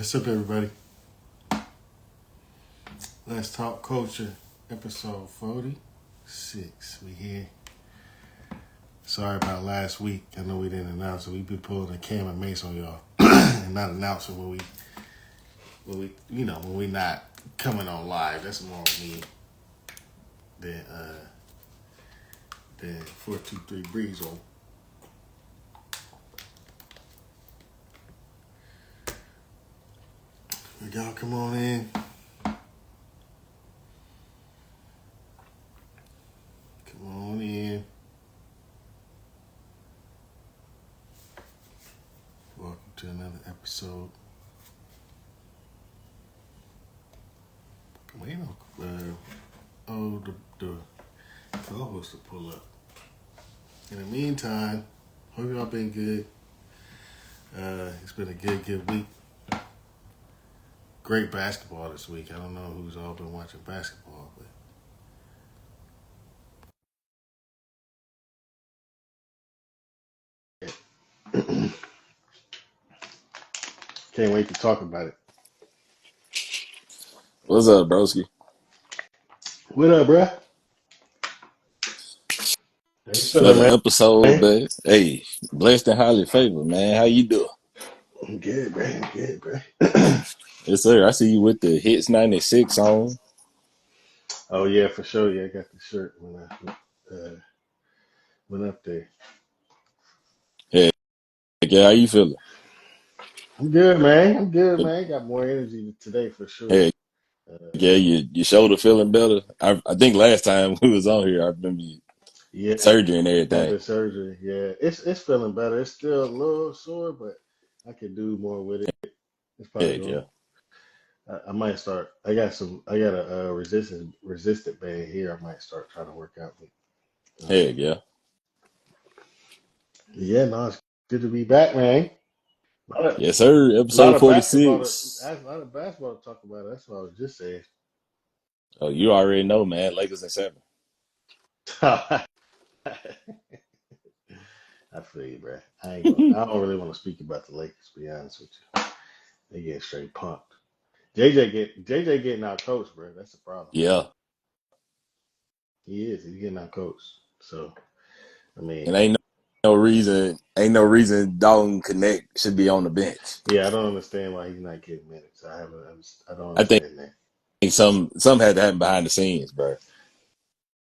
What's up, everybody? Let's Talk Culture, episode 46. We here. Sorry about last week. I know we didn't announce it. We've been pulling a Cam and Mace on y'all and not announcing when we not coming on live. That's more of me than 423 Breeze on. Y'all come on in. Come on in. Welcome to another episode. Waiting on the co-host to pull up. In the meantime, hope y'all been good. It's been a good week. Great basketball this week. I don't know who's all been watching basketball, but can't wait to talk about it. What's up, broski? What up, bruh? Hey, Another man. episode, but hey, blessed and highly favored, man. How you doing? I'm good, bruh. I'm good, bruh. Yes, sir. I see you with the Hits 96 on. Oh yeah, for sure. Yeah, I got the shirt when I went up there. Yeah, how you feeling? I'm good, man. I'm good, man. Got more energy today for sure. Hey, yeah, your shoulder feeling better. I think last time we was on here, I remember you Yeah, surgery and had everything. the surgery. Yeah, it's feeling better. It's still a little sore, but I could do more with it. It's probably Heck going. yeah, I might start. I got some. I got a resistant band here. I might start trying to work out with. heck yeah. Yeah, no, it's good to be back, man. A lot of, Yes, sir. lot Episode of basketball. $46. A lot of basketball to talk about. That's what I was just saying. Oh, you already know, man. Lakers and 7. I feel you, bro. I ain't gonna. I don't really want to speak about the Lakers. To be honest with you, they get straight punked. JJ getting out coached, bro. That's the problem. Yeah, He is. He's getting out coached. So I and mean, ain't no reason Dalton Connect should be on the bench. yeah, I don't understand why he's not getting minutes. I haven't. I don't I think understand that. some had to happen behind the scenes, bro.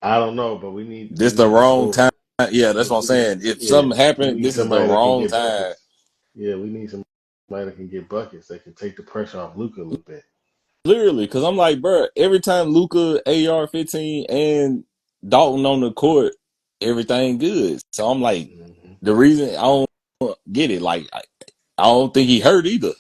I don't know, but we This the need a wrong scorer. time. Yeah, that's what I'm saying. If Yeah, something we happened, need this is the somebody that can wrong get time. buckets. Yeah, we need somebody that can get buckets. That can take the pressure off Luka a little bit. Literally, because I'm like, bro, every time Luca, AR-15, and Dalton on the court, everything good. So I'm like, Hmm. the reason I don't get it, like, I don't think he hurt either.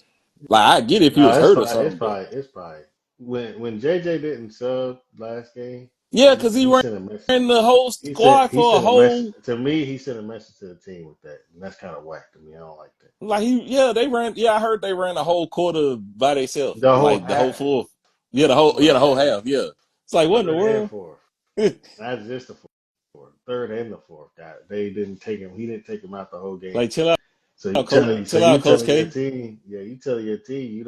Like, I get if he No, was hurt or something, but it's probably when JJ didn't sub last game, yeah, because he he sent a message. ran the whole squad He for a sent a message whole, to me. He sent a message to the team with that, and that's kind of whack to me. I don't like that. I heard they ran a whole quarter by themselves, The whole like the whole half, full, the the whole whole half, half, yeah. It's like, what in the third and world? fourth. Not just the fourth, third and the fourth guy. They didn't take him. He didn't take him out the whole game. Like, So chill you out, Coach telling your K. team, yeah, you telling your team you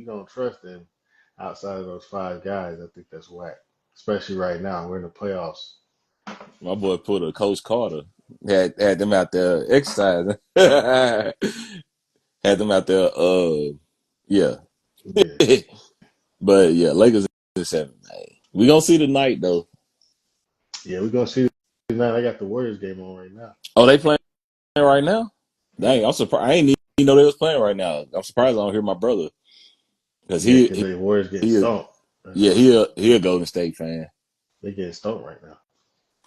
don't trust them outside of those five guys. I think that's whack, especially right now. We're in the playoffs. My boy put a Coach Carter. Had them out there exercising. Had them out there, yeah. Yeah, But yeah, Lakers in 7. Man. We gonna see tonight though. yeah, we're gonna see tonight. I got the Warriors game on right now. Oh, they playing right now? Yeah, Dang, I'm surprised. I ain't even know they was playing right now. I'm surprised I don't hear my brother because yeah, because the Warriors getting he stomped. That's yeah why he a Golden State fan. they getting stomped right now.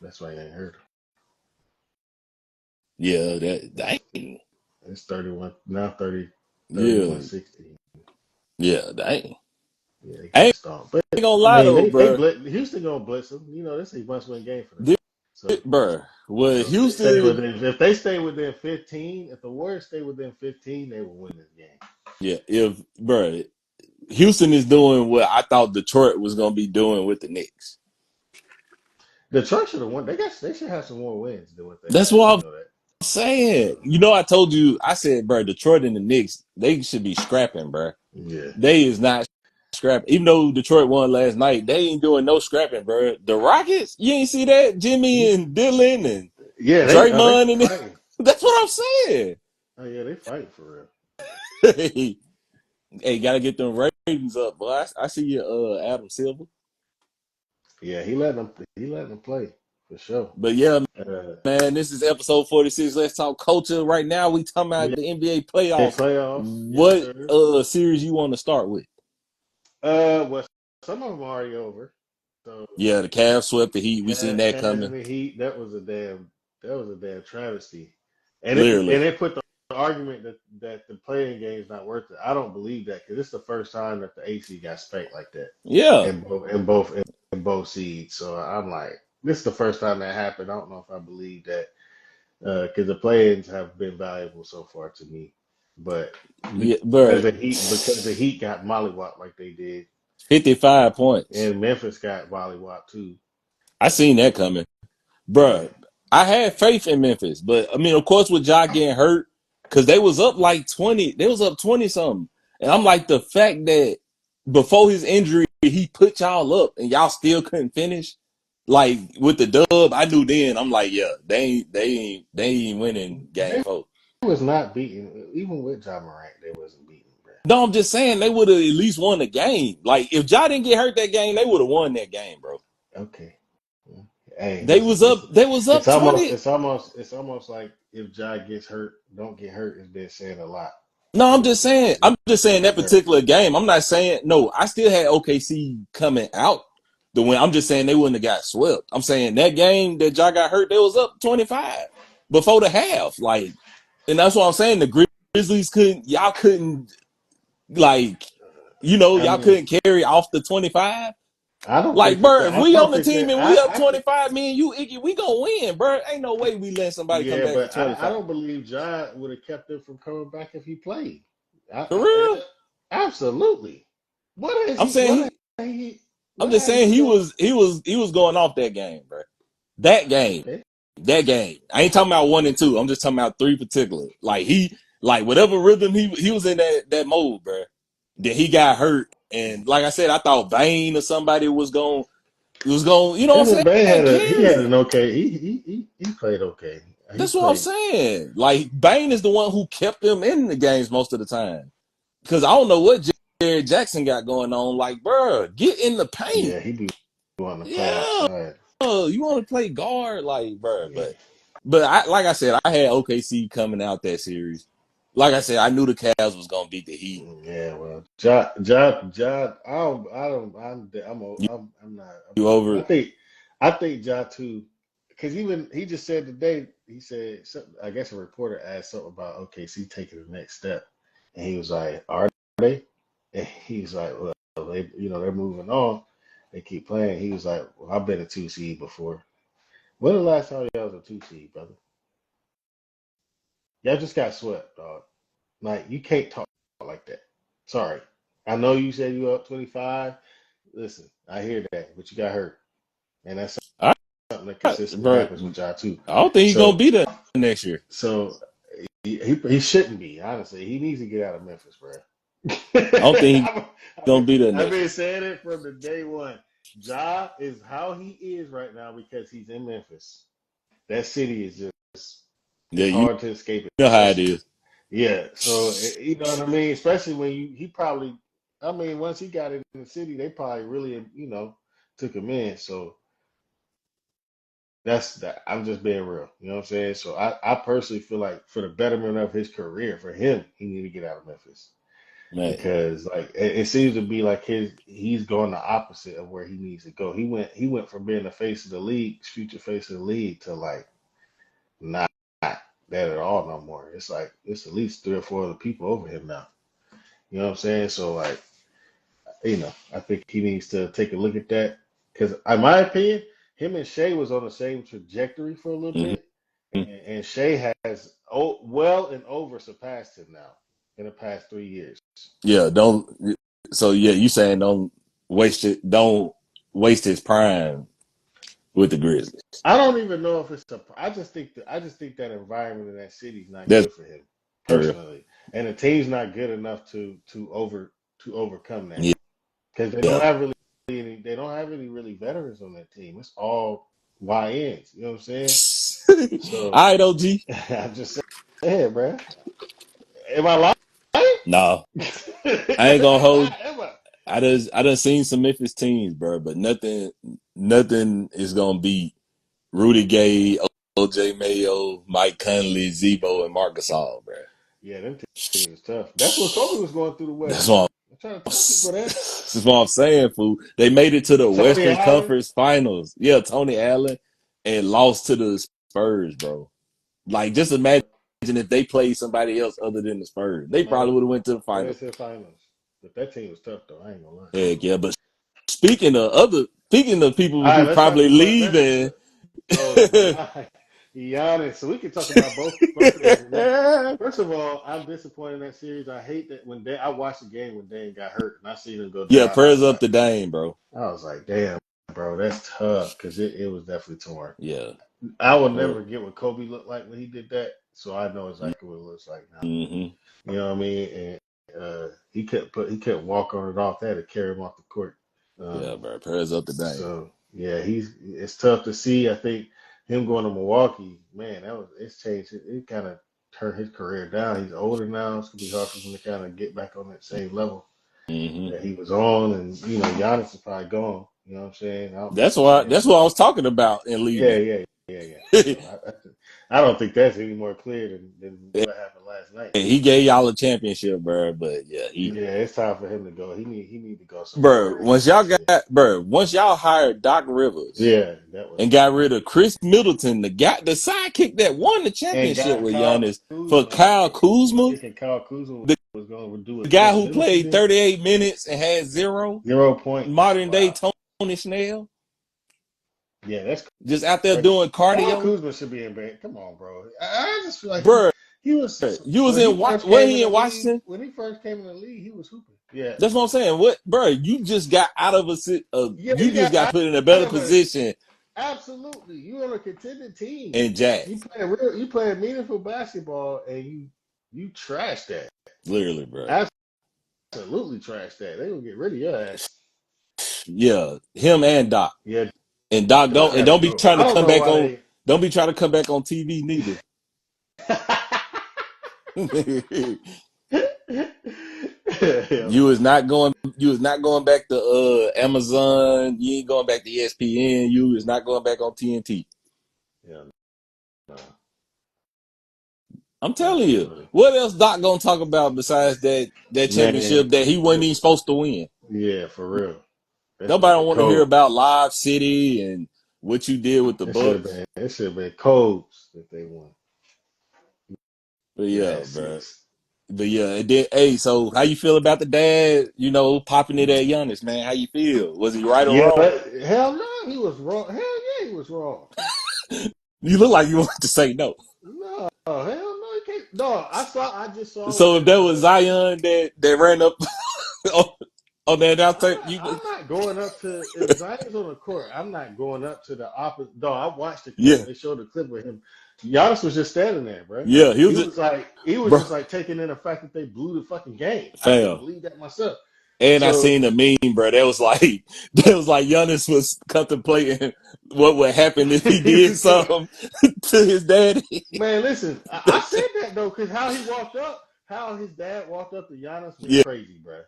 That's why you ain't heard. Yeah, that dang. It's 31 now 30, Yeah, 31-16. yeah, dang. Yeah, they I getting ain't stomped. But gonna I lie mean, though, they bro. blitz, Houston gonna blitz them. You know, this is a must-win game for them. This, So. bro, what So if they stay Houston? within, if they stay within 15, if the Warriors stay within 15, they will win this game. Yeah, if bro, Houston is doing what I thought Detroit was gonna be doing with the Knicks. Detroit should have won. They should have some more wins than what they That's have. what You I'm know that. saying. So You know, I told you, I said, bro, Detroit and the Knicks, they should be scrapping, bro. Yeah. They is not scrapping. Even though Detroit won last night, they ain't doing no scrapping, bro. The Rockets, you ain't see that? Jimmy and Dylan and Yeah, they Draymond and fighting. that's what I'm saying. Oh yeah, they fighting for real. Hey, gotta get them ratings up, boy. I see you, Adam Silver. Yeah, he letting them play for sure. But yeah, Uh, man, this is episode 46. Let's talk culture. Right now, we talking about NBA the NBA playoffs. playoffs, yes What sir. series you want to start with? Well, some of them are already over. So Yeah, the Cavs swept the Heat. We seen that Cavs and coming. the Heat, that was a damn travesty. And Literally. they put the argument that the playing game is not worth it. I don't believe that because it's the first time that the AC got spanked like that Yeah. in both seeds. So I'm like, this is the first time that happened. I don't know if I believe that because the play-ins have been valuable so far to me, but Yeah, because bro. the Heat got mollywopped like they did, 55 points. and Memphis got mollywopped too. I seen that coming. Yeah, Bruh, I had faith in Memphis, but I mean, of course, with Ja getting hurt, because they was up like 20, they was up 20 something. And I'm like, the fact that before his injury, he put y'all up and y'all still couldn't finish, like with the dub, I knew then, I'm like, yeah, they ain't winning game they four. was not beaten even with John Morant. They wasn't beaten, bro. No, I'm just saying they would have at least won the game. Like, if Ja didn't get hurt that game, they would have won that game, bro. Okay, hey, listen. They was up 20. It's almost like if Ja gets hurt, don't get hurt has been saying a lot No, I'm for just saying. I'm just him saying that getting hurt. particular game. I'm not saying no. I still had OKC coming out the win. I'm just saying they wouldn't have got swept. I'm saying that game that y'all got hurt, they was up 25 before the half. Like, and that's what I'm saying. The Grizzlies couldn't. Y'all couldn't like. I Y'all mean, couldn't carry off the 25. I don't Like, think that. bro, if I we on don't the think team that. and we up 25, me and you, Iggy, we gonna win, bro. Ain't no way we let somebody come Yeah, back for but I 25. don't believe Ja would have kept him from coming back if he played. For real? Absolutely. What has I'm he? saying I'm What just has saying he done? he was going off that game, bro. That game. Okay. That game. I ain't talking about 1 and 2. I'm just talking about 3 particular. Like whatever rhythm he was in that mode, bro. That he got hurt. And like I said, I thought Bane or somebody was going, you know what Desmond I'm Bain saying? he had Carry. an okay. He played okay. He That's what I'm played. saying. Like Bane is the one who kept them in the games most of the time. Because I don't know what Jared Jackson got going on. Like, bro, get in the paint. Yeah, he be wanting to play Yeah. outside. You want to play guard, like, bro, Yeah. but like I said, I had OKC coming out that series. Like I said, I knew the Cavs was gonna beat the Heat. Yeah, well, You, I'm not. you over it? I think Ja too, because even he just said today, he said, I guess a reporter asked something about OKC taking the next step, and he was like, "Are they?" And he's like, "Well, they're moving on. They keep playing." He was like, "Well, I've been a two seed before. When the last time y'all was a two seed, brother? Y'all just got swept, dog. Like you can't talk like that. Sorry. I know you said you were up 25. Listen, I hear that, but you got hurt, and that's All something that right, consistently bro. happens with y'all too. I don't think he's gonna So, be there next year. so he shouldn't be. Honestly, he needs to get out of Memphis, bro. I don't think he's I've, gonna be there I've next been year. saying it from the day one. Ja is how he is right now because he's in Memphis. That city is just Yeah, it's you hard to escape it, know how it especially is. yeah. So you know what I mean. Especially when he probably. I mean, once he got in the city, they probably really took him in. So that's that. I'm just being real. You know what I'm saying? So I personally feel like for the betterment of his career, for him, he need to get out of Memphis Man, because like it seems to be like he's going the opposite of where he needs to go. He went from being the face of the league, future face of the league, to like not that at all no more. It's like it's at least three or four other people over him now. You know what I'm saying? So like, I think he needs to take a look at that because, in my opinion, him and Shea was on the same trajectory for a little hmm bit, and Shea has well and over surpassed him now in the past 3 years. yeah, don't. So yeah, you saying don't waste it? Don't waste his prime with the Grizzlies. I don't even know if it's a. I just think that environment in that city is not That's good for him for real. personally, and the team's not good enough to over. to overcome that Yeah, because they don't yeah. have any really veterans on that team. It's all YNs. You know what I'm saying? All So right, OG. I'm just saying, bro. Am I lying? No, I ain't gonna hold. Am I? I done seen some Memphis teams, bro, but nothing is gonna beat Rudy Gay, OJ Mayo, Mike Conley, Zebo, and Marc Gasol, bro. Yeah, them teams is tough. That's what Kobe was going through the West That's too. what I'm trying to tell people that. that's what I'm saying, fool. They made it to the Tony Western Allen. Conference Finals. Yeah, Tony Allen, and lost to the Spurs, bro. Like, just imagine if they played somebody else other than the Spurs. They They might probably have would have went to the made finals. it to the finals. But that team was tough though. I ain't gonna lie. Heck yeah. But speaking of people All right, who let's not probably neglect. Let's leaving, oh my Giannis. So we can talk about both of them. Now, first of all, I'm disappointed in that series. I hate that I watched the game when Dane got hurt and I seen him go yeah, down. prayers up to Dame, bro. I was like, damn, bro, that's tough because it was definitely torn. Yeah. I will never get what Kobe looked like when he did that, so I know exactly what it looks like now. Mm-hmm. You know what I mean? And he couldn't walk on it off. They had to carry him off the court. Yeah, Um, bro. Prayers up to Dame. so yeah, it's tough to see. I think him going to Milwaukee, man, it's changed. It kind of turned his career down. He's older now. It's gonna be hard for him to kind of get back on that same level Mm-hmm. that he was on. And Giannis is probably gone. You know what I'm saying? I don't think That's he's why. staying That's in. what I was talking about in Yeah, leaving. yeah. So I don't think that's any more clear than what happened last night. He gave y'all a championship, bro. But yeah, Yeah, it's time for him to go. He need to go somewhere bro. where he can sit. Once y'all hired Doc Rivers Yeah, that was and got rid of Chris Middleton, the sidekick that won the and championship got with Kyle Giannis, for Kuzma. Kyle Kuzma, Thinking Kyle Kuzma the was going to do what guy Chris who Middleton played did. 38 minutes and had 0 0 points. modern day Wow. Tony Snell, Yeah, that's just out there crazy. doing Kyle cardio, Kuzma should be in bed. Come on, bro. I just feel like bro. he was You was when he in first when came in he the in league. Washington. When he first came in the league, he was hooping. Yeah, That's what I'm saying. What, bro? You just got out of yeah. you He just got got put in a out better of a position absolutely. You on a contending team. in Jazz. You playing meaningful basketball, and you trash that. Literally, bro. Absolutely trash that. They gonna get rid of your ass. Yeah, him and Doc. Yeah, And Doc Doc gotta don't be go. trying I to don't come know back why on they. don't be trying to come back on TV neither. Hell no. You is not going back to Amazon, you ain't going back to ESPN, you is not going back on TNT. Hell no. I'm telling you. Absolutely. What else Doc gonna talk about besides that Man, championship that he wasn't even supposed to win? yeah, for real. That should Nobody have don't been want to hear cold. about Live City and what you did with the Bucks. It should have been codes if they won. But They yeah, had bro. six. But yeah, and then hey, so how you feel about the dad? Popping it at Giannis, man. How you feel? Was he right or Yeah, wrong? hell no, he was wrong. Hell yeah, he was wrong. You look like you want to say no. No, hell no, he can't. No, I just saw So if where that was Zion that ran up on, on that outside, I'm not going up to if Zion's on the court. I'm not going up to the opposite. No, I watched the clip. yeah, They showed the clip with him. Giannis was just standing there, bro. yeah, he was just He was bro, just like taking in the fact that they blew the fucking game. I couldn't fam. believe that myself. And I So seen the meme, bro. That was like Giannis was contemplating what would happen if he he did was gonna, something to his daddy. man, listen, I said that though, because how his dad walked up to Giannis was yeah, crazy, bro.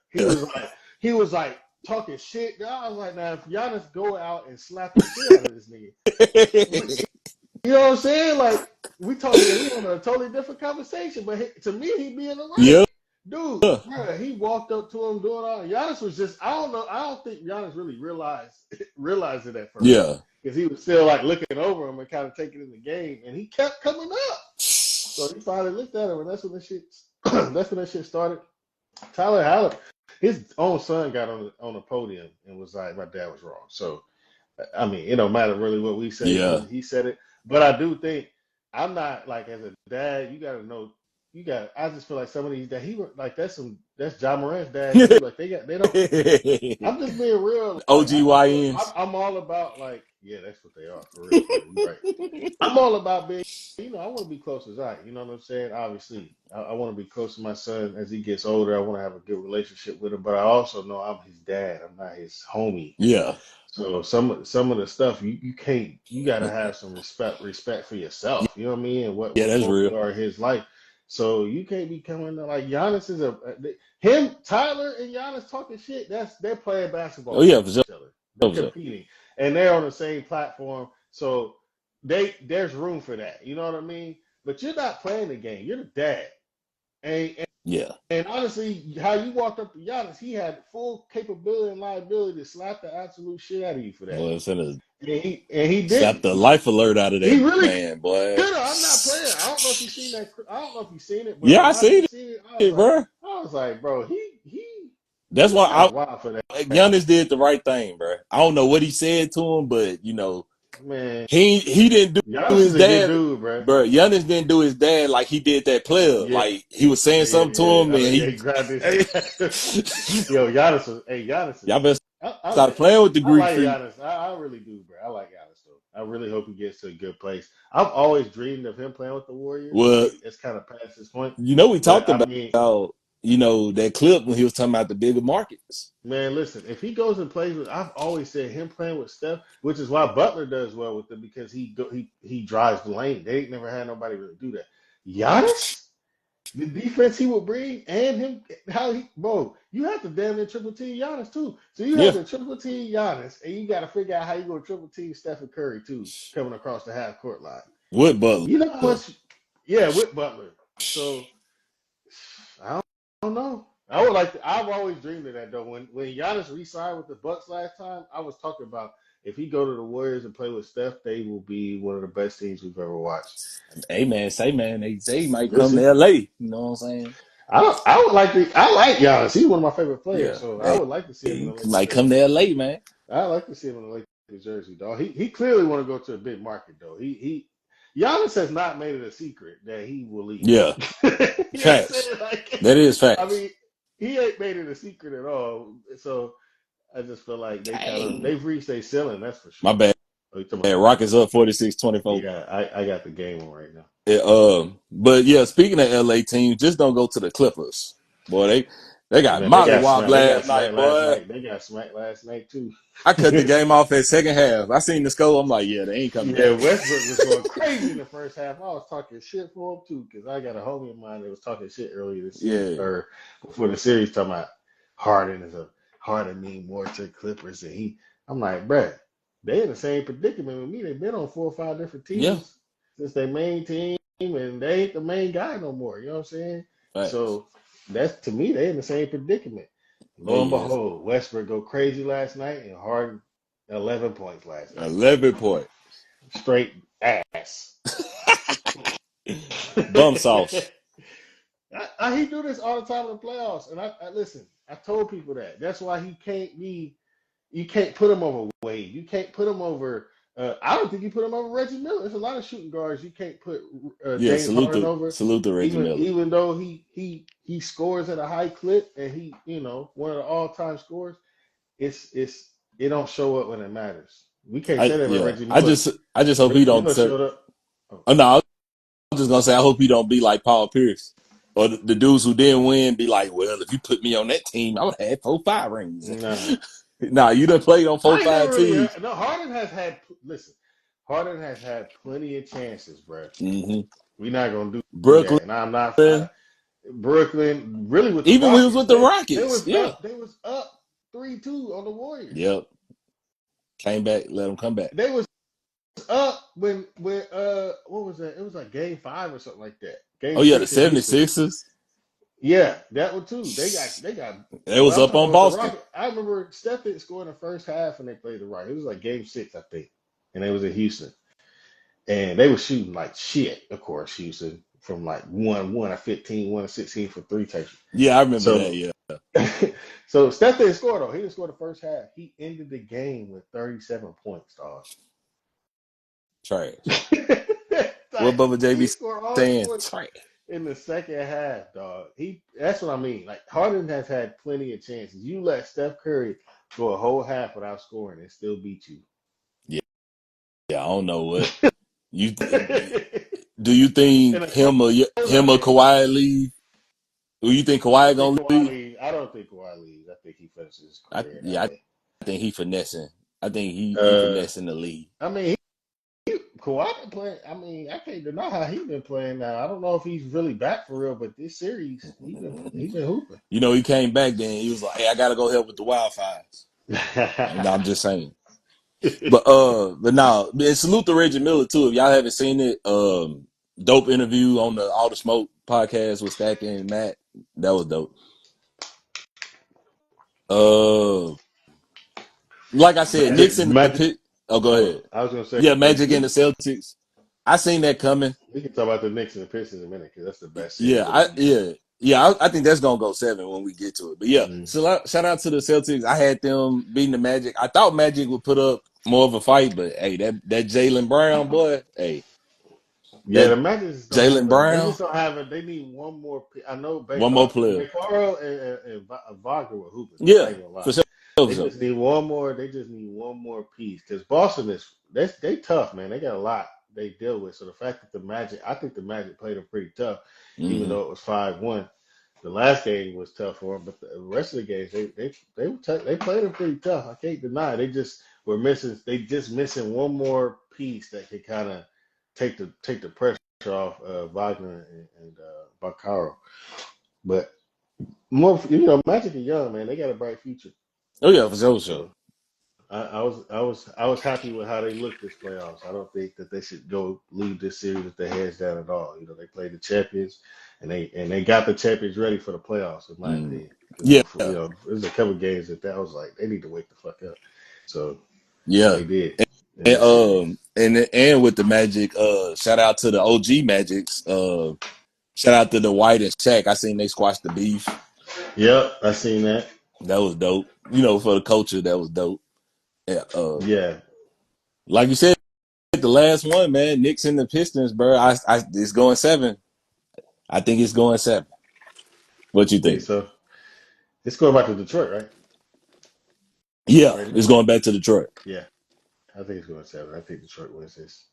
He was like talking shit. I was like, now if Giannis go out and slap the shit out of this nigga, you know what I'm saying? Like we on a totally different conversation, but to me, he be in the right. yeah. Dude, bro, he walked up to him doing all. Giannis was just, I don't know, I don't think Giannis really realized it at first Yeah. because he was still like looking over him and kind of taking in the game, and he kept coming up. So he finally looked at him, and that's when that shit started. Tyler Haller, his own son got on the podium and was like, "My dad was wrong." So I mean, it don't matter really what we say Yeah. because he said it. But I do think I'm not like as a dad. You got to know. I just feel like some of these that like that's John Morant's dad too. Like they don't. I'm just being real. Like OGYNs. I'm all about like Yeah, that's what they are for real. For real. You're right. I'm all about being, I want to be close as I, you know what I'm saying? Obviously, I want to be close to my son as he gets older. I want to have a good relationship with him, but I also know I'm his dad. I'm not his homie. Yeah, So some of the stuff you can't, you got to have some respect for yourself. You know what I mean? And yeah, what that's folks real. are in his life. So you can't be coming to like Giannis is him, Tyler and Giannis talking shit. They're playing Oh basketball yeah, for against sure, each other. They're for sure. competing, and they're on the same platform. So there's room for that. You know what I mean? But you're not playing the game. You're the dad. And Yeah, and honestly, how you walked up to Giannis, he had full capability and liability to slap the absolute shit out of you for that. boy, it's gonna And he slap didn't. the life alert out of that He really man, boy. could have. I'm not playing. I don't know if you seen that. I don't know if you seen it, but Yeah, when I I did seen see it, it, bro. I was like, bro, That's he's why kind of wild for that. Giannis did the right thing, bro. I don't know what he said to him, but Man, he didn't do Giannis his is a good dad, dude, bro. bro. Giannis didn't do his dad like he did that player. Yeah, Like he was saying yeah, something to yeah. him, I and know. Yeah, he, he grabbed his hey, head. Yo, Giannis is. Hey, Giannis y'all is. better I stop like. playing with the I Greek like freak. Giannis. I really do, bro. I like Giannis though. I really hope he gets to a good place. I've always dreamed of him playing with the Warriors. I Well, think it's kind of past this point. we But talked I about mean, that clip when he was talking about the bigger markets. man, listen. If he goes and plays with, I've always said him playing with Steph, which is why Butler does well with them because he drives the lane. They ain't never had nobody really do that. Giannis. The defense he would bring and him how he bro, you have to damn near triple team Giannis too. So you have Yeah, to triple team Giannis and you gotta figure out how you gonna triple team Stephen Curry too, coming across the half court line. with Butler. You know how much yeah, with Butler. So I don't know. I would like to, I've always dreamed of that though. When Giannis re-signed with the Bucks last time, I was talking about if he go to the Warriors and play with Steph, they will be one of the best teams we've ever watched. Hey man, they say he might come to Listen, LA. You know what I'm saying? I would like to. I like Giannis. He's one of my favorite players, Yeah, so I hey, would like to see him in he a Lakers might come to jersey. LA, man. I like to see him in a Lakers jersey, dog. He clearly want to go to a big market, though. Giannis has not made it a secret that he will leave. Yeah, You know what I'm facts. saying? Like, That is I facts. mean, he ain't made it a secret at all. So I just feel like Dang, they've reached their ceiling. That's for my sure. bad. Oh, you talking about? Rockets up 46-24. Yeah, I got the game on right now. Yeah, but yeah, speaking of LA teams, just don't go to the Clippers. Boy, they got Man, they got mollywopped smacked. They got last smacked night, last boy. night. They got smacked last night too. I cut the game off at second half. I seen the score. I'm like, yeah, they ain't coming Yeah, back. Westbrook was going crazy in the first half. I was talking shit for him too because I got a homie of mine that was talking shit earlier this season Yeah, or before the series talking about Harden mean more to Clippers and he. I'm like, bruh, they in the same predicament with me. They've been on 4 or 5 different yeah, teams since their main team and they ain't the main guy no more. You know what I'm saying? facts. So that's to me they in the same predicament. They Lo and is behold, Westbrook go crazy last night and Harden 11 points last night. 11 point Straight ass. bum sauce. He do this all the time in the playoffs, and I listen. I told people that. That's why he can't be. You can't put him over Wade. You can't put him over. I don't think you put him over Reggie Miller. There's a lot of shooting guards you can't put Yeah, James Harden over, salute to Reggie Miller. even though he scores at a high clip and he one of the all time scores. It's it don't show up when it matters. We can't say that about Reggie Miller. I just hope he Reggie don't Miller turn. showed up. Oh, Oh no, I'm just gonna say I hope he don't be like Paul Pierce or the dudes who didn't win. Be like, well, if you put me on that team, I would have had 4, 5 rings. nah. Nah, you done played on four, I ain't five never really teams. heard. No, Harden has had. Listen, Harden has had plenty of chances, bro. hmm We're not gonna do Brooklyn, that, and I'm not. Brooklyn, really, with the even when he was Rockets, with the they Rockets, was yeah, up. They was up 3-2 on the Warriors. yep, came back, let him come back. They was up when what was that? It was like Game 5 or something like that. Oh Game yeah, the six in Houston. 76ers, Yeah, that one too. They got. they But was I'm up talking on about the Boston. Rockets. I remember Steph didn't score in the first half, and they played the Rockets. It was like Game 6, I think, and they was in Houston. And they were shooting like shit, of course, Houston, from like 1 of 15, 1 of 16 for three type. Yeah, I remember that. So Yeah, so Steph didn't score though. He didn't score the first half. He ended the game with 37 points, dog. trash. What Like, Bubba he JB scored all his saying? points Trash. in the second half, dog. That's what I mean. Like Harden has had plenty of chances. You let Steph Curry go a whole half without scoring and still beat you. Yeah, I don't know what you do. You think In a closeout him or game, Kawhi leave? Do you think I Kawhi don't think gonna Kawhi leave? leaves. I don't think Kawhi leaves. I think he finishes his career in I LA. think he finessing. I think he Uh, finessing the league. I mean, Kawhi been playing. I mean, I can't deny how he been playing now. I don't know if he's really back for real, but this series he been hooping. You know, he came back then. He was like, "Hey, I gotta go help with the wildfires." And I'm just saying. But now, and salute to Reggie Miller too. If y'all haven't seen it, dope interview on the All the Smoke podcast with Stack and Matt. That was dope. Uh, like I said, Knicks and the Magic. pit. Oh, go Oh, ahead. I was gonna say Yeah, Magic and the Celtics. I seen that coming. we can talk about the Knicks and the Pistons in a minute because that's the best series of the year. I think that's gonna go 7 when we get to it. But yeah, Mm. so shout out to the Celtics. I had them beating the Magic. I thought Magic would put up more of a fight, but hey, that Jaylen Brown boy, hey, Yeah, that the Magic just don't have Jaylen a. They Brown, just don't have a. They need one more. I know one more player. Bakaro and Wagner were hooping. I Yeah, ain't gonna lie. for sure. For They sure. just need one more. They just need one more piece because Boston is they tough, man. They got a lot they deal with. So the fact that the Magic, I think the Magic played them pretty tough, even Mm-hmm. though it was 5-1. The last game was tough for them, but the rest of the games they played them pretty tough. I can't deny it. They just were missing. They just missing one more piece that could kind of take the pressure off Wagner and Bakaro. But more, Magic is young, man. They got a bright future. Oh yeah, for sure, for sure. So I was happy with how they looked this playoffs. I don't think that they should go leave this series with their heads down at all. They played the champions, and they got the champions ready for the playoffs, in my Mm. opinion. Because Yeah, there's a couple games that I was like, they need to wake the fuck up. So yeah. they did in And this series. and with the Magic, shout out to the OG Magics. Shout out to the White and Shaq. I seen they squashed the beef. Yep, I seen that. That was dope. For the culture, that was dope. Yeah, Yeah, like you said, the last one, man, Knicks and the Pistons, bro. It's going 7. I think it's going 7. What you I think think? so. It's going back to Detroit, right? Yeah, Right it's now. going back to Detroit. Yeah, I think it's going 7. I think Detroit wins this.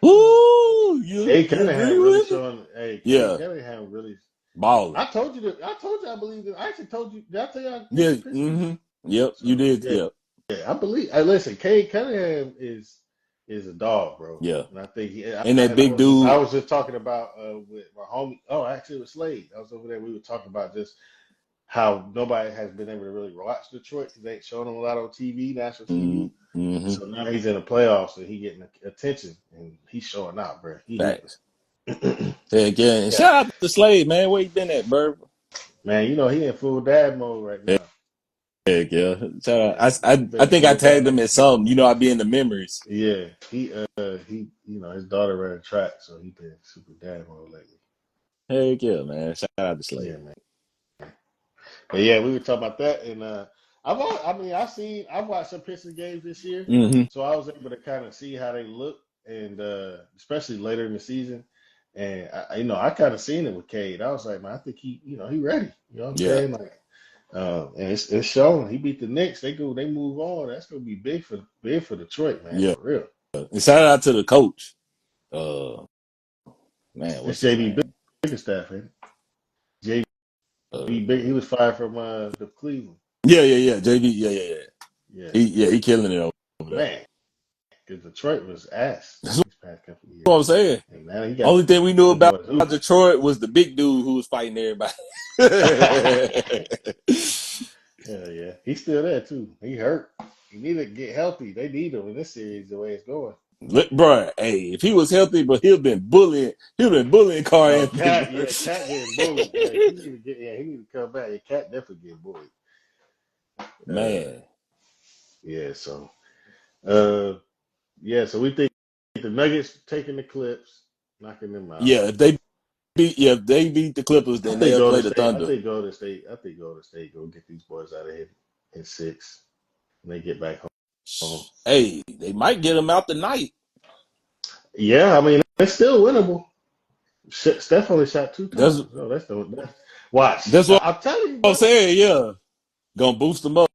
Um, Ooh, you Cade agree Cunningham really with me? showing. Hey, Cade Yeah, Cunningham really. balling. I told you that. I told you I believe it. I actually told you. Did I tell you I picked Yeah, the Pistons? yep, you So did. yeah, Yep, yeah, I believe. I listen. Cade Cunningham is a dog, bro. yeah. And I think And that and I big was just I dude. was just talking about with my homie. Oh, actually, it was Slade. I was over there. We were talking about just how nobody has been able to really watch Detroit because they ain't showing them a lot on TV, national TV. Mm-hmm. So now he's in the playoffs and he getting attention and he's showing out, bro. He hooping. Facts. Heck yeah. And Yeah, shout out to Slade, man. Where you been at, bro? man. He in full dad mode right now. Heck yeah. Shout out. Yeah, he I been in think I full tagged dad. him at some. I be in the memories. Yeah, he his daughter ran track, so he been super dad mode lately. Heck yeah, man. Shout out to Yeah, Slade. man. But yeah, we were talking about that, and I've watched some Pistons games this year, Mm-hmm. so I was able to kind of see how they look, and especially later in the season, and I kind of seen it with Cade. I was like, man, I think he ready. You know what I'm Yeah. saying? Like, and it's showing. He beat the Knicks. They move on. That's gonna be big for Detroit, man, Yeah. for real. And shout out to the coach. Uh Man, It's what's his JB name? Bickerstaff, man. JB Big. He Uh was fired from the Cleveland. yeah. JV, yeah. Yeah, He killing it over there. man. Because Detroit was ass That's these past couple of years, what I'm saying. and now he got Only thing we knew them about boys hooping. Detroit was the big dude who was fighting everybody. Hell yeah, he's still there too. He hurt. He need to get healthy. They need him in this series the way it's going. Bro, hey, if he was healthy, but he'd been bullying Carl Oh, Anthony, bro. Cat getting bullied. He need to come back. Yeah, Cat definitely getting bullied. Uh, Man. yeah. So, uh, So we think the Nuggets taking the Clips, knocking them out. Yeah, if they beat the Clippers, I then think they'll play Golden the State. I Thunder. think Golden State. I think Golden State go get these boys out of here in 6, and they get back home. Hey, they might get him out tonight. Yeah, I mean it's still winnable. Steph only shot 2 That's times. Oh, that's watch. that's what I'm telling you, I'm bro. saying. Yeah, gonna boost them up.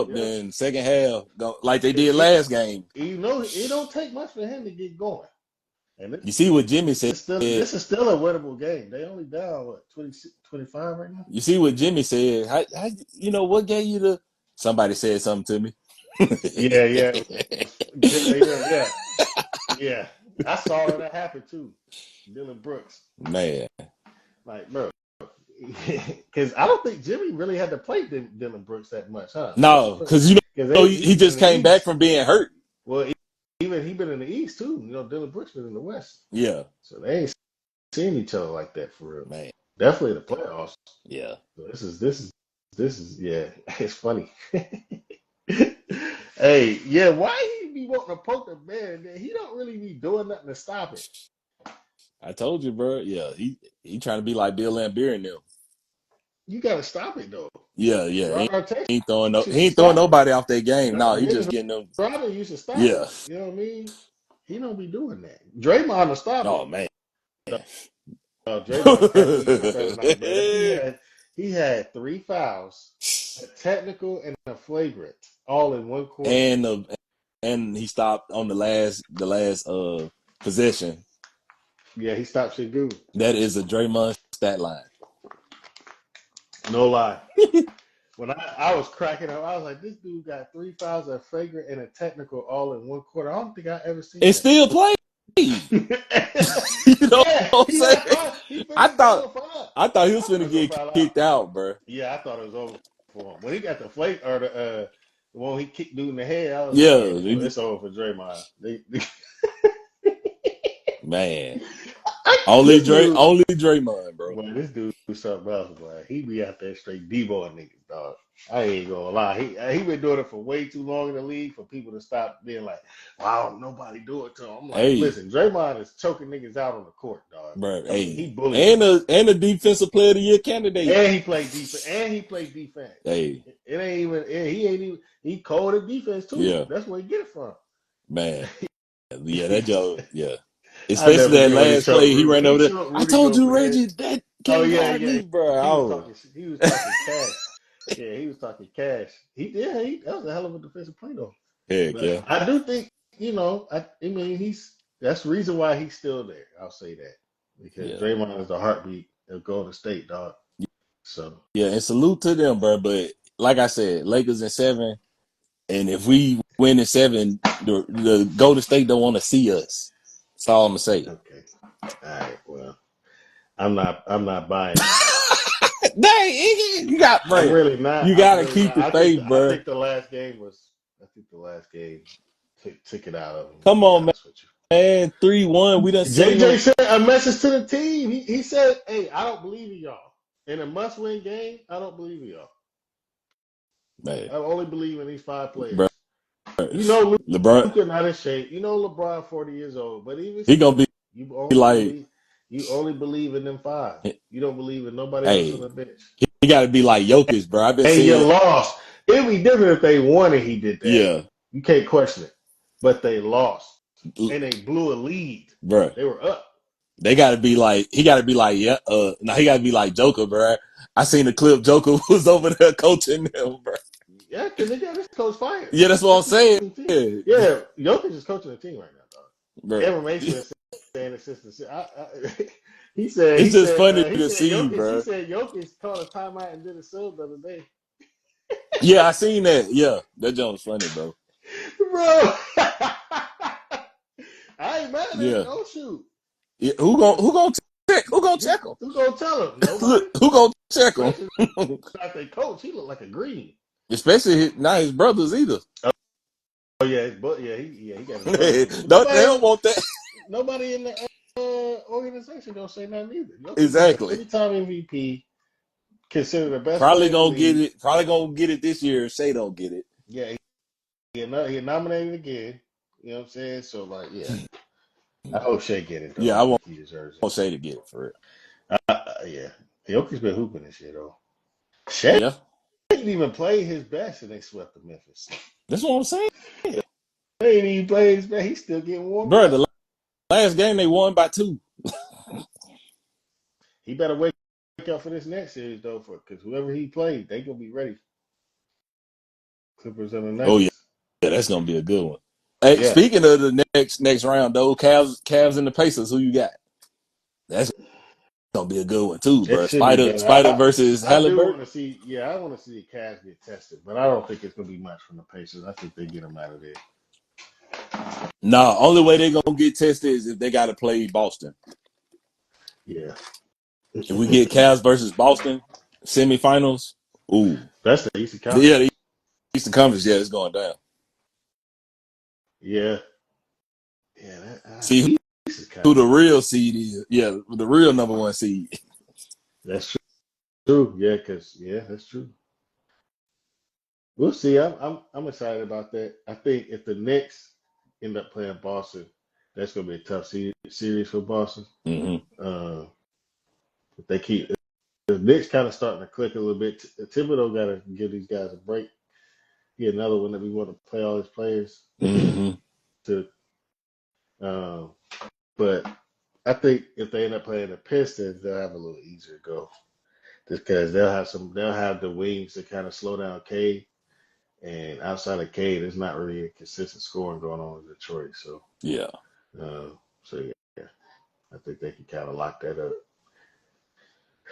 then second half, like they did It, it, last game. it don't take much for him to get going. And You see what Jimmy said. this is still a winnable game. They only down what 26, 25 right now. You see what Jimmy said. What gave you the? Somebody said something to me. Yeah. Yeah. I saw that happen too. Dylan Brooks, Man, like bro, because I don't think Jimmy really had to play Dylan Brooks that much, huh? no, because he he's been just in the came back East. from being hurt. Well, even he been in the East too. Dylan Brooks been in the West, Yeah, so they ain't seen each other like that for real. man. Definitely the playoffs. Yeah, So this is yeah. It's funny. Hey, yeah, why he be wanting to poke the man? He don't really be doing nothing to stop it. I told you, bro. Yeah, he trying to be like Bill Laimbeer and them. You gotta stop it though. Yeah. Ron Artest He ain't throwing used to stop it. nobody off their game. No, he Dennis just getting them. Rodman used to stop Yeah. it. You know what I mean? He don't be doing that. Draymond will stop Oh it. man. Draymond cracked me up every night, bro. He had 3 fouls, a technical and a flagrant, all in one quarter. and he stopped on the last possession. Yeah, he stopped shit good. That is a Draymond stat line. No lie. When I was cracking up, I was like, this dude got 3 fouls, a flagrant, and a technical all in one quarter. I don't think I ever seen And that. still play. You know Yeah, what I'm saying? he I finished thought going 5. I thought he I was thought it finna was over get by a lot. kicked out, bro. Yeah, I thought it was over for him. When he got the flake or the one he kicked dude in the head, I was like, yeah, Yeah, it's over for Draymond. man. This dude, Only Draymond, bro. boy, this dude something else, boy. He be out there straight Debo niggas, dog. I ain't gonna lie. He been doing it for way too long in the league for people to stop being like, wow, nobody do it to him. I'm like, Hey, listen, Draymond is choking niggas out on the court, dog. bro. I mean, he Hey, bullying niggas. and a defensive player of the year candidate. And he played defense. And he played defense. Hey, It ain't even. He ain't even. He cold at defense too. yeah, That's where he get it from. man. Yeah, that Joe. Yeah, I especially never that forget when he last choked play he Rudy. ran He over there. choked I Rudy told you, Gobert. Reggie, that Oh can't yeah, guard yeah. me, bro. He was Oh, talking. He was talking cash. Yeah, he was talking cash. That was a hell of a defensive play though. heck But yeah, I do think I mean that's the reason why he's still there. I'll say that because yeah, Draymond is the heartbeat of Golden State, dog. So yeah. And salute to them, bro. But like I said, Lakers in 7, and if we win in 7, the Golden State don't want to see us. That's all I'm gonna say. okay, all right. Well, I'm not buying it. Dang, you got, I'm bro. really not. You I'm gotta really keep not. the faith, I bro. think the last game was. I think the last game took it out of him. To Come be on, honest with man. 3-1. We done you, seen JJ them, sent a message to the team. He said, "Hey, I don't believe in y'all. In a must-win game, I don't believe in y'all. man. I only believe in these 5 Bro, players. You know, LeBron, Luka not in shape. You know, LeBron 40 years old. But even he gonna still, be you only like, believe. You only believe in them 5. You don't believe in nobody else on hey, the bench. he got to be like Jokic, bro. I've been And you seeing, lost. It'd be different if they won and he did that. yeah, You can't question it. But they lost. And they blew a lead. bro. They were up. They got to be like, he got to be like, yeah, no, he got to be like Joker, bro. I seen the clip. Joker was over there coaching them, bro. Yeah, because they got this coach fired. Yeah, that's what I'm That's his saying, team. yeah, Yeah, Jokic is coaching the team right now, dog. bro. Cameron Mason is saying assistant. He It's just funny he to said see, Jokic. He bro. said Jokic called a timeout and did a sub the other day. Yeah, I seen that. Yeah, that joke was funny, bro. Bro, I ain't mad at it. Yeah. Go shoot. Yeah, who gonna check? Who gonna check him? Who gonna tell him? Look, Nobody. who gonna check him? Especially not their coach. He looked like a green. Especially not his brothers either. Oh yeah, he got his brothers on him. But They don't want that. nobody in the organization don't say nothing either. Jokic is a Exactly. 3-time MVP, considered the best Probably player in the gonna get league. it. Probably gonna get it this year. Shay don't get it. Yeah, he nominated again. You know what I'm saying? So like, yeah, I hope Shea get it though. Yeah, I I won't think he deserves want Shay to get it for it. it. Yeah, Jokic's been hooping this year though. Shea Yeah, didn't even play his best, and they swept the Memphis. that's what I'm saying, They ain't even play his best. He's still getting warmed bro. up. The last game they won by 2. He better wake up for this next series though, because whoever he played, they gonna be ready. Clippers and the Oh yeah, Nuggets. yeah, that's gonna be a good one. Hey, Yeah, speaking of the next round though, Cavs and the Pacers, who you got? That's gonna be a good one too, it bro. should be good. Spider versus I do want Halliburton. to see. Yeah, I want to see the Cavs get tested, but I don't think it's gonna be much from the Pacers. I think they get them out of there. Nah, only way they're gonna get tested is if they gotta play Boston. Yeah, If we get Cavs versus Boston semifinals, ooh, that's the Eastern yeah, Conference. the Eastern Conference, yeah, it's going down. Yeah, yeah. See East is kind who of the weak. real seed is. Yeah, the real number one seed. That's true. Yeah, that's true. We'll see. I'm excited about that. I think if the Knicks end up playing Boston, that's gonna be a tough series for Boston. Mm-hmm. Uh, if they keep the Knicks kind of starting to click a little bit. Thibodeau got to give these guys a break. Get another one that we want to play all his players Mm-hmm. to. Um, but I think if they end up playing the Pistons, they'll have a little easier go. Just because they'll have the wings to kind of slow down Cade, and outside of Cade, there's not really a consistent scoring going on in Detroit. So, Yeah. uh, yeah, I think they can kind of lock that up.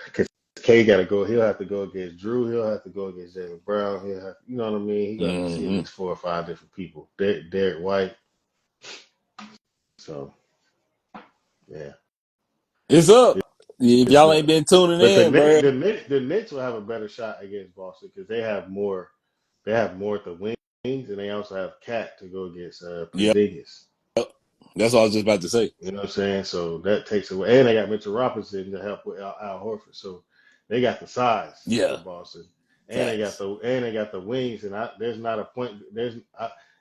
Because Cade got to go. He'll have to go against Drew. He'll have to go against Jaylen Brown. You know what I mean? He got to see at Mm-hmm. least 4 or 5 different people. Derek White. So, yeah, It's up. If it's y'all ain't up. been tuning But the in, Knicks, bro. the Knicks will have a better shot against Boston because they have more. They have more at the wings, and they also have Cat to go against Yeah, Porzingis. that's what I was just about to say. You know what I'm saying? So that takes away, and they got Mitchell Robinson to help with Al Horford. So they got the size for Yeah, Boston, and facts. they got the wings. And there's not a point.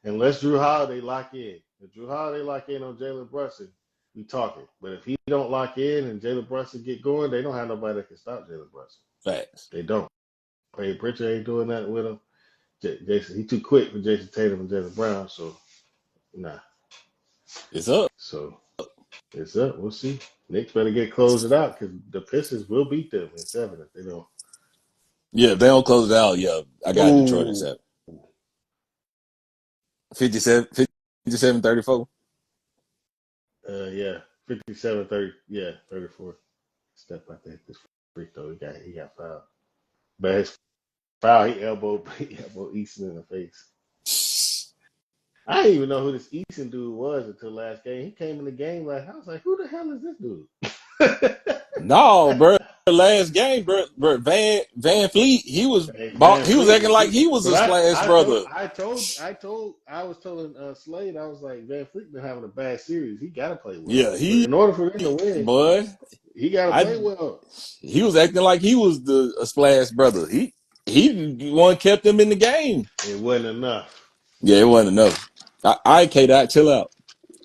Unless Drew Holiday lock in. If Drew Holiday lock in on Jalen Brunson, we talking. But if he don't lock in and Jalen Brunson get going, they don't have nobody that can stop Jalen Brunson. Facts. They don't. Peyton Pritchard ain't doing nothing with him. Jason, he too quick for Jason Tatum and Jalen Brown. So nah. It's up. So it's up. We'll see. Knicks better get close it out because the Pistons will beat them in 7 if they don't. Yeah, if they don't close it out, yeah, I got Detroit in Ooh. 7. 57-34. Yeah. 57-30. Yeah, 34. Step out there. This freak though. He got fouled. But his foul, he elbowed Easton in the face. I didn't even know who this Easton dude was until last game. He came in the game like I was like, who the hell is this dude? No, bro. Last game, bro, Van Fleet, Hey, Van he was Fleet acting was like shooting, he was but a splash brother. I was telling Slade, I was like, Van Fleet been having a bad series. He got to play well, Yeah, but in order for them to win, boy, he got to I play well. he was acting like he was a splash brother. He the one kept him in the game. It wasn't enough. Yeah, it wasn't enough. K Dot, chill out.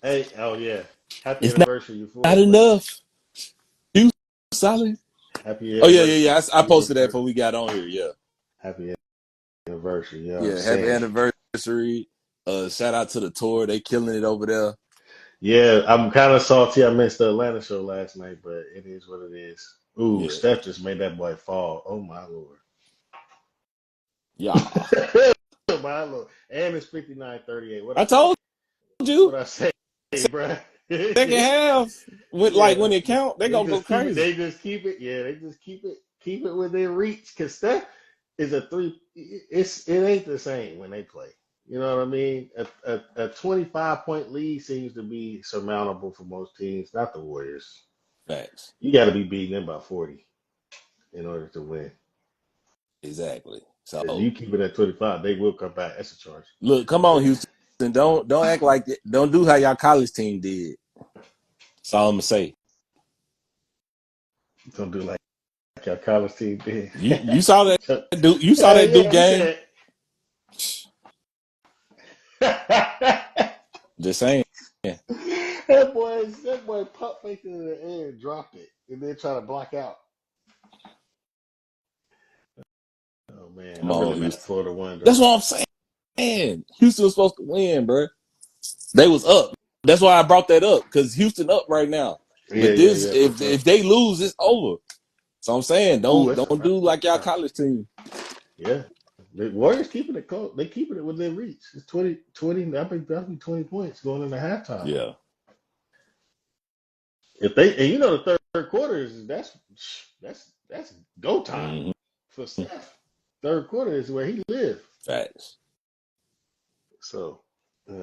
Hey, oh yeah, happy It's anniversary, you not four player. enough. You solid. Happy Oh yeah. anniversary, I you posted that four. before we got on here. Yeah, Happy anniversary. You know what I'm yeah. Happy saying? anniversary. Shout out to the tour. They killing it over there. Yeah, I'm kind of salty. I missed the Atlanta show last night, but it is what it is. Ooh, Yeah, Steph just made that boy fall. Oh my lord. yeah. Oh my lord. And it's 59-38. What I I say? told you. What I say, bruh? Second half, Yeah, when it count, they gonna go crazy. They just keep it. Yeah, they just keep it within reach. Cause Steph is a three. It ain't the same when they play. You know what I mean? A 25-point lead seems to be surmountable for most teams. Not the Warriors. Facts. You got to be beating them by 40 in order to win. Exactly. Because you So keep it at 25, they will come back. That's a charge. look, come on, Houston. Don't act like it. Don't do how y'all college team did. That's all I'm gonna say. Don't do like your college team did. You saw that So- dude. You saw that Duke yeah, he game. said. Just saying. That boy pump faked it in the air and dropped it, and then try to block out. Oh man, Come I'm really on, mad. Houston. Florida won That's though. what I'm saying. Houston was supposed to win, bro. They was up. That's why I brought that up because Houston up right now. But this, Yeah, for sure. if they lose, it's over. So I'm saying Ooh, don't that's a do like y'all foul. college team. Yeah, The Warriors keeping it close. They keeping it within reach. It's 20. I think that'll be 20 points going into halftime. Yeah. If they and you know the third quarter is that's go time Hmm. for Steph. Third quarter is where he lives. Facts. So, all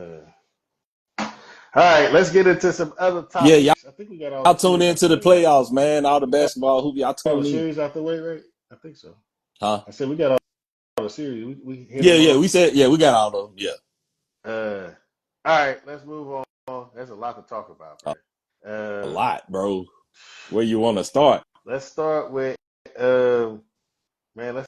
right, let's get into some other Yeah, y'all topics. I think we got all the tune series out into the the way, right? playoffs, man. All the basketball hoop, y'all All the tune in. series out the way, right? I think so. Huh? I said we got all the series. We hit Yeah, them yeah. all. We said, yeah, we got all of them. Yeah. All right, let's move on. There's a lot to talk about, A, bro. a lot, bro. Where you want to start? Let's start with um, man. Let's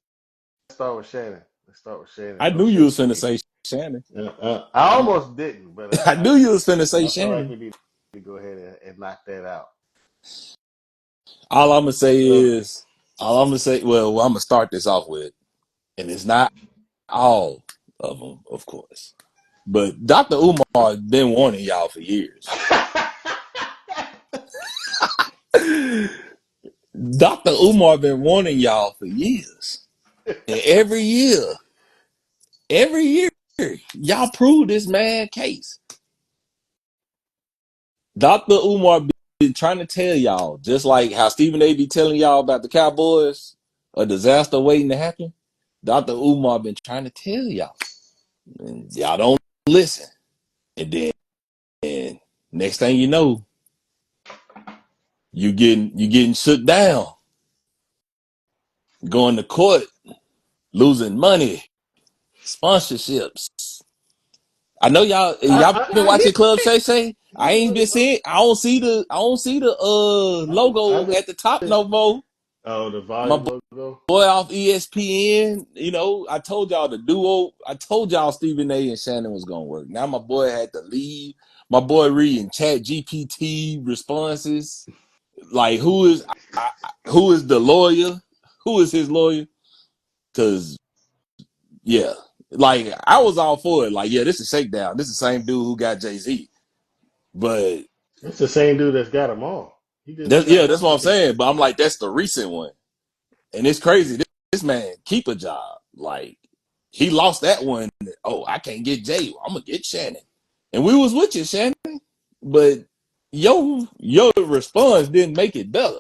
start with Shannon. Let's start with Shannon. I knew you was finna OKC. say Shannon. I almost didn't, but I knew you was finna say I feel like Shannon. we need to go ahead and knock that out. All I'm gonna say So, is, all I'm gonna say. Well, I'm gonna start this off with, and it's not all of them, of course, but Dr. Umar been warning y'all for years. Dr. Umar been warning y'all for years, and every year, y'all prove this man case. Dr. Umar been trying to tell y'all, just like how Stephen A. be telling y'all about the Cowboys, a disaster waiting to happen. Dr. Umar been trying to tell y'all, and y'all don't listen. And then next thing you know, you getting shut down, going to court, losing money, sponsorships. I know y'all been I hear watching Club Shay Shay. I ain't been you. seeing. I don't see the I've logo been. at the top no more. Oh, the My volume logo. boy off ESPN. I told y'all the duo. I told y'all Stephen A. and Shannon was gonna work. Now my boy had to leave. My boy reading Chat GPT responses. Like who is the lawyer? Who is his lawyer? Cause yeah, like I was all for it. Like yeah, this is Shakedown. This is the same dude who got Jay-Z. But It's the same dude that's got them all. He just got that's one what I'm ticket. saying. But I'm like, that's the recent one. And it's crazy. This man keep a job. Like he lost that one. Oh, I can't get Jay. I'm gonna get Shannon. And we was with you, Shannon. But your response didn't make it better.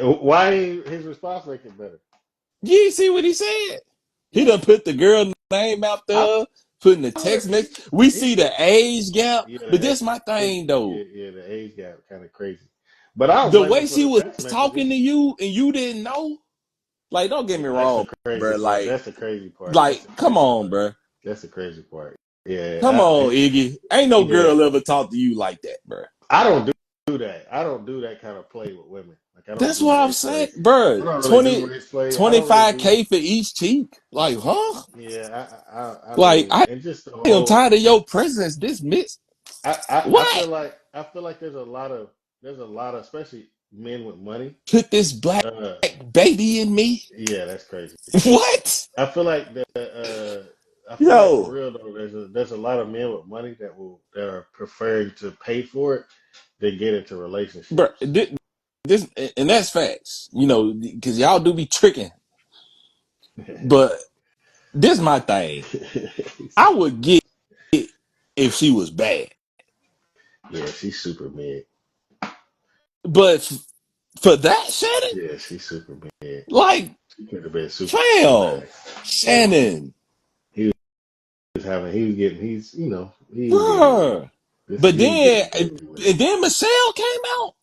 Why ain't his response make it better? You see what he said? He done What? put the girl name out I there, putting the text he, message. We he see put the age gap. yeah But this my age, thing though. yeah the age gap kind of crazy. But I don't The blame way him for she the was text talking messages. to you and you didn't know, like, don't get me Yeah, that's the wrong, crazy bro. part. That's the crazy part. That's the Come crazy on, part. bro. That's the crazy part. Come Yeah, on, Iggy. Ain't no yeah. girl ever talk to you like that, bro. I don't do that. I don't do that kind of play with women. Like I don't That's do what I'm race saying, play. bro. I don't really do 20, race play. I don't really do. 25K for each cheek. Like, huh? Yeah, I Like, mean, I and just the am whole. tired of your presence this mix. I What? I feel like there's a lot of especially men with money. Put this black Uh, baby in me? yeah, that's crazy. What? I feel like I feel like for Yo, real though, there's a lot of men with money that are preferring to pay for it than get into bro. relationships. This and that's facts. Because y'all do be tricking. But this my thing. I would get it if she was bad. Yeah, she's super mid. But for that, Shannon, Yeah, she's super mid. like, She could have been super fam, nice. Shannon, He he was getting, he was getting, bruh. But he was then, getting busy with it. and then Michelle came out,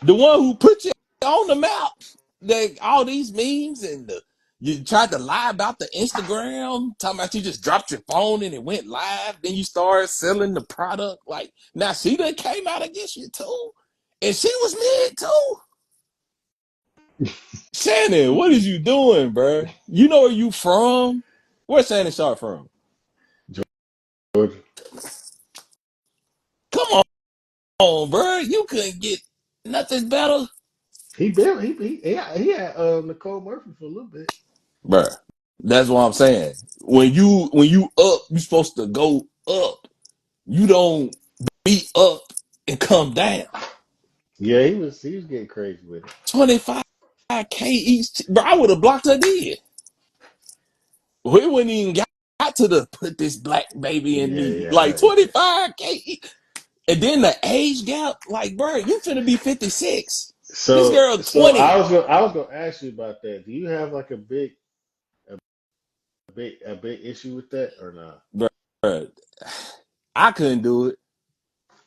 the one who put you on the map. Like all these memes and you tried to lie about the Instagram, talking about you just dropped your phone and it went live. Then you started selling the product. Like now she done came out against you too, and she was mid too. Shannon, what is you doing, bruh? You know where you from? Where Shannon Sharp from? Georgia. Come on, bruh. You couldn't get nothing better, He had Nicole Murphy for a little bit. bruh. That's what I'm saying. When you up, you supposed to go up. You don't be up and come down. Yeah, he was getting crazy with it. 25K each. Bro, I would have blocked her dead. we wouldn't even got to the put this black baby in me. Like Yeah. 25K. And then the age gap, like, bro, you finna be 56. This So girl so 20. I was gonna ask you about that. Do you have like a big issue with that or not? Bro, I couldn't do it.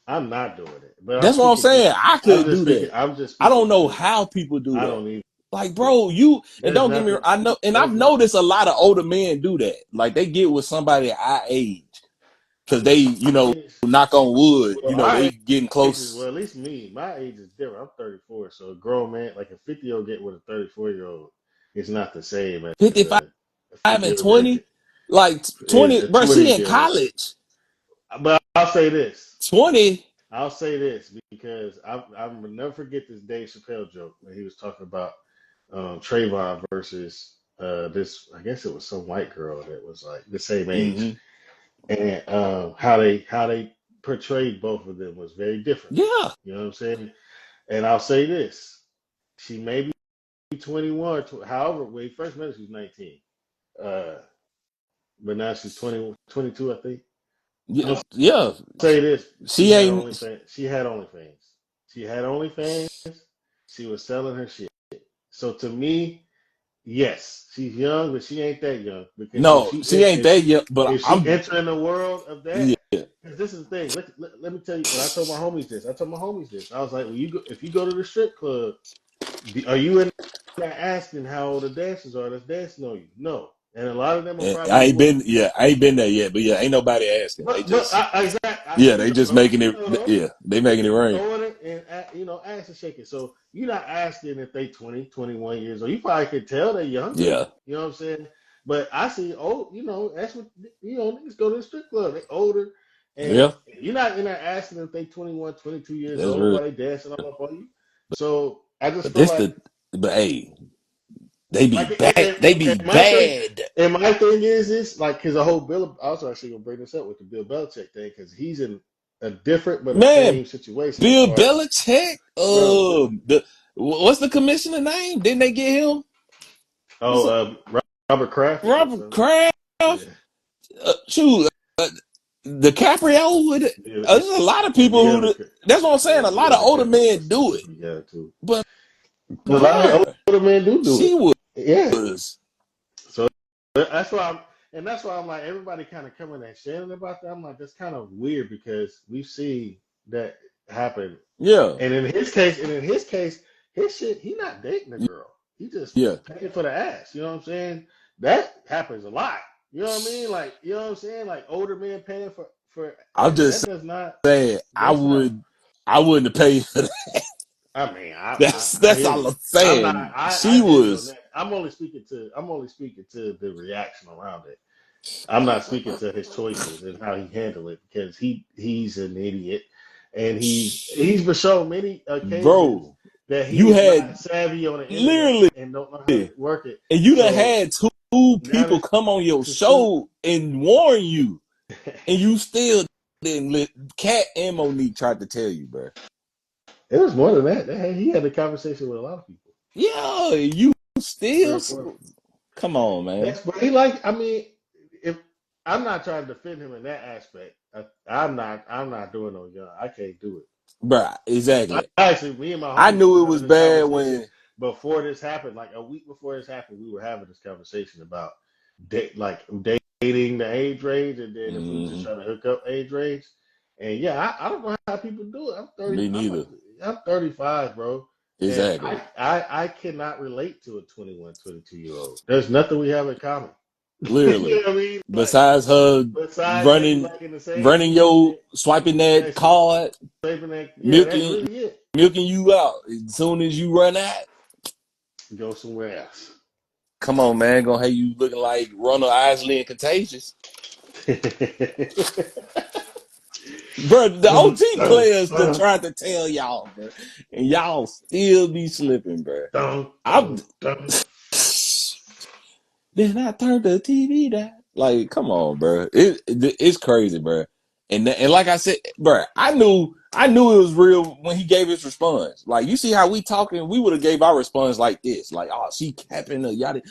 I'm not doing it, but I'm That's what I'm speaking saying. just I couldn't do that. I'm just I speaking don't know to how people do I that. don't even Like, bro, you and there's don't get me nothing I know and I've there's not noticed a lot of older men do that. Like they get with somebody our age. Cause they, it's, knock on wood, well our they getting age is close. well at least me, my age is different. I'm 34, so a grown man like a 50-year-old get with a 34-year-old, it's not the same as 55 a and 50-year-old get 20. Like is 20, a bro, she in 20-year-old. college. But I'll say this. 20. I'll say this because I'm will never forget this Dave Chappelle joke when he was talking about Trayvon versus this. I guess it was some white girl that was like the same age, Mm-hmm. and how they portrayed both of them was very different. Yeah. You know what I'm saying? And I'll say this: she may be 21, however, when he first met her, she was 19, uh, but now she's 20, 22, I think. Yeah. Yeah. Say this: She ain't She had OnlyFans. She had OnlyFans. She was selling her shit. So to me, yes, she's young, but she ain't that young because no, she ain't that young, but if she I'm enter in the world of that, yeah. because this is the thing. Let me tell you. When I told my homies this, I was like, well, if you go to the strip club, are you in there asking how old the dancers are that's dancing on you? No, and a lot of them are probably women. I ain't been there yet, but yeah, ain't nobody asking. They But just I see they you just making it throwing it. yeah, they making it You rain. throwing it and ass and shaking. So you're not asking if they 20, 21 years old. You probably could tell they're younger. Yeah. You know what I'm saying? But I see old. That's what niggas go to the strip club. They older, and Yeah. you're not in there asking if they 21, 22 years That's old real. while they dancing all up on you. So I just But feel this like the but hey, they be like bad. They be my thing. bad. And my thing is this, like, because the whole Bill. I was actually gonna bring this up with the Bill Belichick thing because he's in a different but the Man, same situation as Bill far as Belichick, bro. what's the commissioner name? Didn't they get him? What's up? Robert Kraft or Robert something. Kraft? Yeah, Shoot, DiCaprio with it. yeah, There's a lot of people Bill, that's what I'm saying. A lot Bill of older DiCaprio men still do put it. it together too. But A lot of bruh, older men do she it. Yeah, was so that's why I'm like everybody kind of coming at Shannon about that. I'm like that's kind of weird because we see that happen. yeah. And in his case, his shit, he not dating a girl. He just Yeah. paying for the ass. You know what I'm saying? That happens a lot. You know what I mean? Like, you know what I'm saying? Like older men paying for I'm ass. just That does not. saying That's not. I wouldn't have paid for that. I mean, I That's hear all you. I'm saying. I She hear you on was that. I'm only speaking to the reaction around it. I'm not speaking to his choices and how he handled it because he's an idiot, and he's been shown many occasions bro. that he You is had not savvy on the internet literally and don't know how to and work it. you done So had two now people come on your to see, show and warn you, and you still didn't let Cat and Monique tried to tell you, bro. it was more than that. He had a conversation with a lot of people, Yeah, you three still or four. come on, man. That's but he like. I mean, if I'm not trying to defend him in that aspect, I'm not. I'm not doing no young. I can't do it. Bruh, exactly. Actually, me and my I homies knew were it was having this bad conversation when before this happened. Like a week before this happened, we were having this conversation about dating the age range, and then if we were just mhm, trying to hook up age range. And yeah, I don't know how people do it. I'm 30. me neither. I'm 35, bro, and Exactly. I cannot relate to a 21, 22-year old. There's nothing we have in common. You Literally. know what I mean? Like Besides her besides they like in the same your school, swiping yeah, that card, saving that. Yeah, that's milking really it. milking you out. As soon as you run out, Go somewhere else. come on, man, gonna have you looking like Ronald Isley and Contagious. Bro, the dun, OT dun, players that dun, tried to tell y'all, bro, and y'all still be slipping, bro. dun, I'm dun, dun. then I turned the TV down. Like, come on, bro. It's crazy, bro. And like I said, bro, I knew it was real when he gave his response. Like, you see how we talking, we would have gave our response like this, like, oh, she capping the yada.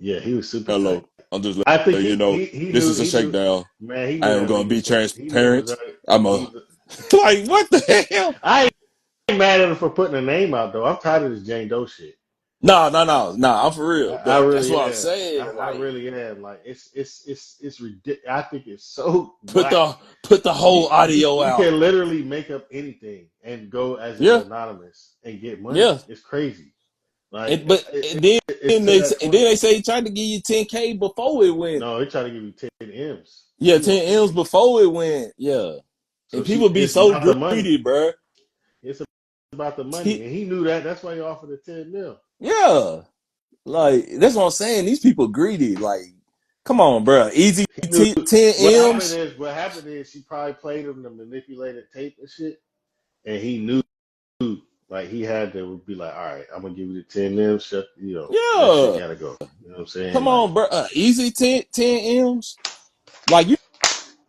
Yeah, he was super tight. Hello, I'm just I think letting you know he this knew is a he knew shakedown. man, he I knew am that going to nigga be said he knew it was transparent. I'm a he like what the hell? I ain't mad at him for putting a name out though. I'm tired of this Jane Doe shit. No. I'm for real, I but that's really what I'm am. saying. I Like really am. Like it's ridiculous. I think it's so put whack. the whole audio You out. can literally make up anything and go as an Yeah, anonymous and get money. yeah. It's crazy. Like And but it's to that and point. then they say he tried to give you 10K before it went. No, he tried to give you 10 M's. Yeah, He 10 want M's 50. before it went. Yeah, So and people be it's so about the money. greedy, bro. It's about the money, He, and he knew that. That's why he offered the 10 mil. yeah, like that's what I'm saying. These people greedy. Like, come on, bro. Easy He knew 10 M's. what happened is she probably played him the manipulated tape and shit, and he knew like he had to be like, all right, I'm gonna give you the 10 mil. Shut, that shit Yeah, gotta go. You know what I'm saying? come Like, on, bro. Easy 10 M's. Like you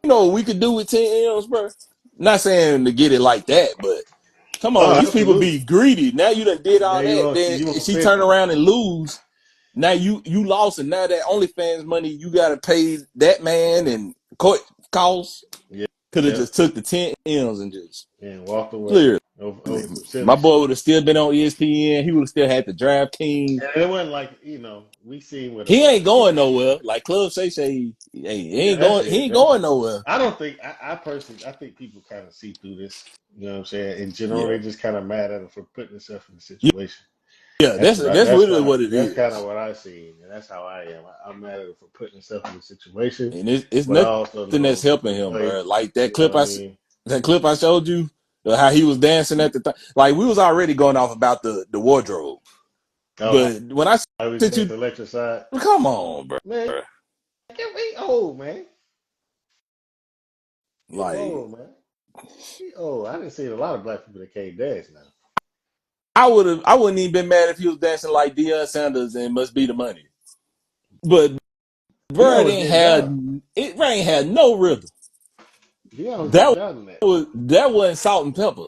know what we could do with 10 M's, bro. Not saying to get it like that, but come on, oh, these people absolutely. be greedy. Now you done did Now all that. Then you want she turn 50. around and lose. Now you lost, and now that OnlyFans money you gotta pay that man and court costs. Yeah, Could have yep, just took the 10 M's and just and walked away clear. over some silly My boy shit. would have still been on ESPN. He would have still had the DraftKings. And it wasn't like we seen what a He ain't motherfucker going did. nowhere. Like Club say, hey, he Yeah, ain't that's going. He it. ain't going nowhere. I don't think I personally I think people kind of see through this. You know what I'm saying? In general, Yeah, they just kind of mad at him for putting himself in a situation. yeah. That's what I. That's really what it That's kind of is, what I see, and that's how I am. I'm mad at him for putting himself in a situation, and it's but I nothing also that's know helping the him, play. bro. Like You know what I mean? that clip I showed you, how he was dancing at the time. Like we was already going off about the wardrobe, Oh, but when I how we sent dance you, electrified. come on, bro. Man, he old man. He Like old man. He old. I didn't see a lot of black people that can't dance now. I wouldn't even been mad if he was dancing like Deion Sanders and Must Be the Money. But bro, Dion was getting down. it ain't had no rhythm. Dion was getting That down in that. that wasn't salt and pepper.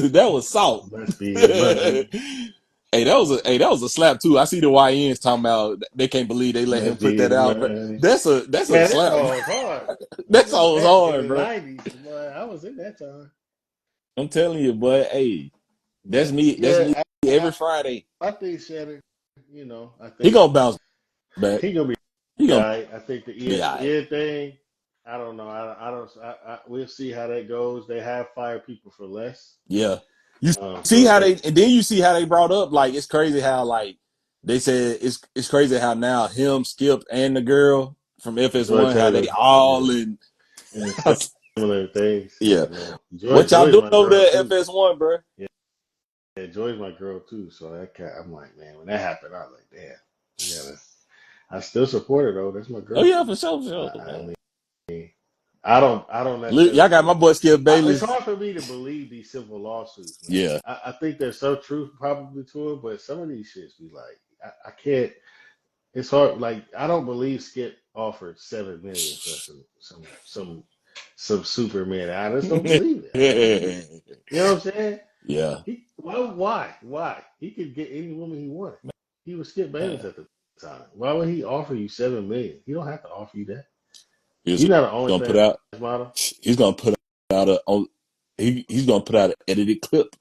That was salt. Must be the money. Hey, that was a slap too. I see the YNs talking about they can't believe they let him Must put be that the out, but money. that's a Man, that slap. song was hard. That Nigga, song was that in hard, the bro. '90s, boy. I was in that time. I'm telling you, boy. Hey, that's But me. That's me yeah, every Friday. I think Shannon. I He think gonna bounce back. he gonna be He all gonna right. I think the be all right. ESPN thing. I don't know. I don't. We'll see how that goes. They have fired people for less. Yeah. You see So if how they and then you see how they brought up, like, it's crazy how, like, they said it's crazy how now him, Skip, and the girl from Joy FS1, how they Taylor, all yeah, in. and similar things. Yeah. Yeah, man. What y'all Joy's doing my over girl there at too. FS1, bro? Yeah, Joy's my girl too. So I'm like, man, when that happened, I was like, damn, we gotta. I still support her though. That's my Oh, girl. yeah, for sure, for I, sure, I man. mean, I don't Y'all necessarily got my believe. boy Skip It's Bayless. hard for me to believe these civil lawsuits, man. Yeah. I think there's some truth probably to it, but some of these shits be like, I can't. It's hard. Like I don't believe Skip offered 7 million for some Superman. I just don't believe it. I don't believe it. You know what I'm saying? Yeah. Why? He could get any woman he wanted. He was Skip Bayless at the time. Why would he offer you 7 million? He don't have to offer you that. He's You're not an gonna put OnlyFans out, model. he's gonna put out he's gonna put out an edited clip.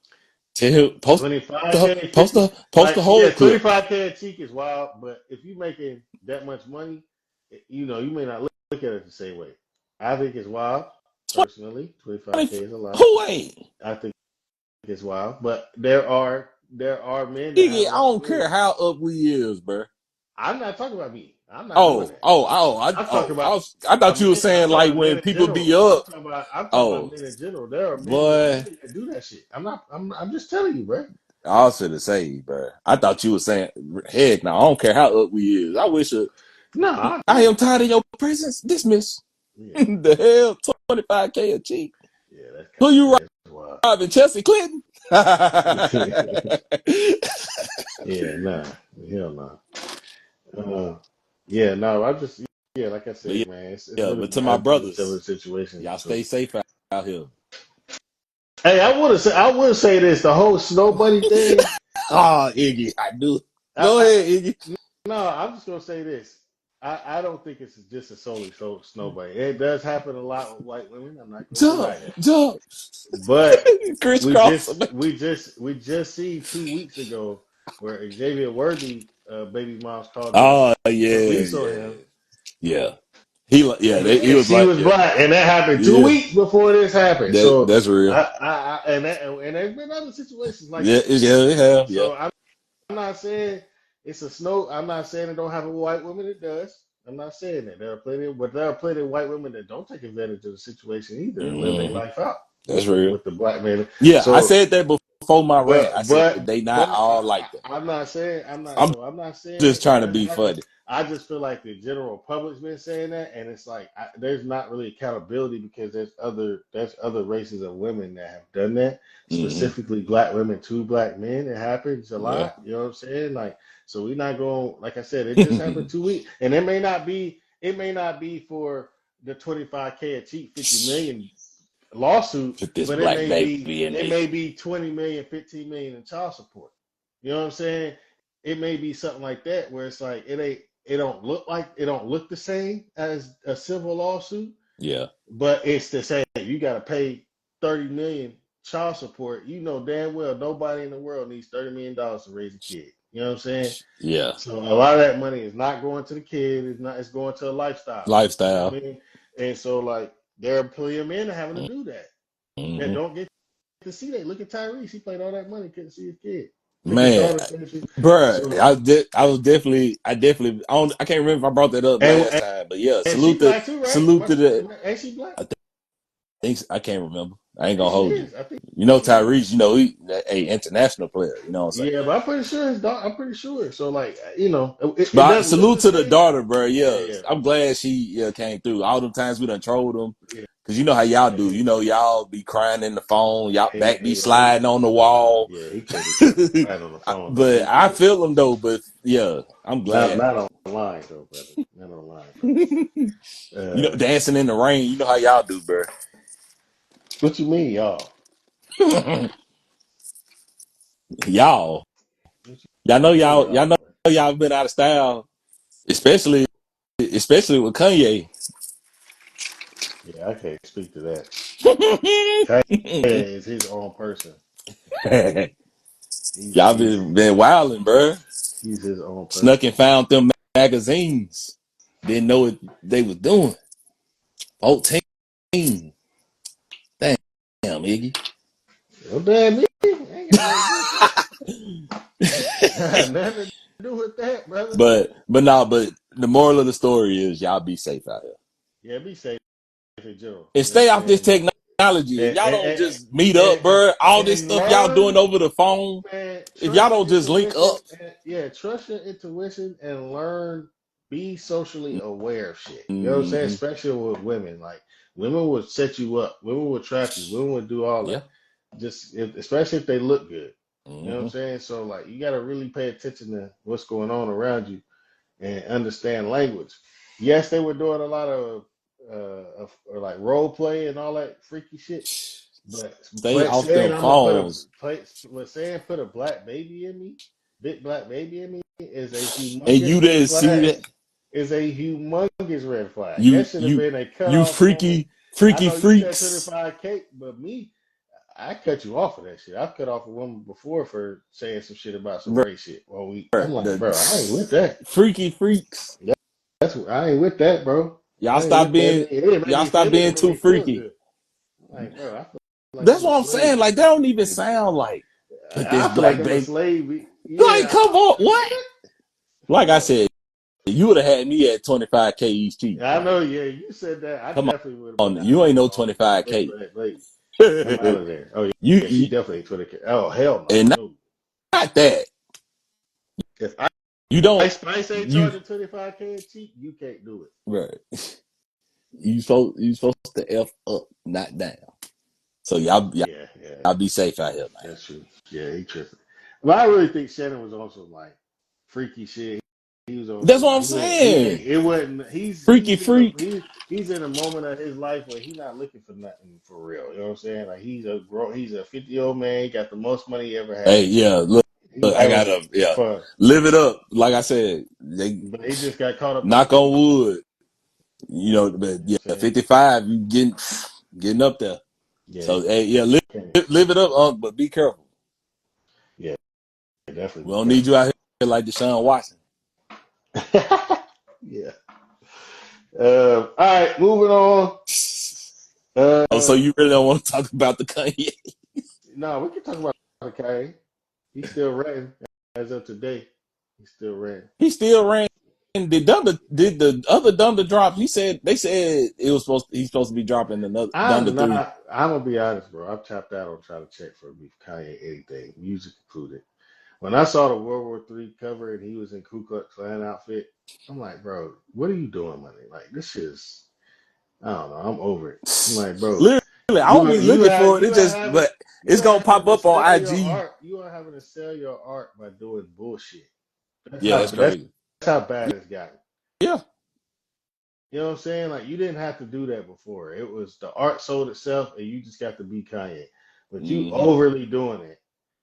Tell him, post 25K, 50, post the whole yeah, clip. 25K a cheek is wild, but if you're making that much money, you may not look at it the same way. I think it's wild, personally. 25K 20, is a lot. who ain't? I think it's wild, but there are men that have I a lot don't of care millions. how up we is, bro. I'm not talking about me. I'm not doing that. I'm talking about I thought you were men. I'm saying talking like about men when in people general. be up. I'm talking about Oh, men in general. There are men with boy, money that do that shit. I'm just telling you, bro. I was finna say, bro. I thought you were saying, heck, no, I don't care how up we is. I wish No, I I am do. tired of your presence. Dismiss. Yeah, The hell, 25K a cheek. yeah, Who you that's wild. robbing? Chelsea Clinton? Yeah, nah, hell no. Yeah, no. Like I But said, man, it's yeah, really but to my bad with some of brothers, the situations. y'all So, stay safe out here. hey, I would say this: the whole snow bunny thing. Oh, Iggy, I do. I, Go I, ahead, Iggy. no, I'm just gonna say this. I don't think it's just a solely snowball. It does happen a lot with white women. I'm not gonna Jump, deny that. jump, But crisscross. we just see 2 weeks ago where Xavier Worthy baby moms called the Oh yeah, police on yeah, him, yeah. He and was she like, was yeah, black, and that happened two yeah. weeks before this happened. So That's real. and there's been other situations like Yeah, that. it have, yeah. So I'm not saying it's a snow. I'm not saying it don't have a white woman that does. I'm not saying that there are plenty of white women that don't take advantage of the situation either and live their Hmm. life out That's real. with the black man. Yeah, I So, said that before my rant. I said they not but all like that. I'm not saying I'm not. I'm So I'm not saying just that trying to doesn't be happen. funny. I just feel like the general public's been saying that, and it's like there's not really accountability because there's other races of women that have done that, Hmm. specifically black women to black men. It happens a Yeah. lot. You know what I'm saying? Like, so we're not going. Like I said, it just happened 2 weeks, and it may not be. It may not be for the 25K a cheat 50 million lawsuit, Put this but black baby in it me. may be 20 million, 15 million in child support. You know what I'm saying? It may be something like that where it's like it don't look the same as a civil lawsuit, Yeah. but it's the same. You gotta pay 30 million child support. You know damn well nobody in the world needs $30 million to raise a kid. You know what I'm saying? Yeah. So a lot of that money is not going to the kid. It's going to a lifestyle. You know what Lifestyle. I mean? And so like there are plenty of men having to do that Hmm. don't get to see that. Look at Tyrese. He played all that money, couldn't see his kid. Took his Man, daughter to bruh, so I definitely, I can't remember if I brought that up last and time, but yeah, and she black too, right? salute to the, Ain't she black? I I can't remember. I I ain't think gonna she hold you. is. I think You know, she is. Tyrese, he, international player, you know what I'm saying? Yeah, but I'm pretty sure his daughter. I'm pretty sure. So like it But doesn't look salute the to the same. daughter, bro. Yeah, Yeah, yeah, I'm glad she came through. All them times we done trolled them, yeah, cause you know how y'all do. yeah. You know, y'all be crying in the phone, y'all back be Yeah, sliding on the wall. yeah, he couldn't be crying on the phone though. But He I good. feel them though. But yeah, I'm glad. Not online though, brother. Not online, brother. You know, dancing in the rain. You know how y'all do, bro. What you mean, y'all? y'all, What you mean, y'all y'all, know man? y'all been out of style, especially with Kanye. Yeah, I can't speak to that. Kanye is his own person. y'all He's been wilding, bro. he's his own Snuck person. and found them magazines. Didn't know what they was doing. 14. Damn, Iggy. Oh damn me, ain't got nothing to do with that. Nothing to do with that, brother. But the moral of the story is y'all be safe out here. Yeah, be safe in general. And You know what I'm stay off this saying? But technology. If and y'all don't and, just meet up, and, bro, all this and stuff y'all doing learn, over the phone, man. if y'all Trust your don't just link intuition. up, And, yeah, trust your intuition and learn. Be socially aware of shit. You know what I'm saying? mm-hmm, Especially with women. Like women would set you up. Women would trap you. Women would do all yeah, that. Especially if they look good. You know what I'm mm-hmm, saying? So like you got to really pay attention to what's going on around you and understand language. Yes, they were doing a lot or like role play and all that freaky shit, but stay off them saying I'm gonna phones. saying put a black baby in me, big black baby in me is a And humongous you red didn't see flag. that. Is a humongous red flag. You That should have you been a you cutoff moment. freaky I know you said freaks, 25K, but me, I cut you off of that shit. I've cut off a woman before for saying some shit about some bro. race shit. I'm like, The bro, I ain't with that. freaky freaks. I ain't with that, bro. Y'all I ain't stop with that. being y'all stop It being made too me feel freaky. good. Like, bro, I feel like That's I'm a what I'm saying. slave. Like that don't even sound like put this I feel like black I'm a baby. slave. Like, Yeah, come on, what? Like come I on. said, you would have had me at 25K each cheek. I Like, know. Yeah, you said that. I come definitely would have been on, down you ain't there no on the big 25K. black lady. I'm out you, of there. Oh yeah, yeah. She you definitely ain't 20K. Oh hell no, and no. not that. If You don't Spice ain't you charging 25K a cheap, you can't do it. right. You supposed to F up, not down. So Yeah, yeah. y'all be safe out here, man. That's true. Yeah, he tripping. But I really think Shannon was on some like freaky shit. He was on That's what some. I'm saying. It wasn't. Freaky freak. He's in a moment of his life where he's not looking for nothing for real. You know what I'm saying? Like he's a 50-year-old man. He got the most money he ever Hey, had. yeah, look. He I having gotta fun, live it up. Like I said, they but he just got caught up in the knock on music. wood. But You know yeah, what I'm saying? 55, you getting up there. Yeah, So hey, you can't. live it up, Unc, but be careful. Yeah, We definitely be don't need careful. you out here like Deshaun Watson. Yeah. All right, moving on. Oh, so Uh, you really don't want to talk about the Kanye? no, we can talk about Kanye. He's still renting as of today. He's still renting. He still ran. Did the other Donda drop? They said it was he's supposed to be dropping another I'm Donda 3. not. I'm gonna be honest, bro. I've tapped out on trying to check for me Kanye anything, music included. When I saw the World War III cover and he was in Ku Klux Klan outfit, I'm like, bro, what are you doing, money? Like this is, I don't know. I'm over it. I'm like, bro, Literally, I don't be looking for it. It just, but you it's are gonna pop having to up on sell your IG. art. You are having to sell your art by doing bullshit. Yeah, that's That's crazy. how bad it's gotten. Yeah. You know what I'm saying? Like you didn't have to do that before. It was the art sold itself, and you just got to be Kanye. But you Hmm. overly doing it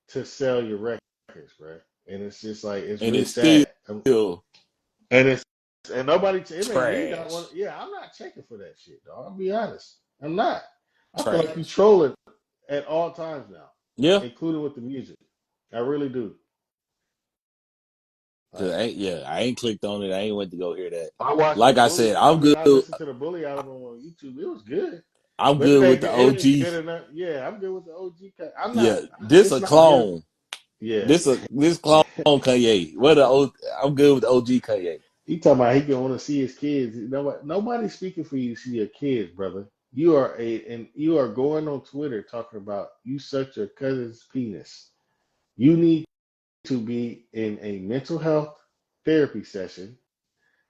to sell your records, bro. And it's just like it's And really it's sad. still And it's and nobody. It made me not want. trash. Yeah, I'm not checking for that shit, dog. I'll be honest. I'm not. I feel like you Trash. trolling at all times now, Yeah. including with the music. I really do. Cause Like I ain't clicked on it. I ain't went to go hear that. I watched the Like I said, bully. I mean, I listened to the bully album on YouTube. It was good. I'm But it good with ain't the good. It ain't OG. good enough. Yeah, I'm good with the OG. I'm not. Yeah, this It's a not him. clone. Yeah. This clone Kanye. I'm good with the OG Kanye. He talking about he can want to see his kids. Nobody's speaking for you to see your kids, brother. You are going on Twitter talking about you suck your cousin's penis. You need to be in a mental health therapy session,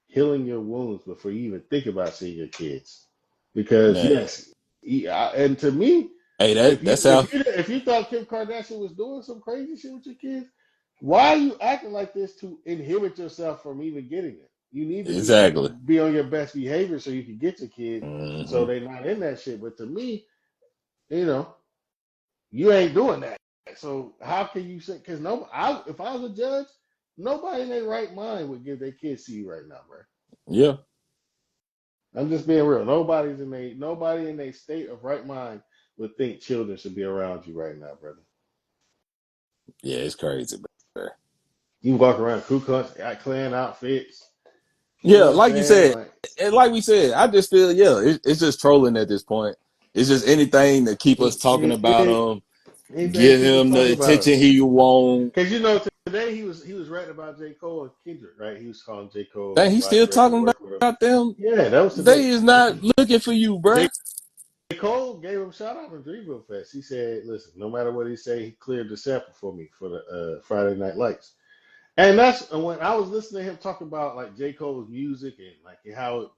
healing your wounds before you even think about seeing your kids. Because Man. yes, and to me, Hey, If you that's how if you thought Kim Kardashian was doing some crazy shit with your kids, why are you acting like this to inhibit yourself from even getting it? You need to exactly. be on your best behavior so you can get your kids so Hmm. they're not in that shit. But to me, you know, you ain't doing that. So how can you say? Because if I was a judge, nobody in their right mind would give their kids to you right now, bro. Yeah. I'm just being real. Nobody in a state of right mind would think children should be around you right now, brother. Yeah, it's crazy, bro. You walk around Ku Klux Klan outfits. You Yeah, know what I'm like you saying? said, Like and like we said, I just feel it's just trolling at this point. It's just anything to keep us talking about him, anything give keep us him the talking about. attention he want. Because today he was writing about J. Cole and Kendrick, right? He was calling J. Cole Dang, his he's still vibrator to talking work with him. about them. Yeah, that was They today. is not looking for you, J. bruh. Cole gave him a shout out on Dreamville Fest. He said, "Listen, no matter what he say, he cleared the sample for me for the Friday Night Lights." And that's when I was listening to him talk about like J. Cole's music and like how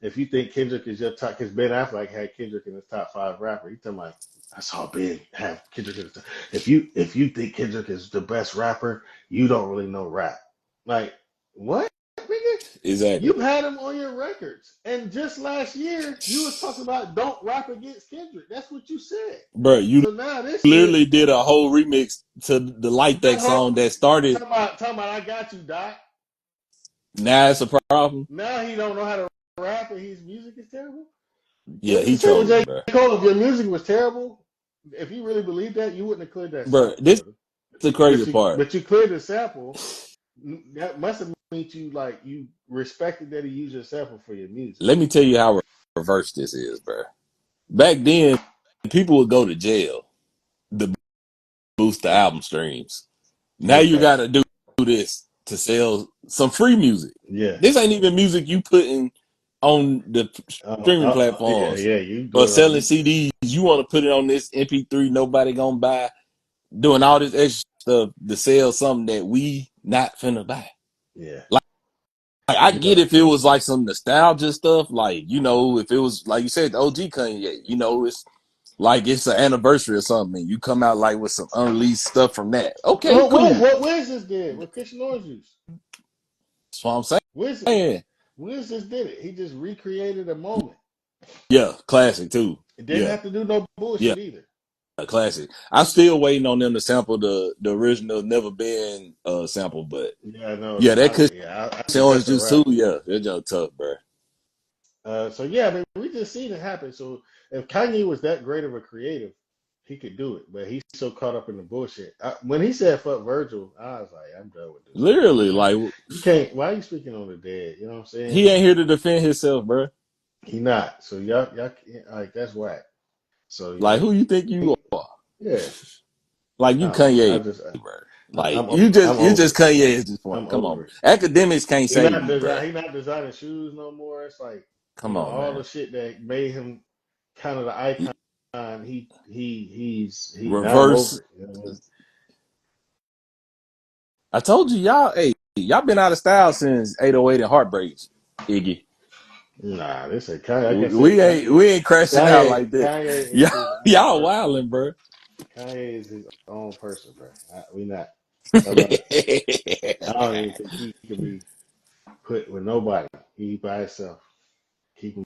if you think Kendrick is your top, because Ben Affleck had Kendrick in his top five rapper. He talking like I saw Ben have Kendrick in his top. If you think Kendrick is the best rapper, you don't really know rap. Like what, nigga? Exactly, You had him on your records, and just last year you was talking about don't rap against Kendrick. That's what you said. bruh. You So now this year, literally did a whole remix to the Light That that song whole that started. talking about I got you, Doc. Now it's a problem. Now he don't know how to rap and his music is terrible. Yeah, What did you he say with trolling, J. bruh. Cole? If your music was terrible, if you really believed that, you wouldn't have cleared that Bruh, sample, this is brother. the But crazy you part. but you cleared the sample. That must have meant you respected that he used your sample for your music. Let me tell you how reverse this is, bruh. Back then, people would go to jail to boost the album streams. Now you Okay. got to do this to sell some free music. Yeah. This ain't even music you putting on the streaming Yeah. platforms Yeah. You or doing on selling YouTube? CDs. You want to put it on this MP3 nobody gonna buy, doing all this extra stuff to sell something that we not finna buy. Yeah. Like I You get know. if it was like some nostalgia stuff, like if it was like you said, the OG Kanye, it's like it's an anniversary or something, and you come out like with some unreleased stuff from that. Okay, Well, cool. what Wiz did with Christian Orange Juice? That's what I'm Wiz saying. Wiz just did it. He just recreated a moment. Yeah, classic too. It didn't Yeah, have to do no yeah. bullshit either. a classic. I'm still waiting on them to sample the original Never Been sample, but Yeah, I know. yeah, that Cushion I think Orange that's a Juice too. wrap. Yeah, they're just tough, bro. So yeah, I mean, we just seen it happen. So if Kanye was that great of a creative, he could do it. But he's so caught up in the bullshit. When he said "fuck Virgil," I was like, I'm done with this dude. Literally, like You can't. Why are you speaking on the dead? You know what I'm saying? he ain't here to defend himself, bro. He not. So y'all can't, like that's whack. So Like who you think you he, are? yeah. Like I you don't know. Kanye, bro. Like I'm I'm you over just it. Kanye at this I'm point. Come on, over it. academics can't save you, bro. He not designing shoes no more. It's like Come on, all the man. shit that made him kind of the icon. He now I'm Reverse. over it. You know what I mean? I told you, y'all. Hey, y'all been out of style since 808 and Heartbreaks, Iggy. Nah, this ain't Kanye. Like I said, We ain't crashing out like that. Kanye is Y'all, his own y'all person. wilding, bro. Kanye is his own person, bro. We not. I'm not. I don't even think he could be put with nobody. He by himself. Keep him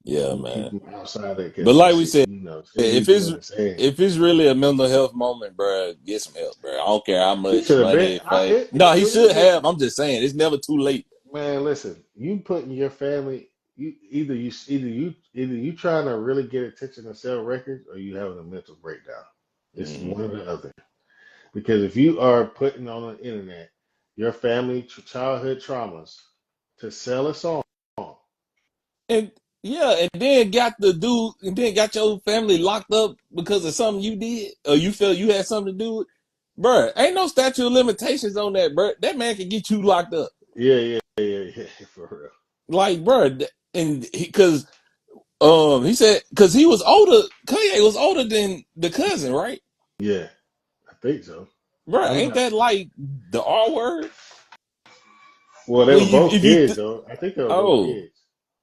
Yeah, keep man. him outside it But because like we said, shit he if be doing his head. it's really a mental health moment, bro, get some help, bro. I don't care how He much should have been. money, fame. No, he It really should did. have. I'm just saying, it's never too late. Man, listen. You putting your family. Either you trying to really get attention and sell records, or you having a mental breakdown. It's Mm. one or the other. Because if you are putting on the internet your family childhood traumas to sell a song, And yeah, and then got your family locked up because of something you did, or you felt you had something to do with, bro. Ain't no statute of limitations on that, bro. That man can get you locked up, yeah, for real. like, bro. And because he said because he was older, Kanye was older than the cousin, right? Yeah, I think so. Bro, I'm ain't not. that like the R word? Well, they Well, were both if you kids, though. I think they were both oh, kids.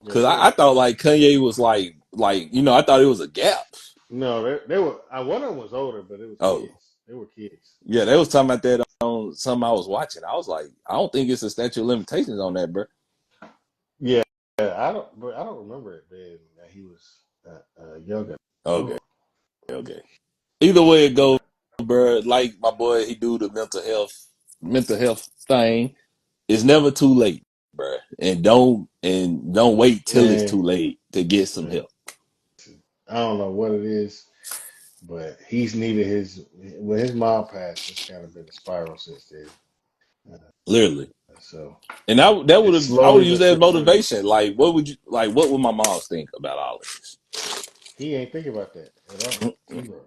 Yeah, because they were I both thought kids. like Kanye was like I thought it was a gap. No, they were. One of them was older, but it was Oh. kids. They were kids. Yeah, they was talking about that on something I was watching. I was like, I don't think it's a statute of limitations on that, bro. Yeah, I don't remember it being that he was young at Okay, all. okay. Either way it goes, bro. Like my boy, he do the mental health thing. It's never too late, bro. And don't wait till it's Man, too late to get some man, help. I don't know what it is, but he's needed his when his mom passed. It's kind of been a spiral since then. Uh, Literally. so And it's I would slowly use but that as surely. motivation. Like, what would my mom think about all of this? He ain't thinking about that at all. Zero.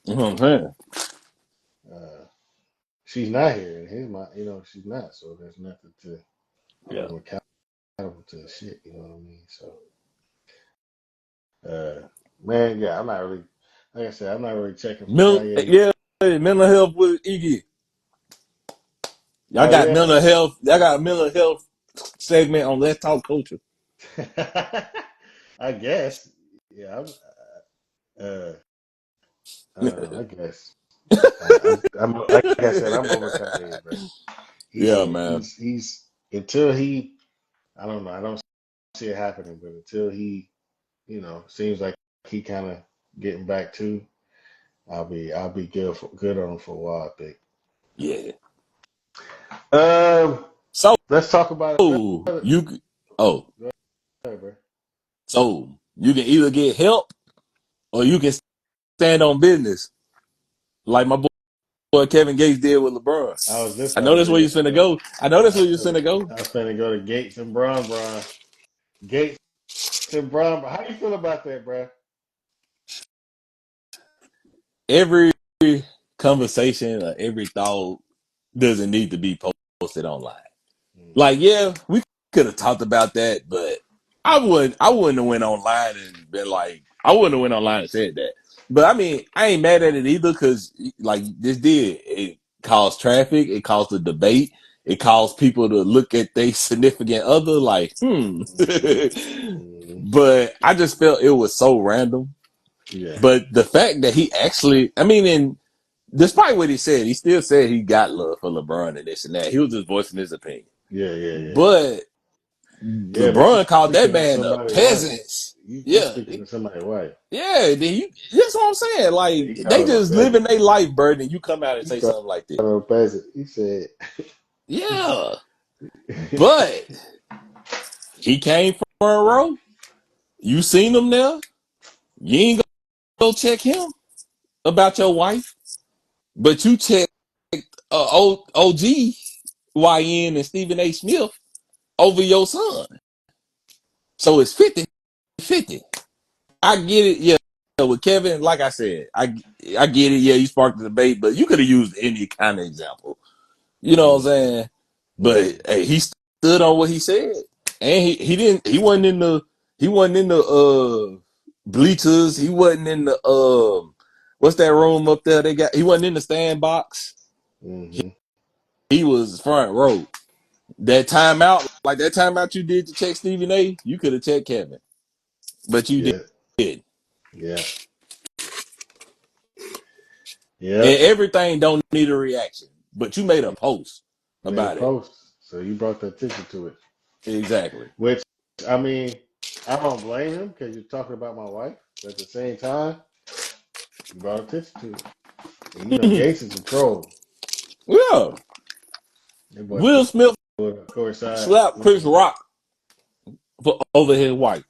You know what I'm saying? Uh, she's not here, and his mom, she's not. So there's nothing to Yeah. hold him accountable to the shit. You know what I mean? So, man, yeah, I'm not really. Like I said, I'm not really checking for Kanye. Yeah, mental health with Iggy. Y'all Oh got yeah. mental health. Y'all got a mental health segment on Let's Talk Culture. I guess. Yeah. Uh, I don't know. I guess. I'm like I said. I'm over Kanye, bro. Yeah, man. He's until he. I don't know. I don't see it happening, but until he, seems like he kind of getting back to. I'll be good on him for a while. I think. Yeah. Um, So let's talk about it. you c- oh Bro. so you can either get help or you can stand on business, like my boy Kevin Gates did with LeBron. I was just I about know to that's bring where you're that finna up. go. I know that's I where was you're finna, finna go. I was finna go to Gates and Bron. Gates and Bron. How you feel about that, bro? Every conversation or every thought doesn't need to be posted online. Mm, Like, yeah, we could have talked about that, but I wouldn't have went online and been like, I wouldn't have went online and said that. But I mean, I ain't mad at it either because like this did it caused traffic, it caused a debate, it caused people to look at their significant other like, mm, mm. but I just felt it was so random. Yeah, But the fact that he actually, I mean, and despite what he said, he still said he got love for LeBron and this and that. He was just voicing his opinion. yeah. But Yeah, but LeBron called that speaking on man a somebody' wife, peasant. You Yeah, speaking to somebody's wife. yeah. Then that's what I'm saying. Yeah, Like he they called him a just living peasant. their life, bro. And you come out and He say called something like that. him a peasant. He said, Yeah, but he came from front row. You seen him there. You ain't go check him about your wife, but you check OG YN and Stephen A. Smith over your son. So it's 50-50. I get it. Yeah. With Kevin, like I said, I get it. Yeah, you sparked the debate, but you could have used any kind of example. You know what I'm mm-hmm. saying? But hey, he stood on what he said, and he didn't. He wasn't in the bleachers. He wasn't in the what's that room up there? They got. He wasn't in the stand box. Mm-hmm. He was front row. That timeout, like that timeout you did to check Stephen A. You could have checked Kevin, but you Yeah. did. Yeah. Yeah. And everything don't need a reaction. But you made a post You made a about it. post, so you brought the attention to it. Exactly. Which, I mean, I don't blame him because you're talking about my wife. But at the same time, you brought attention to it. And you know, Gates is a troll. Yeah. That boy Will Smith pulled courtside. slapped Chris Rock over his wife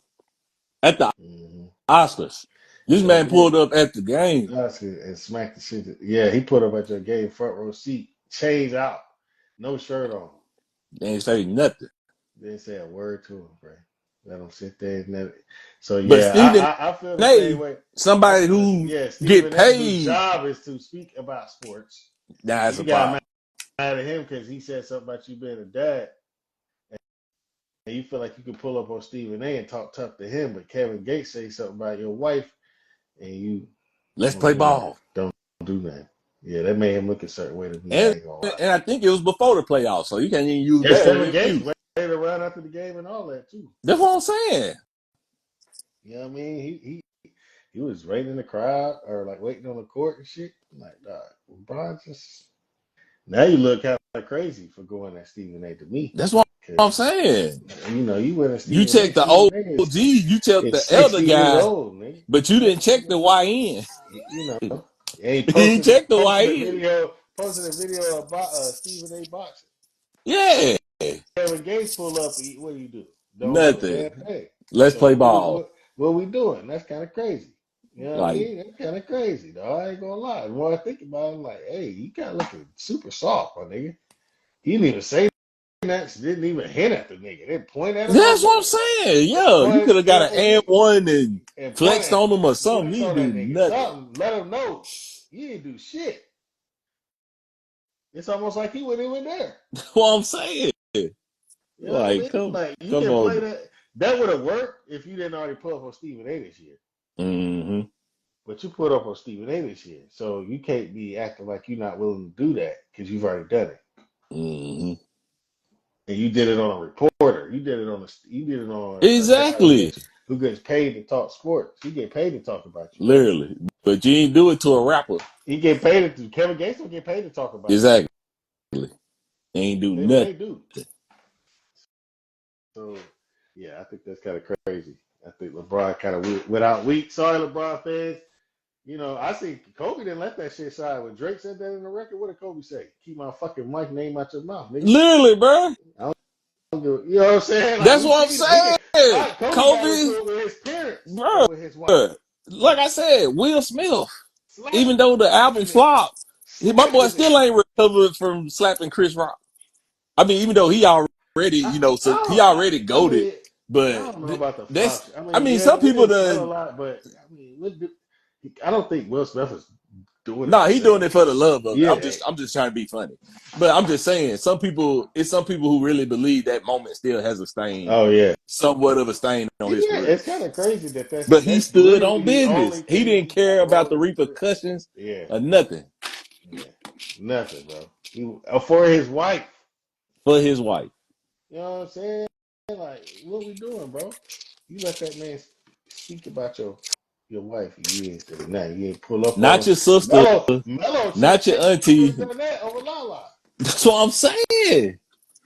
at the Mm-hmm. Oscars. This Sure man did. pulled up at the game Oscar and smacked the shit. Yeah, he put up at your game front row seat, chains out, no shirt on. and ain't say nothing. Didn't say a word to him, bro. Let him sit there and let it. So But yeah, Stephen I feel the same A, way. I somebody feel who yeah, get Stephen A. whose paid, job is to speak about sports. that's You a got problem. mad at him because he said something about you being a dad, and you feel like you can pull up on Stephen A. and talk tough to him, but Kevin Gates say something about your wife, and you Let's don't play do nothing. ball. Don't do nothing. Yeah, that made him look a certain way to me. I And ain't gonna lie. and I think it was before the playoffs, so you can't even use Yes, that as an Kevin Gates excuse. waited around after the game and all that too. That's what I'm saying. You know what I mean? He was right in the crowd or like waiting on the court and shit. I'm like, dog, LeBron just now you look kind of crazy for going at Stephen A. to me. That's what I'm Because saying. you know, you went at You Stephen A. check the Stephen OG, A you check is the elder 60 years guy, old, nigga. but you didn't check the YN. You know. And he You check the YN. posted a video about Stephen A. boxing. Yeah. Kevin Gates pull up, what do you do? Don't do a damn Nothing. thing. Let's So play ball. what we doing? That's kind of crazy. You know what I Like, mean? That's kind of crazy, though. I ain't gonna lie. The more I think about it, I'm like, hey, you kind of looking super soft, my nigga. He didn't even say that. Didn't even hint at the nigga. Didn't point at him or that's what I'm nothing. saying. Yeah. You Point could have got an and one and and point flexed and on him or something. flex You on do that nigga. nothing. Something. Let him know. You didn't do shit. It's almost like he wasn't even there. That's what I'm saying. You know what I Like, mean? Like you come can play on. that. That would have worked if you didn't already pull up on Stephen A. this year. Mm-hmm. But you put up on Stephen A. this year, so you can't be acting like you're not willing to do that because you've already done it, Mm-hmm. and you did it on a reporter. You did it on a guy Exactly. who gets paid to talk sports. He get paid to talk about you. Literally. But you ain't do it to a rapper. He get paid to Kevin Gates don't get paid to talk about you. Exactly. Ain't do Stephen nothing. A. do. So yeah, I think that's kind of crazy. I think LeBron kind of went out weak. Sorry, LeBron fans. You know, I see Kobe didn't let that shit slide. When Drake said that in the record, what did Kobe say? Keep my fucking mic name out your mouth, nigga. Literally, bro. I don't do it. You know what I'm saying? Like That's we what I'm seen it. We can. saying. All right, Kobe got Kobe, into it with his parents bro. and with his wife. Like I said, Will Smith, even Slapping though the album it, flopped, my boy slapping it. still ain't recovered from slapping Chris Rock. I mean, even though he already, I so he don't. already I goaded, mean, I but don't know about the flop that's, shit. I I mean, mean, yeah, some it people didn't sell a done, lot, but I mean, I don't think Will Smith is doing it nah, to he doing sell. it for the love of it. Yeah, I'm just trying to be funny. But I'm just saying, it's some people who really believe that moment still has a stain, oh yeah, somewhat of a stain on his yeah. career. It's kind of crazy that But he that's stood literally on the business. only He thing didn't he care got about wrong the in his career. repercussions Yeah, or nothing yeah, nothing, bro. For his wife. for his wife. You know what I'm saying? Like, what we doing, bro? You let that man speak about your wife. You ain't say nothing. You ain't pull up on Not him. your sister, Mello not your would auntie. have done that over Lala. That's what I'm saying.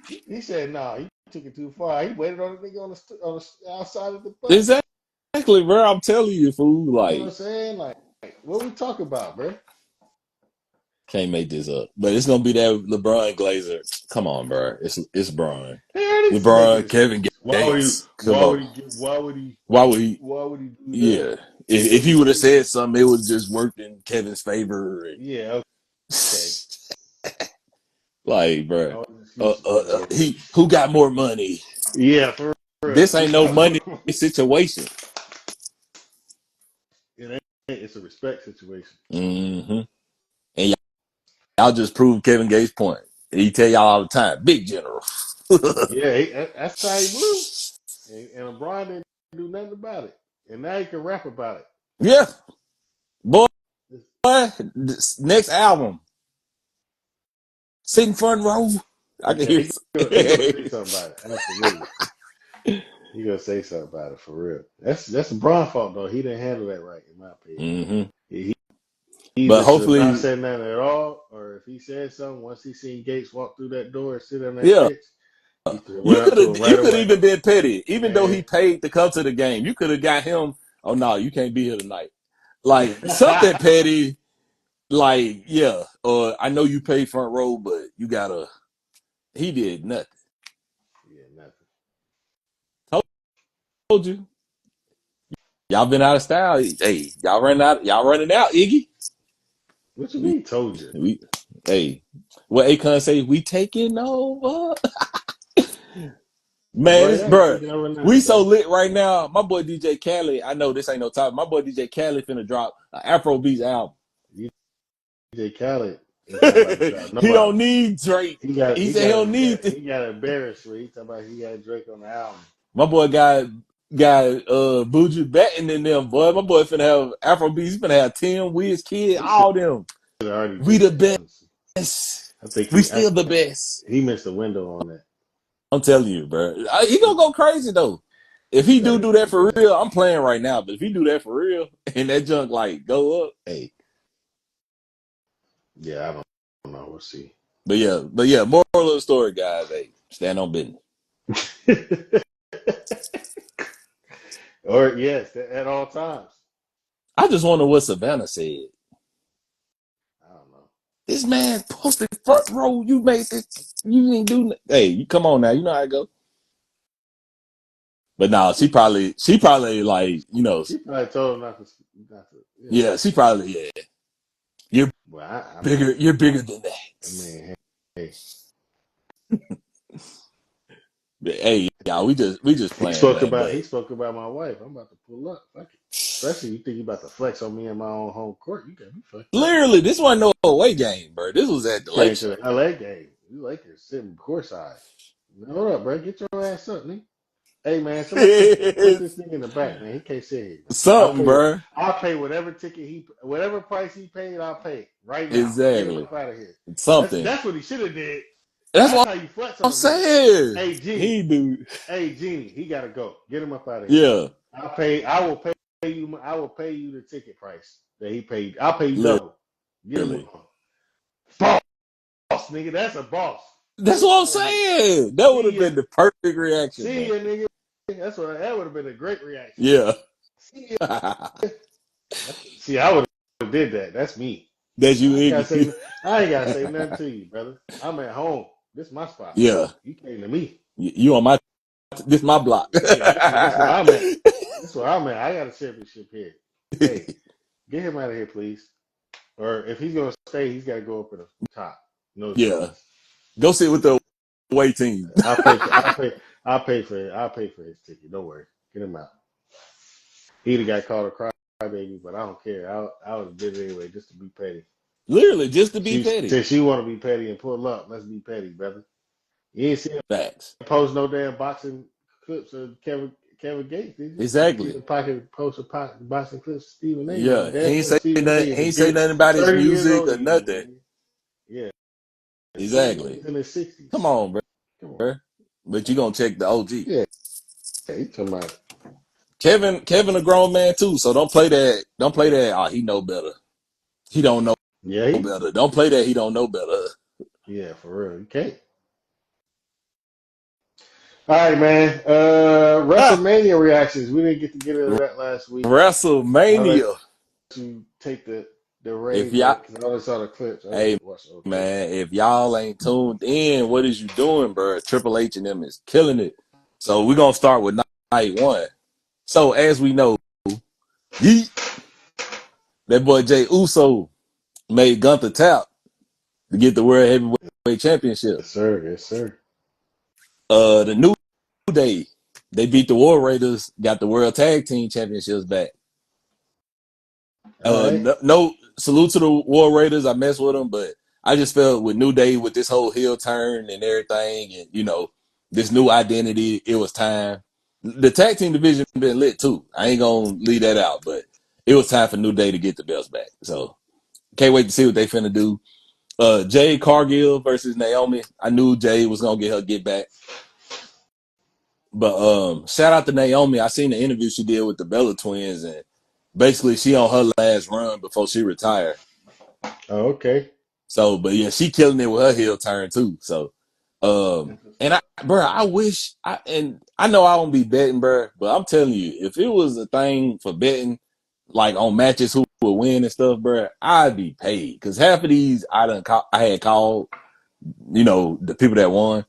He said, "No, nah, he took it too far. He waited on the nigga on the outside of the bus. Exactly. Exactly, bro. I'm telling you, fool. You know what I'm Like, saying? Like what we talk about, bro? can't make this up. But it's gonna be that LeBron Glazer. Come on, bro. It's Bron. They already making LeBron, Kevin excuses. Why would he? Gates. Come on. Why would he? Why would he do that? Yeah. If he would have said something, it would have just worked in Kevin's favor. And Yeah, okay. like, bro, All these excuses for no he reason. who got more money? Yeah, for real. This ain't no money situation. It's a respect situation. Mm-hmm. And y'all just proved Kevin Gates' point. He tell y'all all the time, big general. Yeah, that's how he blew. And LeBron didn't do nothing about it. And now he can rap about it. Yeah, boy. Next album, sitting front row. I can Yeah, hear. he gonna say something about it. Absolutely. He gonna say something about it for real. That's LeBron's fault though. He didn't handle that right, in my opinion. Mm-hmm. He either But should have not hopefully, said nothing at all, or if he said something, once he seen Gates walk through that door and sit on that yeah, bench, he should have went up to him you right could away. even been petty, even though he Man. paid to come to the game. You could have got him. Oh no, you can't be here tonight. Like something petty. Like yeah, I know you paid front row, but you gotta. He did nothing. Yeah, nothing. Told you, y'all been out of style. Hey, y'all running out. Y'all running out, Iggy. What you We, mean told you? we, hey, what Akon say? We taking over, man, Boy, this, y'all ain't bro. taking over We nothing, so bro. lit right now. My boy DJ Khaled. I know this ain't no topic. My boy DJ Khaled finna drop an Afro Beats album. DJ Khaled is not about to drop He no don't album. need Drake. He got He he said he got don't need. he got embarrassed when he talking about he got Drake on the album. My boy got Buju betting in them, boy. My boy finna have Afro Beats. He finna have Tim, Wiz Kid, He should all them. have already We did the that, honestly. best. I think We still the best. he missed the window on that. I'm telling you, bro. He gonna He, go crazy though. If he he better do not that do for that. real, I'm playing right now. But if he do that for real, and that junk like go up, hey. Yeah, I don't know. We'll see. But yeah. Moral of the story, guys. Hey, stand on business. Or yes, at all times. I just wonder what Savannah said. I don't know. This man posted front row. You made this. You didn't do. Hey, you come on now. You know how it go. But no, she probably like She probably told him not to. yeah, she probably yeah. You're Well, bigger. You're bigger than I that. mean, hey, Hey, y'all, we just playing, man. he But spoke about my wife. I'm about to pull up. Fuck it. Especially you think you about to flex on me in my own home court. You got me fucked up. literally, this wasn't no away game, bro. This was at the Came Lake to Show. the LA game. You Lakers sitting courtside. Hold up, bro. Get your ass up, nigga. Hey man, somebody put this thing in the back, man. He can't sit here, man. Something, bro. I'll pay whatever whatever price he paid, I'll pay it right now. Get him Exactly. up out of here. Something. That's what he should have did. That's That's what how you flex I'm on a nigga. saying. Hey Genie, He do. hey Genie, he gotta go. Get him up out of here. Yeah, I will pay you. I will pay you the ticket price that he paid. I'll pay you double. Get him literally. on. Boss, nigga. That's a boss. That's Get up what I'm out of here. saying. That would have See ya. been the perfect reaction, See bro. ya, nigga. That would have been a great reaction. Yeah. See ya. See, I would have did that. That's me. That's you, I ain't gotta Iggy. say. I ain't gotta say nothing to you, brother. I'm at home. This is my spot. Yeah. You came to me. You on my this my block. Yeah, this where I'm at. This where I'm at. I got a championship here. Hey, get him out of here, please. Or if he's gonna stay, he's got to go up at the top. No Yeah. screens. Go sit with the away team. I'll pay for. I'll pay for his ticket. Don't worry. Get him out. He the guy called a crybaby, but I don't care. I would have did it anyway just to be petty. Literally, just to be petty. Since she want to be petty and pull up, let's be petty, brother. You ain't see him Facts. post no damn boxing clips of Kevin Gates, did you? He Exactly. didn't pocket post a boxing clips of Stephen A. Yeah. Knowing He damn ain't well say Stephen A. nothing. is He ain't say nothing he's about his 30 years music or older than you, nothing. nigga. Yeah, Stephen A. Exactly. is in his 60s. Come on, Come on. bro. But you gonna check the OG. Yeah, he talking about. Kevin a grown man too, so don't play that. Don't play that. Oh, he know better. He don't know Yeah, better. Don't play that. He don't know better. yeah, for real. You can't. All right, man. Ah, WrestleMania reactions. We didn't get to get into that last week. I'll let WrestleMania. you take the If reins on y'all, it because I only saw the clips. I hey didn't watch the whole thing. man, if y'all ain't tuned in, what is you doing, bro? Triple H and them is killing it. So we're gonna start with night one. So as we know, Yeet, that boy Jay Uso made Gunther tap to get the World Heavyweight Championship. Yes, sir. Yes, sir. The New Day, they beat the War Raiders, got the World Tag Team Championships back. All right. No salute to the War Raiders. I mess with them, but I just felt with New Day with this whole heel turn and everything, and this new identity, it was time. The tag team division been lit too. I ain't gonna leave that out, but it was time for New Day to get the belts back. So can't wait to see what they finna do. Jade Cargill versus Naomi. I knew Jade was gonna get her get back. But shout out to Naomi. I seen the interview she did with the Bella twins, and basically she on her last run before she retired. Oh, okay. So, but yeah, she killing it with her heel turn too. So, and I wish and I know I won't be betting, bro, but I'm telling you, if it was a thing for betting, like on matches who would win and stuff, bro, I'd be paid because half of these I had called, the people that won.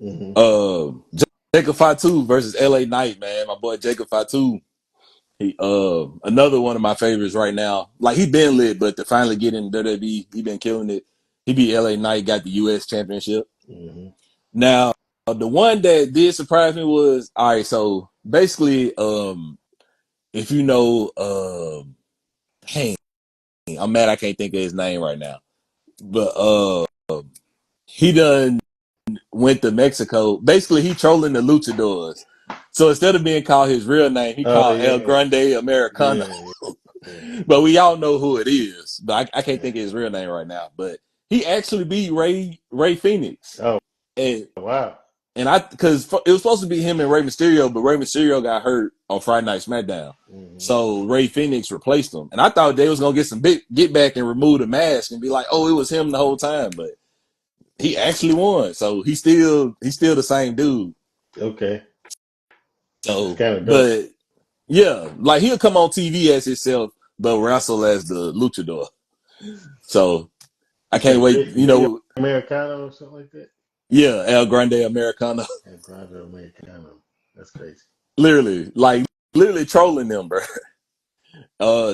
Mm-hmm. Uh, Jacob Fatu versus LA Knight, man, my boy Jacob Fatu. He another one of my favorites right now. Like he been lit, but to finally get in WWE, he been killing it. He beat LA Knight, got the US championship. Mm-hmm. Now, the one that did surprise me was all right, so basically, if you know dang, I'm mad I can't think of his name right now. But he done went to Mexico. Basically he trolling the luchadors. So instead of being called his real name, he Oh called El yeah. Grande Americano. Yeah. Yeah. But we all know who it is. But I can't Yeah. think of his real name right now. But he actually beat Ray Phoenix, Oh and wow. because it was supposed to be him and Rey Mysterio, but Rey Mysterio got hurt on Friday Night SmackDown, Mm-hmm. so Ray Phoenix replaced him. And I thought they was gonna get some big get back and remove the mask and be like, oh, it was him the whole time. But he actually won, so he's still the same dude. Okay. That's So, kind of dope. but yeah, like he'll come on TV as himself, but wrestle as the luchador. So I You can't said wait. Big Americano or something like that. Yeah, El Grande Americano. Yeah, Grande Americano. That's crazy. literally trolling them, bro.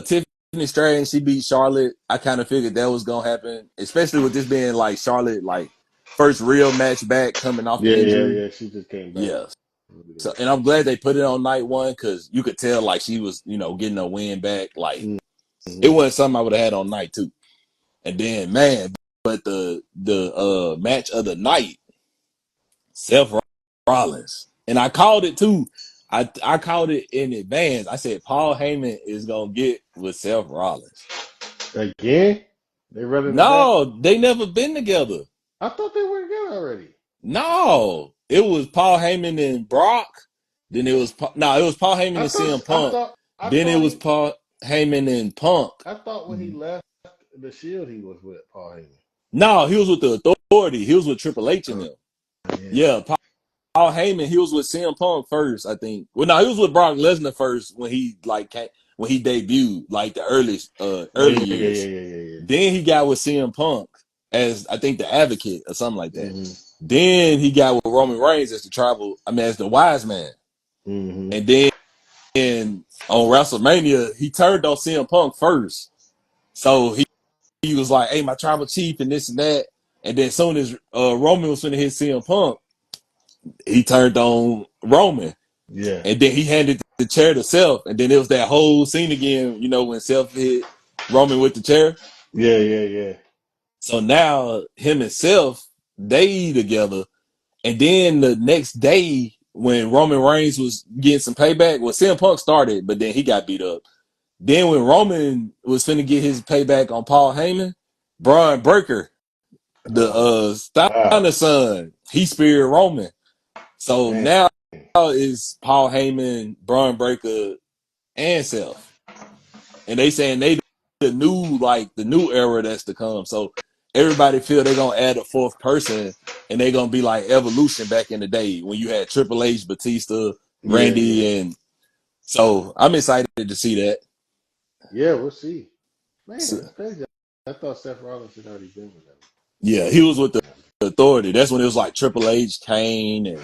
Tiffany Stratton, she beat Charlotte. I kind of figured that was gonna happen, especially with this being like Charlotte, like first real match back coming off the Yeah, yeah, injury. yeah. She just came back. Yeah. So, and I'm glad they put it on night one because you could tell like she was, getting a win back. Like it Mm-hmm. wasn't something I would have had on night two. And then, man, but the match of the night, Seth Rollins, and I called it too. I called it in advance. I said Paul Heyman is gonna get with Seth Rollins. Again? They running it back? No, they never been together. I thought they were together already. No, it was Paul Heyman and Brock. Then it was Paul Heyman I and thought CM I Punk. thought I Then it thought was he Paul Heyman and Punk. I thought when he left the Shield he was with Paul Heyman. No, he was with the Authority. He was with Triple H and Oh them. yeah. Yeah, Paul Heyman, he was with CM Punk first, I think. Well, no, he was with Brock Lesnar first when when he debuted, like the Oh early yeah, yeah, yeah, years. yeah, yeah, yeah. Then he got with CM Punk as I think the Advocate or something like that. Mm-hmm. Then he got with Roman Reigns as the Wise Man. Mm-hmm. And then on WrestleMania, he turned on CM Punk first. So he was like, "Hey, my tribal chief," and this and that. And then as soon as Roman was going to hit CM Punk, he turned on Roman. Yeah. And then he handed the chair to Seth. And then it was that whole scene again, when Seth hit Roman with the chair. Yeah, yeah, yeah. So now him and Seth, they together. And then the next day, when Roman Reigns was getting some payback, well, CM Punk started, but then he got beat up. Then when Roman was finna get his payback on Paul Heyman, Braun Breaker, the Oh wow. Steiner son, he speared Roman. So Man. now is Paul Heyman, Braun Breaker, and Seth. And they saying they the new era that's to come. So everybody feel they're gonna add a fourth person and they're gonna be like Evolution back in the day when you had Triple H, Batista, Yeah, yeah, Randy, and so I'm excited to see that. yeah. We'll see. Man, So, that's crazy. I thought Seth Rollins had already been with them. yeah, he was with the Authority. That's when it was like Triple H, Kane, and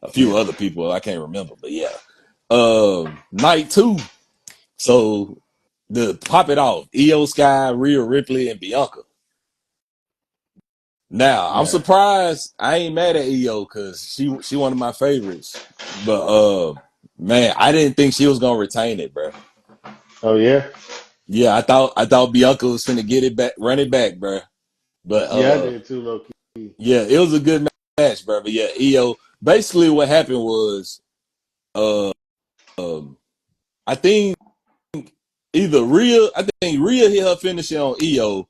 a few Yeah, other people I can't remember. But yeah, night two. So the pop it off, Io Sky, Rhea Ripley, and Bianca. Now I'm yeah. surprised. I ain't mad at Io because she one of my favorites. But man, I didn't think she was gonna retain it, bro. Oh yeah, Yeah, I thought Bianca was finna get it back, run it back, bro. But yeah. I did too, low key. yeah, it was a good match, bro. But yeah, Io. Basically, what happened was, uh, um, I think I think Rhea hit her finisher on Io.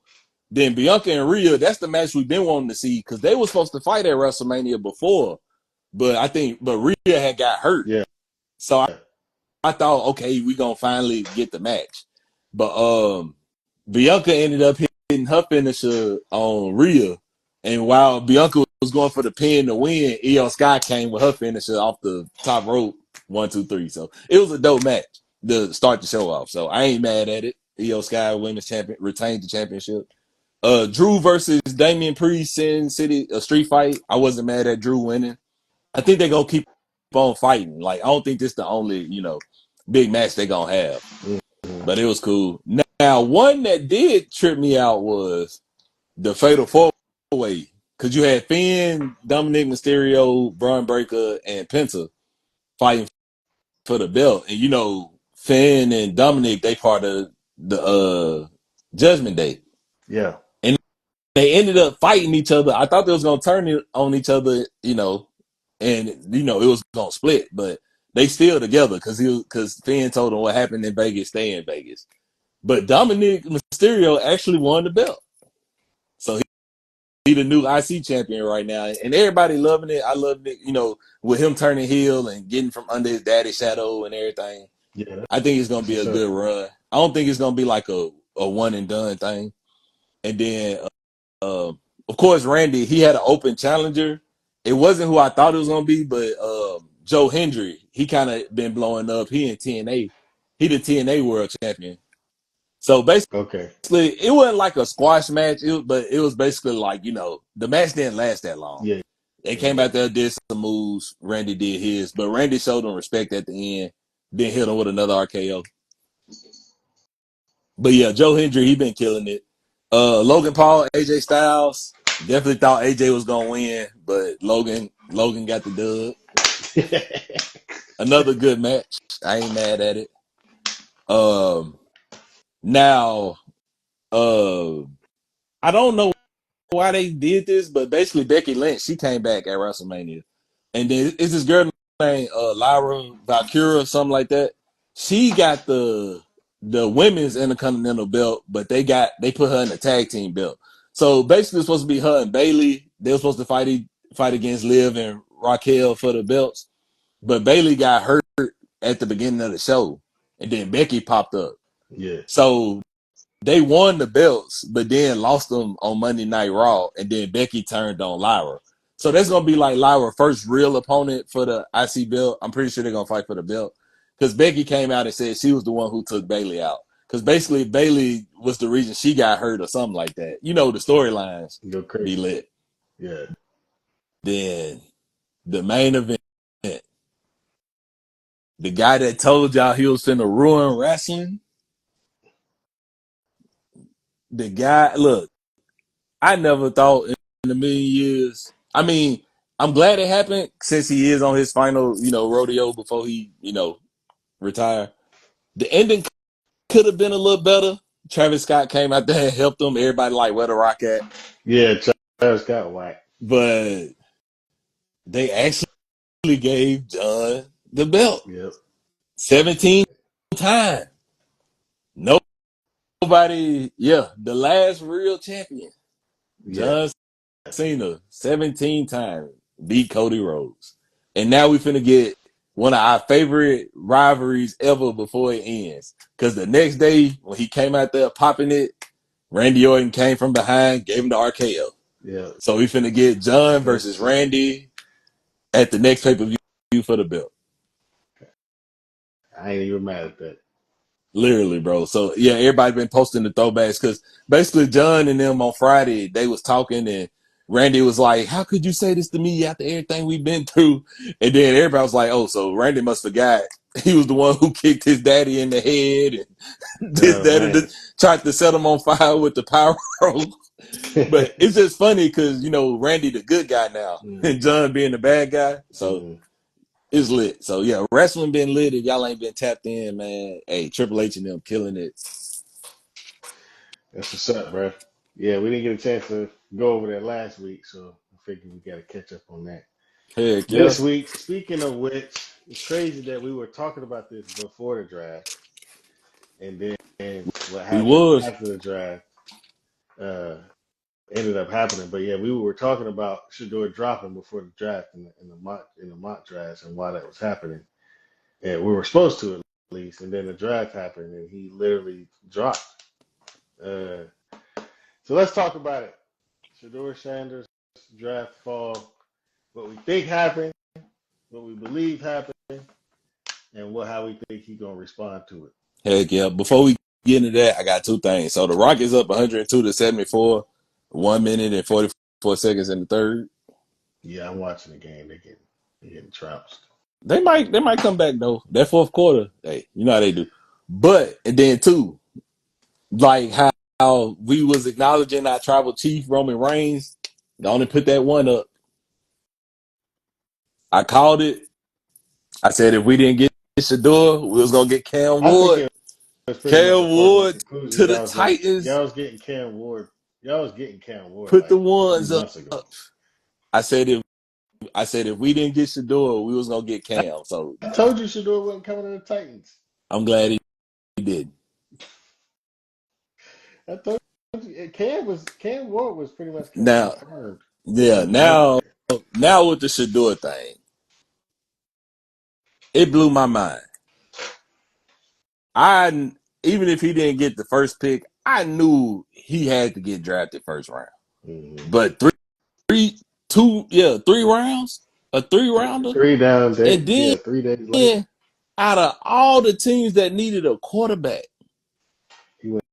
Then Bianca and Rhea, that's the match we've been wanting to see because they were supposed to fight at WrestleMania before, but Rhea had got hurt, Yeah, so I thought, okay, we gonna finally get the match, but Bianca ended up hitting her finisher on Rhea, and while Bianca was going for the pin to win, Io Sky came with her finisher off the top rope, 1, 2, 3. So it was a dope match to start the show off. So I ain't mad at it. Io Sky, women's champion, retained the championship. Drew versus Damian Priest, Sin City, a street fight. I wasn't mad at Drew winning. I think they're gonna keep on fighting. Like I don't think this is the only, big match they're gonna have. mm-hmm. But it was cool. Now, one that did trip me out was the Fatal Four Way. Cause you had Finn, Dominic Mysterio, Braun Breaker, and Penta fighting for the belt. And Finn and Dominic, they part of the Judgment Day. Yeah, And they ended up fighting each other. I thought they was gonna turn it on each other, and it was gonna split, but they still together because Finn told them what happened in Vegas, stay in Vegas. But Dominic Mysterio actually won the belt, so he the new IC champion right now, and everybody loving it. I loved it, with him turning heel and getting from under his daddy's shadow and everything. yeah. I think it's gonna That's be what's a up. good run. I don't think it's gonna be like a one and done thing. And then of course, Randy, he had an open challenger. It wasn't who I thought it was gonna be, but Joe Hendry, he kind of been blowing up. He in TNA, he the TNA World Champion. So basically, Okay. it wasn't like a squash match, but it was basically like the match didn't last that long. Yeah, They yeah, came yeah. out there, did some moves. Randy did his, but Randy showed them respect at the end. Then hit him with another RKO. But yeah, Joe Hendry, he been killing it. Logan Paul, AJ Styles. Definitely thought AJ was gonna win, but Logan got the dub. Another good match. I ain't mad at it. Um, now, uh, I don't know why they did this, but basically Becky Lynch, she came back at WrestleMania, and then it's this girl named Lyra Valkyria, something like that. She got the women's Intercontinental belt, but they put her in the tag team belt. So basically, it's supposed to be her and Bayley. They were supposed to fight against Liv and Raquel for the belts, but Bayley got hurt at the beginning of the show, and then Becky popped up. Yeah, So they won the belts, but then lost them on Monday Night Raw, and then Becky turned on Lyra. So that's gonna be like Lyra's first real opponent for the IC belt. I'm pretty sure they're gonna fight for the belt because Becky came out and said she was the one who took Bayley out. Because basically Bayley was the reason she got hurt or something like that. The storylines go be crazy. lit. Yeah, Then the main event, the guy that told y'all he was finna ruin wrestling, the guy, look, I never thought in a million years. I mean, I'm glad it happened since he is on his final, rodeo before he, retire. The ending could have been a little better. Travis Scott came out there and helped him. Everybody like where the rock at, yeah. Travis got whacked. but they actually gave John the belt Yep. 17 times. Nobody, yeah, the last real champion, Yeah. John Cena, 17 times, beat Cody Rhodes. And now we finna get one of our favorite rivalries ever before it ends. Because the next day, when he came out there popping it, Randy Orton came from behind, gave him the RKO. Yeah. So we finna get John versus That's Randy at the next pay-per-view for the belt. I ain't even mad at that. Literally, bro. So yeah, everybody been posting the throwbacks because basically John and them on Friday they was talking and Randy was like, "How could you say this to me after everything we've been through?" And then everybody was like, "Oh, so Randy must forgot he was the one who kicked his daddy in the head and this, Oh that, and man. this, tried to set him on fire with the pyro." But it's just funny because Randy the good guy now and John being the bad guy, so it's lit. So yeah, wrestling been lit. If y'all ain't been tapped in, man, hey, Triple H and them killing it. That's what's up, bro. Yeah, we didn't get a chance to go over that last week, so I figured we got to catch up on that. Heck yeah, This week, speaking of which, it's crazy that we were talking about this before the draft, and then what we happened was. after the draft uh, ended up happening. But yeah, we were talking about Shador dropping before the draft in the mock drafts and why that was happening. And we were supposed to at least, and then the draft happened, and he literally dropped. Uh, so let's talk about it. Shador Sanders draft fall, what we think happened, what we believe happened, and how we think he's gonna respond to it. Heck yeah. Before we get into that, I got two things. So the Rockets up 102-74, 1 minute and 44 seconds in the third. Yeah, I'm watching the game. They're getting trounced. They might come back though. That fourth quarter, hey, you know how they do. But and then two, like how we was acknowledging our tribal chief Roman Reigns. They only put that one up. I called it. I said if we didn't get Shador, we was gonna get Cam I think Ward. it was pretty much a Cam foregone Ward conclusion. to the Titans. Y'all was getting Cam Ward. Y'all was getting Cam Ward Put the like 3 ones up. months ago. I said if we didn't get Shador, we was gonna get Cam. So I told you Shador wasn't coming to the Titans. I'm glad he did. I told you Cam Ward was pretty much Now, confirmed yeah, from jump now there. now with the Shador thing, it blew my mind. I even if he didn't get the first pick, I knew he had to get drafted first round. Mm-hmm. But three rounds, a three rounder, Three down and days. then Yeah, 3 days later, out of all the teams that needed a quarterback, he went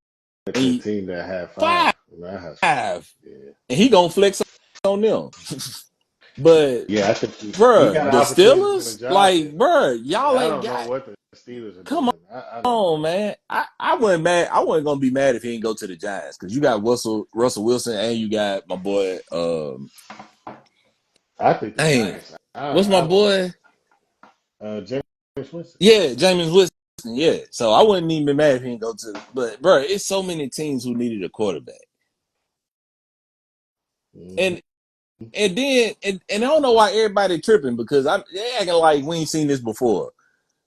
to a and team that had five. five, And that has five. and Yeah. he gonna flex on them. But Yeah, I think he got bruh, an the opportunity to win a Steelers, job like, there. bruh, And y'all I ain't don't know got. what the Steelers are Come doing. I don't on, know. man. I wasn't mad. I wasn't gonna be mad if he didn't go to the Giants because you got Russell Wilson and you got my boy. I think the Dang, Giants. what's my I don't boy? know. James Winston. Yeah, Jameis Winston. Yeah, so I wouldn't even be mad if he didn't go to. But bro, it's so many teams who needed a quarterback, Mm-hmm. and and I don't know why everybody tripping because they acting like we ain't seen this before.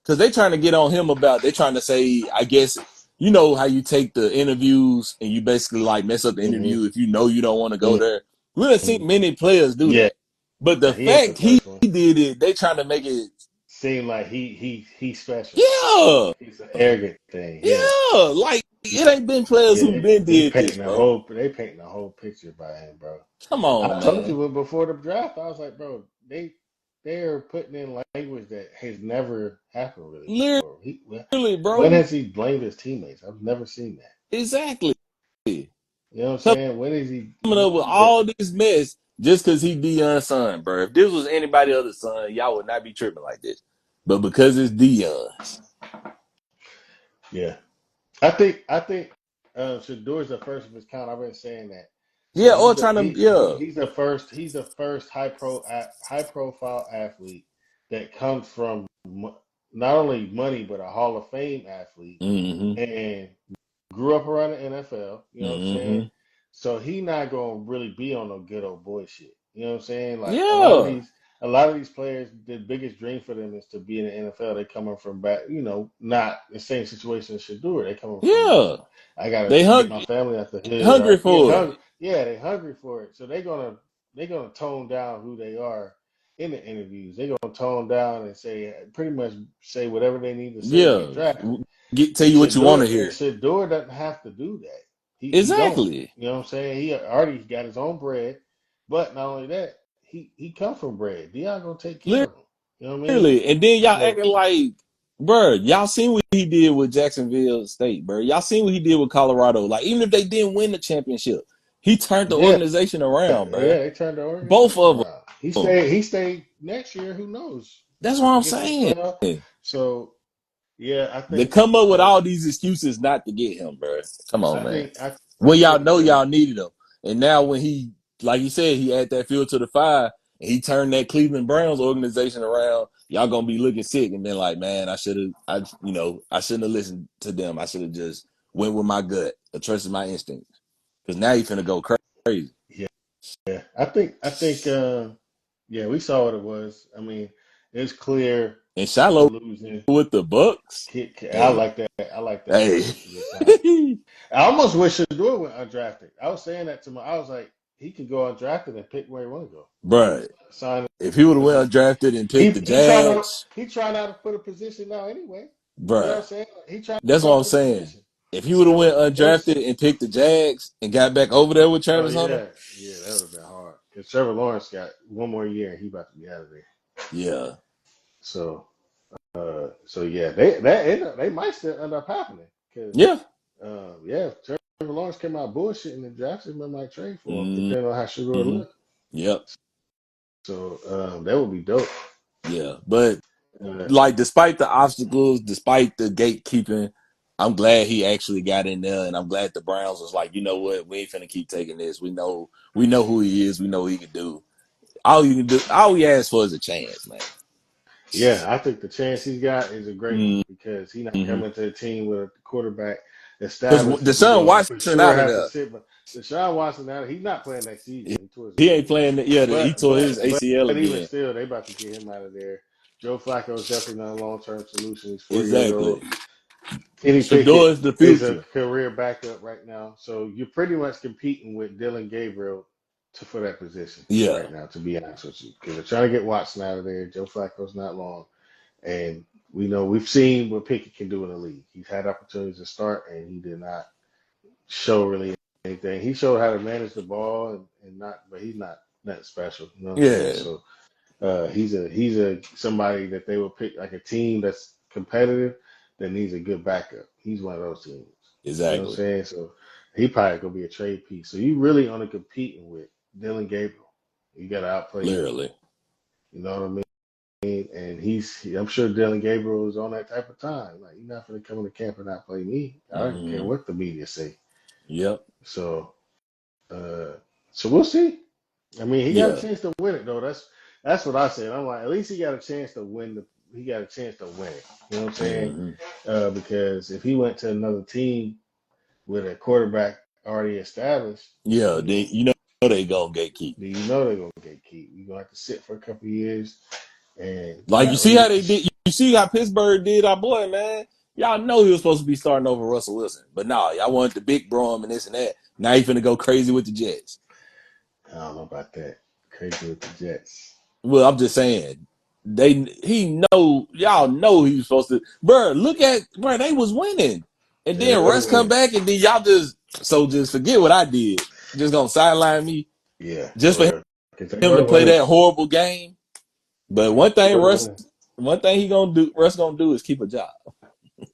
Because they trying to get on him about they trying to say, I guess you know how you take the interviews and you basically like mess up the Mm-hmm. interview if you know you don't want to go Mm-hmm. there. We done seen many players do Yeah, that. But the he ain't the fact he first one. did it, they trying to make it Seemed like he's special. yeah. He's an arrogant thing. Yeah. Yeah. Like it ain't been players Yeah, who been they did this, bro. painting a whole picture by him, bro. Come I on, told man. you before the draft, I was like, bro, they're putting in language that has never happened really before. Literally, When bro. has he blamed his teammates? I've never seen that. Exactly. You know what I'm saying? When is he? Coming up with all this mess just because he Dion's son, bro. If this was anybody other son, y'all would not be tripping like this. But because it's Dion's. Yeah, I think Shador's the first of his kind. I've been saying that. So Yeah, or trying to, yeah. he's the first high profile athlete that comes from not only money but a Hall of Fame athlete Mm-hmm. and grew up around the NFL. You know what I'm saying? Mm-hmm. So he not gonna really be on no good old boy shit. You know what I'm saying? Like Yeah. a lot of these players, the biggest dream for them is to be in the NFL. They coming from back, not the same situation as Shador. They coming from, Yeah. I gotta They get my family out the hood, hungry or yeah, for it. hungry. Yeah, they hungry for it. So they're gonna tone down who they are in the interviews. They're gonna tone down and say pretty much say whatever they need to say to Yeah. get drafted. Tell you what you want to hear. Shador doesn't have to do that. He don't. Exactly. You know what I'm saying? He already got his own bread, but not only that, he come from bread. Dion gonna take care of him. You know what I mean? Literally. And then y'all So acting like, bro, y'all seen what he did with Jacksonville State, bro. Y'all seen what he did with Colorado. Like, even if they didn't win the championship, he turned the yeah, organization around, bro. they turned the Both organization of around. them. He stayed next year. Who knows? That's what They I'm get to the saying. playoff. So yeah, They I come up with uh, all these excuses not to get him, bro. Come on, man. I When y'all think know y'all needed him, and now when he, like you said, he had that field to the fire, and he turned that Cleveland Browns organization around. Y'all gonna be looking sick, and then like, man, I shouldn't have listened to them. I should have just went with my gut, or trusted my instincts. Because now he finna go crazy. yeah, yeah. I think yeah, we saw what it was. I mean, it's clear And the Shiloh losing. with the Bucks, I hey, like that. I like that hey, pick. That's a good sign. I almost wish Shador went undrafted. I was saying that to my. I was like, he could go undrafted and pick where he want to go. bro. Sign If he would have because went undrafted and picked the he Jags, he trying out for the position now anyway. You know what bruh. I'm saying? He trying That's what out I'm for the saying. position. If he would have went So undrafted and picked the Jags and got back over there with oh Travis Hunter, yeah, yeah, that would have been hard. Because Trevor Lawrence got one more year and he about to be out of there. yeah, So so yeah, they might still end up happening because yeah, yeah, if Trevor Lawrence came out bullshitting the draft, they might trade for him mm-hmm, depending on how Shador look. yep, So that would be dope. yeah. But Uh, like, despite the obstacles, despite the gatekeeping, I'm glad he actually got in there, and I'm glad the Browns was like, you know what, we ain't finna keep taking this. We know who he is. We know what he can do. All you can do, all we ask for is a chance, man. Yeah, I think the chance he's got is a great one because he's not Mm-hmm. coming to a team with a quarterback Because established that he's Deshaun going to for Watson sure out of have to there. sit. But Deshaun Watson now he's not playing next season. He tore his He ain't Achilles. playing. Yeah, he But tore his ACL even again. still, they about to get him out of there. Joe Flacco is definitely not a long term solution. He's 4 years old. Exactly. Kenny Shador Pickett is the is a future. career backup right now, so you're pretty much competing with Dylan Gabriel for that position Yeah, right now. To be honest with you, because they're trying to get Watson out of there. Joe Flacco's not long. And we know we've seen what Pickett can do in the league. He's had opportunities to start, and he did not show really anything. He showed how to manage the ball and not, but he's not that special. You know what I'm saying? yeah, So he's a somebody that they will pick like a team that's competitive that needs a good backup. He's one of those teams. You know what I'm exactly. saying? So he probably gonna be a trade piece. So you really only competing with Dylan Gabriel. You got to outplay him. Literally. You know what I mean? And I'm sure Dylan Gabriel is on that type of time. Like, you're not going to come into camp and not play me. I don't care Mm-hmm. what the media say. Yep. So, uh, so we'll see. I mean, he got a Yeah. chance to win it though. That's what I said. I'm like, at least he got a chance to win He got a chance to win it. You know what I'm saying? Mm-hmm. Because if he went to another team with a quarterback already established, Yeah. you know, They gonna gatekeep. then you know they're gonna get key. You're gonna have to sit for a couple of years, and you Like, you got see how really they did. You see how Pittsburgh did our boy, man. Y'all know he was supposed to be starting over Russell Wilson, but nah, y'all wanted the big bro and this and that. Now he finna go crazy with the Jets. I don't know about that. Crazy with the Jets. Well, I'm just saying, y'all know he was supposed to. Bro, they was winning, and Yeah, they then was Russ come winning. back, and then y'all just forget what I did. Just gonna sideline me Yeah, just for for real. Because they him to were play winning. that horrible game. But They were winning. one thing Russ gonna do is keep a job.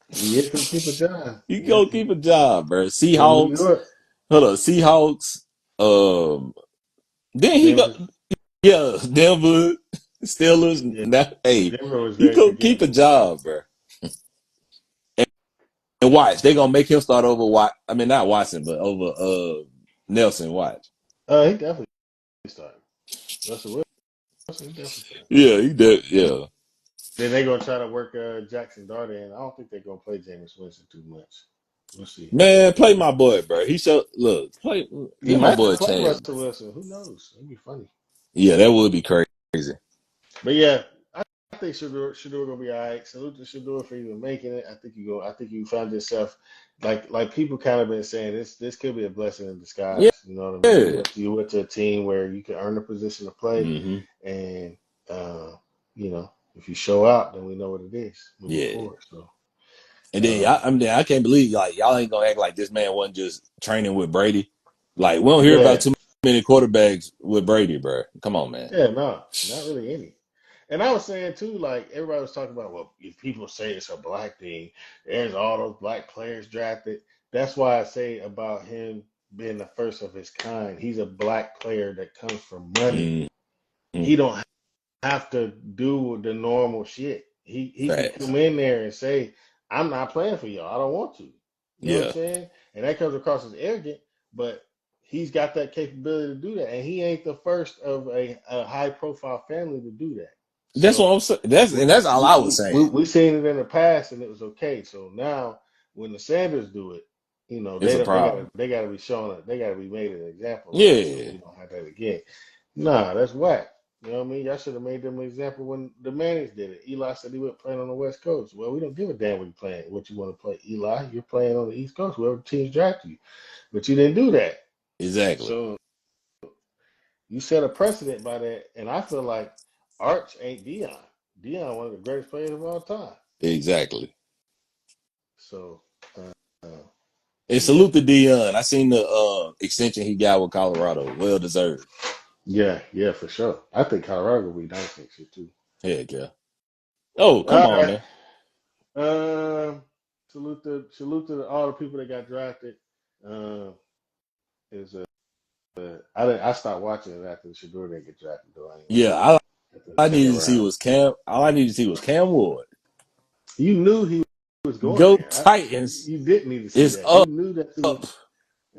He is going to keep a job. He Yeah. gonna keep a job, bro. In New Seahawks, York, hold up, Seahawks. Then he go, Denver. yeah, Denver, Steelers. Yeah, Now, hey, Denver was he very gonna keep a forgettable. job, bro. And watch, they gonna make him start over. I mean, not Watson, but over Nelson. Watch. He definitely started. Russell Wilson, he definitely started. Yeah, he did. Yeah, Then they're going to try to work Jackson Dart in. I don't think they're going to play Jameis Winston too much. We'll see. man, play my boy, bro. Play, He give my might boy a play chance. Russell Wilson. Who knows? It'd be funny. Yeah, that would be crazy. But yeah, I think Shador gonna be all right. Salute to Shador for even making it. I think you go. I think you found yourself like people kind of been saying this could be a blessing in Yeah, disguise. You know what I mean? You went to a team where you can earn a position to play, mm-hmm. and you know if you show out, then we know what it is moving Yeah. forward. So And then I can't believe like y'all ain't gonna act like this man wasn't just training with Brady. Like we don't hear about Yeah, too many quarterbacks with Brady, bro. Come on, man. yeah, no, not really any. And I was saying too, like everybody was talking about, well, if people say it's a black thing, there's all those black players drafted. That's why I say about him being the first of his kind. He's a black player that comes from money. Mm, He don't have to do the normal shit. He can facts. come in there and say, I'm not playing for y'all. I don't want to. You know what I'm Yeah, saying? And that comes across as arrogant, but he's got that capability to do that. And he ain't the first of a high profile family to do that. that's what So I'm saying. That's all I was saying. we seen it in the past and it was okay. So now when the Sanders do it, you know, It's they a don't problem. they gotta be shown it, they gotta be made an example of, so Yeah, we don't have that again. Nah, that's whack. You know what I mean? Y'all should have made them an example when the Mannings did it. Eli said he went playing on the West Coast. Well, we don't give a damn what you playing, what you want to play, Eli. You're playing on the East Coast, whoever teams draft you. But you didn't do that. exactly, So you set a precedent by that, and I feel like Arch ain't Dion. Dion, one of the greatest players of all time. exactly. So uh, And yeah, salute to Dion. I seen the extension he got with Colorado. Well deserved. yeah, for sure. I think Colorado will be nice next year too. Heck yeah. Oh, come All on right. now. Salute to all the people that got drafted. Um, is I stopped watching it after Shador didn't get drafted though. I ain't gonna Yeah, lie. all After the I second needed to see round, was Cam. All I needed to see was Cam Ward. you knew he was going Go there. Titans. You didn't need to see It's that. You up. knew that he was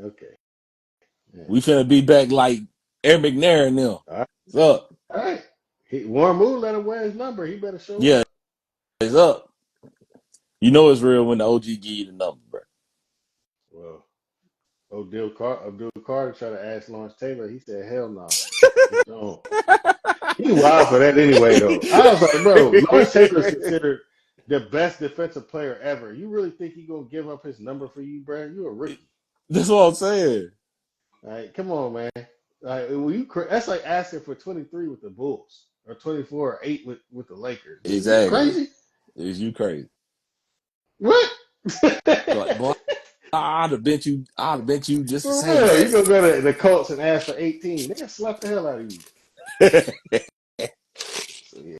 okay. Yeah. We finna be back like Eric McNair now. All right. It's up. All right. Warren Moon let him wear his number. He better show Yeah, up. it's up. You know it's real when the OG give you the number, bro. Well, Abdul Carter tried to ask Lawrence Taylor. He said, "Hell no, you don't." He wild for that anyway, though. I was like, bro, Lawrence Taylor is considered the best defensive player ever. You really think he gonna give up his number for you, bro? You a rookie. That's what I'm saying. All right, come on, man. That's like asking for 23 with the Bulls or 24 or 8 with the Lakers. You Exactly. crazy? Is you crazy? What? Like, boy, I'd have bet you just to For say real, you gonna that. go to the Colts and ask for 18? They gonna slap the hell out of you. So yeah,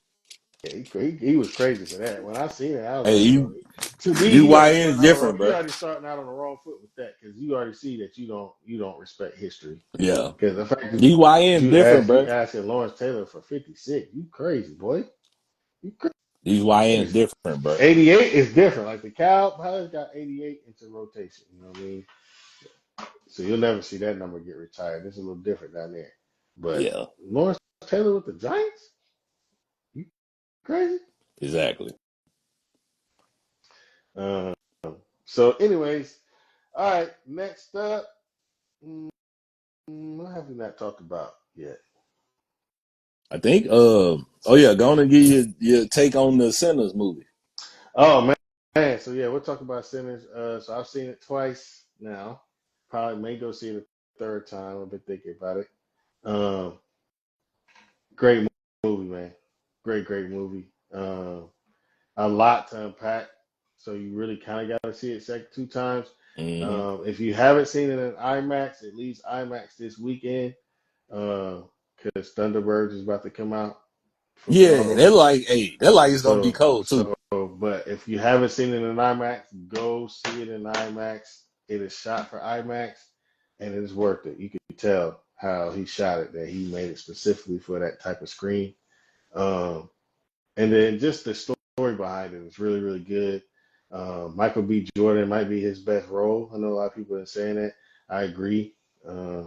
he was crazy for that. When I seen it, I was Hey, like, bro, you to me, UYN is different, you bro. already starting out on the wrong foot with that because you already see that you don't respect history. Yeah. Because the fact that UYN different, you bro. asking Lawrence Taylor for 56, you crazy boy. You UYN crazy. different, bro. 88 is different. Like the Cowboys got 88 into rotation. You know what I mean? So you'll never see that number get retired. It's a little different down there. But Yeah, Lawrence Taylor with the Giants, you crazy? exactly. Um, so, anyways, all right. Next up, what have we not talked about yet? I think. Oh yeah, go on and give your take on the Sinners movie. Oh man. So yeah, we'll talk about Sinners. So I've seen it twice now. Probably may go see it a third time. I've been thinking about it. Um, great movie, man. Great movie. A lot to unpack. So you really kind of got to see it two times. Hmm. If you haven't seen it in IMAX, at least IMAX this weekend, because Thunderbirds is about to come out from Yeah, Marvel. they're like, hey, they're like it's gonna be cold too. But if you haven't seen it in IMAX, go see it in IMAX. It is shot for IMAX, and it is worth it. You can tell how he shot it, that he made it specifically for that type of screen. Um, and then just the story behind it is really, really good. Michael B. Jordan might be his best role. I know a lot of people are saying that. I agree. Uh,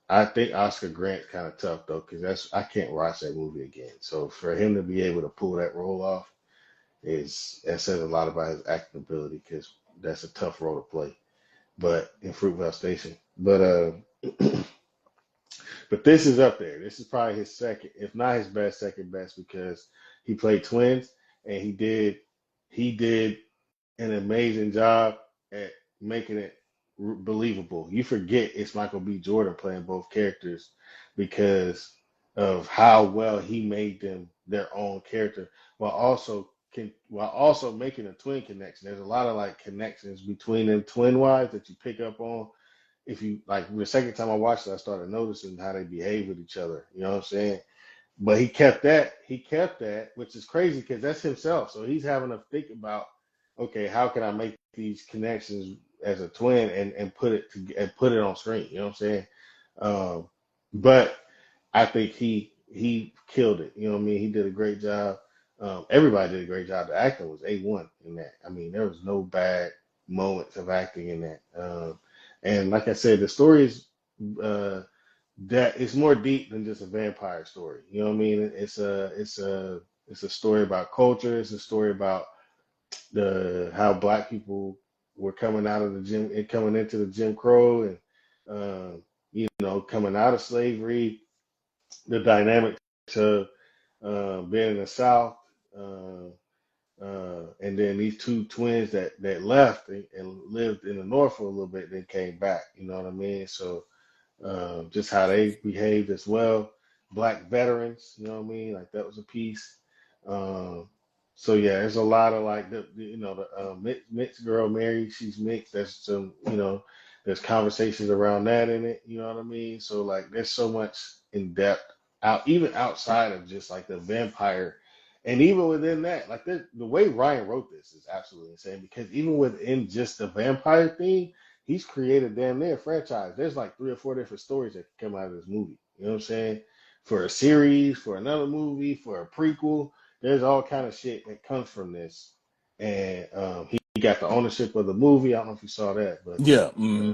I think Oscar Grant's kind of tough though, because I can't watch that movie again. So for him to be able to pull that role off that says a lot about his acting ability, because that's a tough role to play. But in Fruitvale Station, but this is up there. This is probably his second, if not his best, second best, because he played twins and he did an amazing job at making it believable. You forget it's Michael B. Jordan playing both characters because of how well he made them their own character, while also while also making a twin connection. There's a lot of like connections between them twin wives that you pick up on. If you like the second time I watched it, I started noticing how they behave with each other. You know what I'm saying? But he kept that, which is crazy because that's himself. So he's having to think about, okay, how can I make these connections as a twin and put it on screen? You know what I'm saying? Um, but I think he killed it. You know what I mean? He did a great job. Everybody did a great job. The acting was A1 in that. I mean, there was no bad moments of acting in that. And like I said, the story is uh, that it's more deep than just a vampire story. You know what I mean? It's a story about culture. It's a story about the how black people were coming out of the gym and coming into the Jim Crow and coming out of slavery, the dynamics of being in the South, uh, and then these two twins that left and lived in the North for a little bit, then came back. You know what I mean? So just how they behaved as well. Black veterans, you know what I mean? Like that was a piece. Um, so yeah, there's a lot of like the mixed girl Mary, she's mixed. There's some there's conversations around that in it. You know what I mean? So like there's so much in depth out even outside of just like the vampire, and even within that, like the way Ryan wrote this is absolutely insane because even within just the vampire theme he's created damn near a franchise. There's like 3 or 4 different stories that can come out of this movie. You know what I'm saying? For a series, for another movie, for a prequel, there's all kind of shit that comes from this. And he got the ownership of the movie. I don't know if you saw that, but Yeah. Hmm.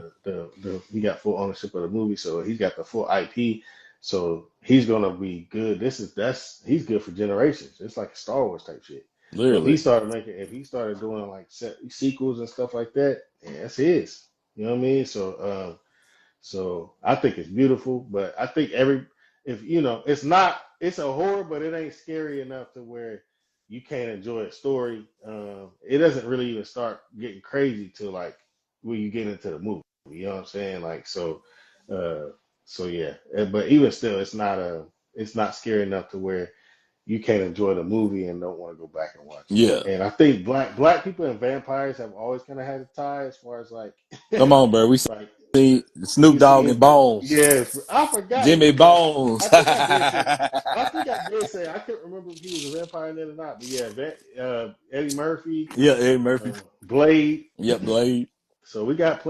he got full ownership of the movie, so he's got the full IP. So he's gonna be good. He's good for generations. It's like a Star Wars type shit. So Literally. if he started doing like sequels and stuff like that, yeah, that's his. You know what I mean? So I think it's beautiful, but I think if it's a horror, but it ain't scary enough to where you can't enjoy a story. It doesn't really even start getting crazy till like when you get into the movie. You know what I'm saying? Like uh, so yeah. But even still, it's not scary enough to where you can't enjoy the movie and don't want to go back and watch it. Yeah. And I think black people and vampires have always kind of had a tie as far as like Come on, bro. We like see you Snoop can see Dogg and it. Bones. Yes, I forgot he Jimmy was a. Bones. I think I did say. I think I did say. I couldn't remember if he was a vampire then or not. But yeah, Eddie Murphy, Yeah, Eddie Murphy. Blade. Yep, Blade. So we got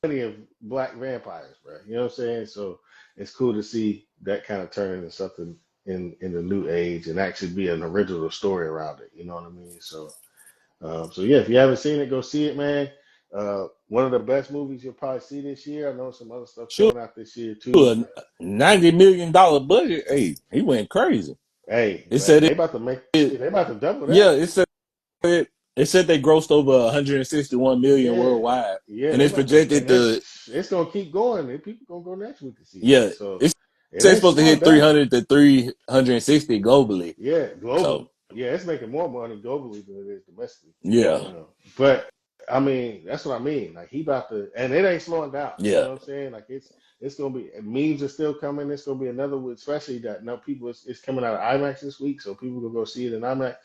plenty of black vampires, bro. You know what I'm saying? So it's cool to see that kind of turn into something in the new age and actually be an original story around it. You know what I mean? So yeah, if you haven't seen it, go see it, man. One of the best movies you'll probably see this year. I know some other stuff Sure. coming out this year too. $90 million budget. Hey, he went crazy. Hey, It but said they about to make it. shit. They about to double Yeah, that. it said they grossed over 161 million Yeah, worldwide, yeah, and they it's about to, projected and to. it's gonna keep going. And people gonna go next week to see it. Yeah, So it's it said it's ain't supposed to slowing hit down. 300 to 360 globally. Yeah, globally. So Yeah, it's making more money globally than it is domestically. yeah, But I mean, that's what I mean. Like he about to, and it ain't slowing down. You yeah, know what I'm saying? Like it's gonna be memes are still coming. It's gonna be another one, especially that now people it's coming out of IMAX this week, so people gonna go see it in IMAX.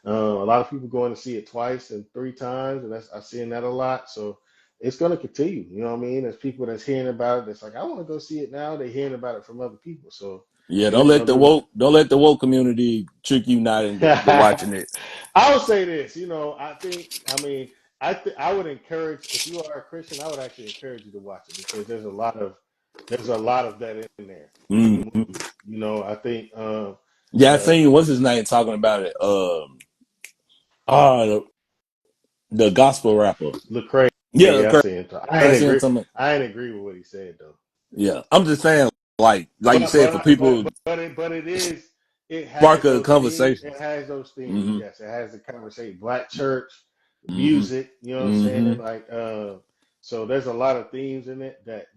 A lot of people going to see it twice and 3 times, and I'm seeing that a lot. So it's going to continue. You know what I mean? There's people that's hearing about it. That's like, I want to go see it now. They're hearing about it from other people. So yeah. it ain't going to do Don't let the woke community trick you not into to nothing. watching it. I would say this. I would encourage if you are a Christian, I would actually encourage you to watch it because there's a lot of that in there in the Mhm. movie. I think Yeah, I uh, seen what's his name talking about it. The, the gospel rapper. Lecrae. Yeah, Yeah, I see him. I ain't I seen agree. something. I ain't agree with what he said though. Yeah, I'm just saying, like you But said, but for I- but people but it but it is it spark has a those themes. It conversation. has those themes. Hmm. Yes, it has the conversation. Black church, Hmm. music. You know what I'm Hmm. saying? Like so there's a lot of themes in it that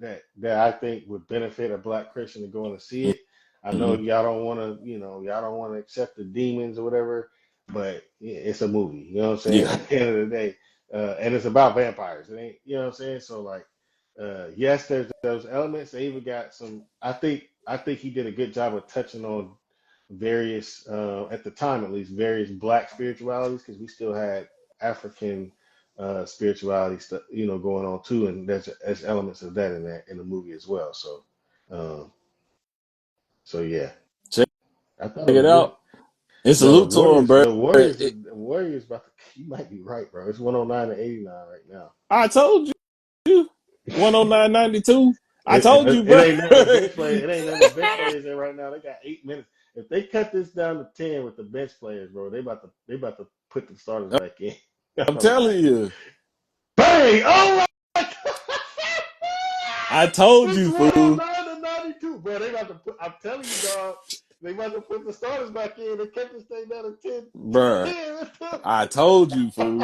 I think would benefit a black Christian to go and see it. I know Hmm. y'all don't want to y'all don't want to accept the demons or whatever, but it's a movie. You know what I'm saying? Yeah, At the end of the day, and it's about vampires. It ain't you know what I'm saying? So like. Yes, there's those elements. They even got some. I think he did a good job of touching on. various, at the time at least, various black spiritualities because we still had African spirituality stuff, going on too, and there's elements of that in the movie as well. Um, so yeah, Check I thought it it was good. out. And Yo, salute to him, bro. The Warriors about to. You might be right, bro. It's 109-89 right now. I told you. 109.92. I It, told it, you, it bro. ain't nothing but bench players. It ain't nothing but bench players in right now. They got 8 minutes. If they cut this down to 10 with the bench players, bro, they about to put the starters back in. I'm I'm telling like, you. bang! Oh my God! I told It's you, fool. 109-92, bro. They about to put. I'm telling you, dog. They about to put the starters back in. They kept this thing down to 10. Bruh. I told you, fool.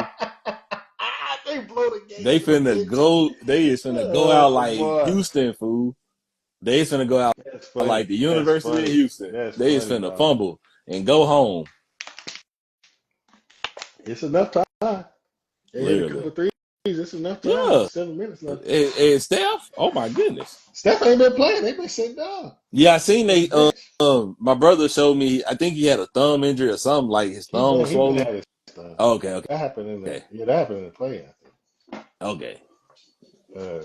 They blow the game They in the finna bench. go. They is finna go out Oh like boy, Houston, fool. They is finna go out that's like funny. the That's University of funny. Houston. That's They is funny, finna dog. fumble and go home. It's enough time. They hit a Literally. couple threes. It's enough time. Yeah. 7 minutes left. And Steph, oh my goodness. Steph ain't been playing. They been sitting down Yeah, I seen on the they. bench. My brother showed me. I think he had a thumb injury or something. Like his thumb was He been swollen. had his stuff. Oh, okay, okay, That happened in the okay, yeah. That happened in the play. okay. I think.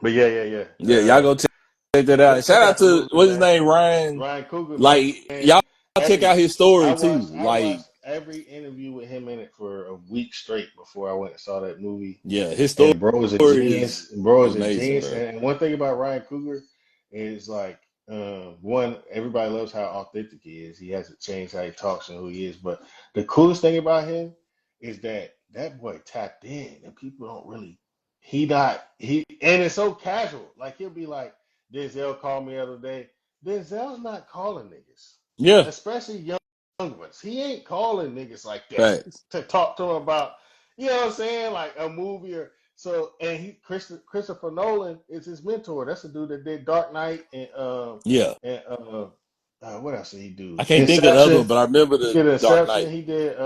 But yeah. Yeah, y'all go check that Go out. check Shout out out the to movie, what's his man. name, Ryan. Ryan Coogler, man. Like y'all check out his story too. I Like watched every interview with him in it for a week straight before I went and saw that movie. yeah, his story And bro is a is genius. Bro is a amazing, genius. bro. And one thing about Ryan Coogler is like, one, everybody loves how authentic he is. He hasn't changed how he talks and who he is. But the coolest thing about him is that boy tapped in, and people don't really. And it's so casual. Like he'll be like, Denzel called me the other day. Denzel's not calling niggas, Yeah, especially young ones. He ain't calling niggas like that facts. to talk to him about, what I'm saying, like a movie or so. And Christopher Nolan is his mentor. That's the dude that did Dark Knight Yeah, and what else did he do? I can't think of the other Inception. one, but I remember He the did Dark Inception. Knight. He did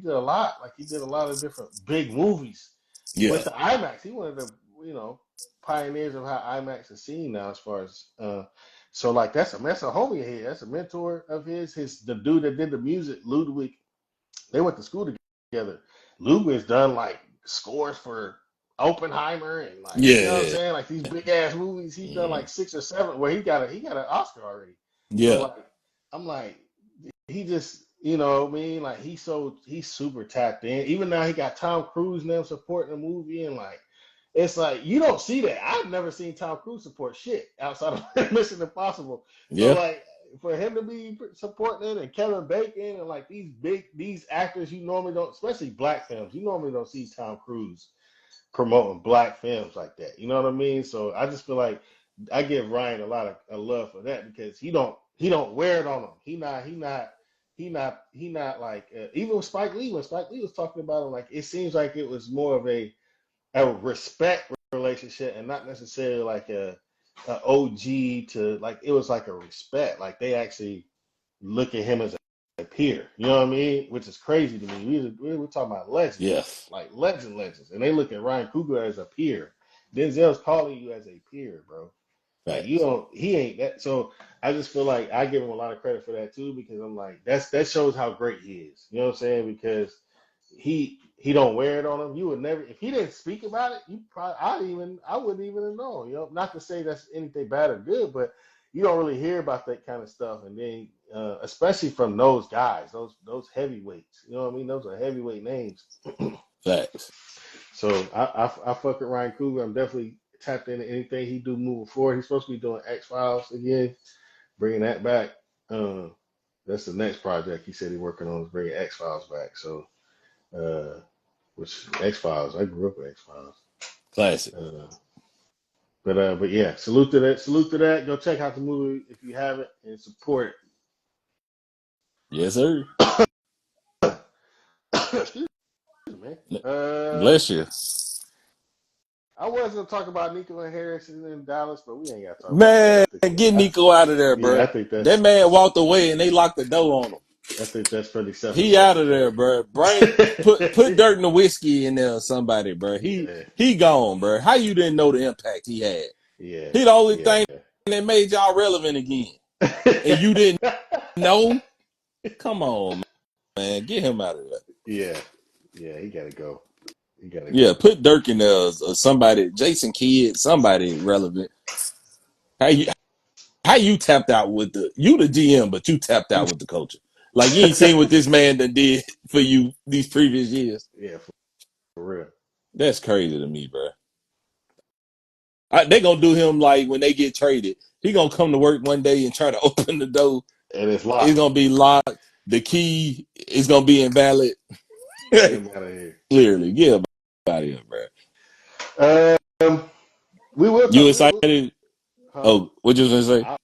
a lot. Like he did a lot of different big movies Yeah, with the IMAX. He one of the pioneers of how IMAX is seen now, as far as so like that's a homie of his. That's a mentor of his. The dude that did the music, Ludwig. They went to school together. Ludwig's done like scores for Oppenheimer and like you know what I'm yeah, saying, like these big ass movies. He's done mm, like 6 or 7. Where he got an Oscar already. So yeah, like I'm like he just you know what I mean, like he's super tapped in. Even now he got Tom Cruise now supporting the movie, and like it's like you don't see that. I've never seen Tom Cruise support shit outside of Mission Impossible. So yeah, like for him to be supporting it, and Kevin Bacon and like these actors you normally don't, especially black films, you normally don't see Tom Cruise promoting black films like that. You know what I mean? So I just feel like I give Ryan a lot of love for that because he don't wear it on him. He not like even with Spike Lee, when Spike Lee was talking about him, like it seems like it was more of a respect relationship and not necessarily like a OG to, like it was like a respect. Like they actually look at him as a peer. You know what I mean? Which is crazy to me. We're talking about legends, yeah, like legends, and they look at Ryan Coogler as a peer. Denzel's calling you as a peer, bro. Like you facts. don't, he ain't that. So I just feel like I give him a lot of credit for that too, because I'm like, that shows how great he is. You know what I'm saying? Because he don't wear it on him. You would never, if he didn't speak about it, you probably I wouldn't even have known. You know, not to say that's anything bad or good, but you don't really hear about that kind of stuff. And then especially from those guys, those heavyweights. You know what I mean? Those are heavyweight names. Facts. So I fuck with Ryan Coogler. I'm definitely tapped into anything he do moving forward. He's supposed to be doing X Files again, bringing that back. Uh, that's the next project he said he's working on, is bringing X Files back. So, which X Files, I grew up with X Files. Classic. But yeah, salute to that. Salute to that. Go check out the movie if you haven't and support Yes, sir. it. Excuse me, man. Bless you. I was gonna talk about Nico and Harrison in Dallas, but we ain't gotta talk about that. Man, get Nico out of there, Yeah, bro. I think That that's man walked away and they locked the door on him. I think that's pretty He out of self-explanatory. there, bro. Put dirt in the whiskey in there, or somebody, bro. Yeah, He gone, bro. How you didn't know the impact he had? yeah, He the only yeah. thing that made y'all relevant again. and you didn't know? Come on, man. Get him out of there. Yeah, yeah, he gotta go. He gotta Yeah, go. put Dirk in there or somebody, Jason Kidd, somebody relevant. How you how you tapped out with the GM, but you tapped out with the culture. Like you ain't seen what this man done did for you these previous years. Yeah, for real. That's crazy to me, bro. They gonna do him like when they get traded. He gonna come to work one day and try to open the door. And it's It's locked. gonna be locked. The key is gonna be invalid. Get him out of here. Clearly, get him out of here, Um, we will You talk. excited? Huh? Oh, what you was gonna say? I,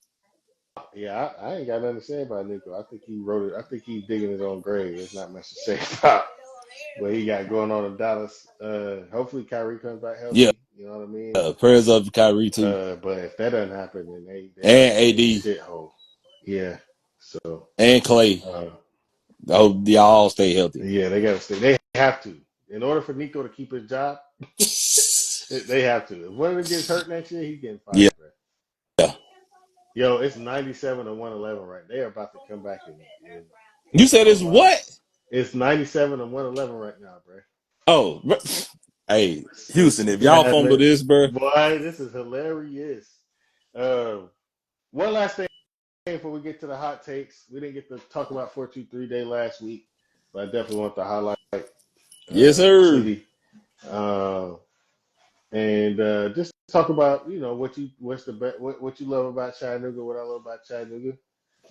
yeah, I ain't got nothing to say about Nico. I think he wrote it. I think he's digging his own grave. There's not much to say about what he got going on in Dallas. Hopefully Kyrie comes back Yeah, healthy. You know what I mean? prayers up to Kyrie too, But if that doesn't happen, then they and are in a AD shithole. Yeah. So and Clay. uh, I hope y'all all stay healthy. yeah, they gotta stay. They have to. In order for Nico to keep his job, they have to. If one of them gets hurt next year, he's getting Yeah, fired, bro. Yo, it's 97 to 111 right. They are about to come back you and said it's wow. what? It's 97 to 111 right now, bro. Oh, hey, Houston, if y'all fumble Look, this, bro. boy, this is hilarious. Uh, one last thing before we get to the hot takes. We didn't get to talk about 423 Day last week, but I definitely want to highlight Yes, the sir. city. And just talk about what you love about Chattanooga, what I love about Chattanooga.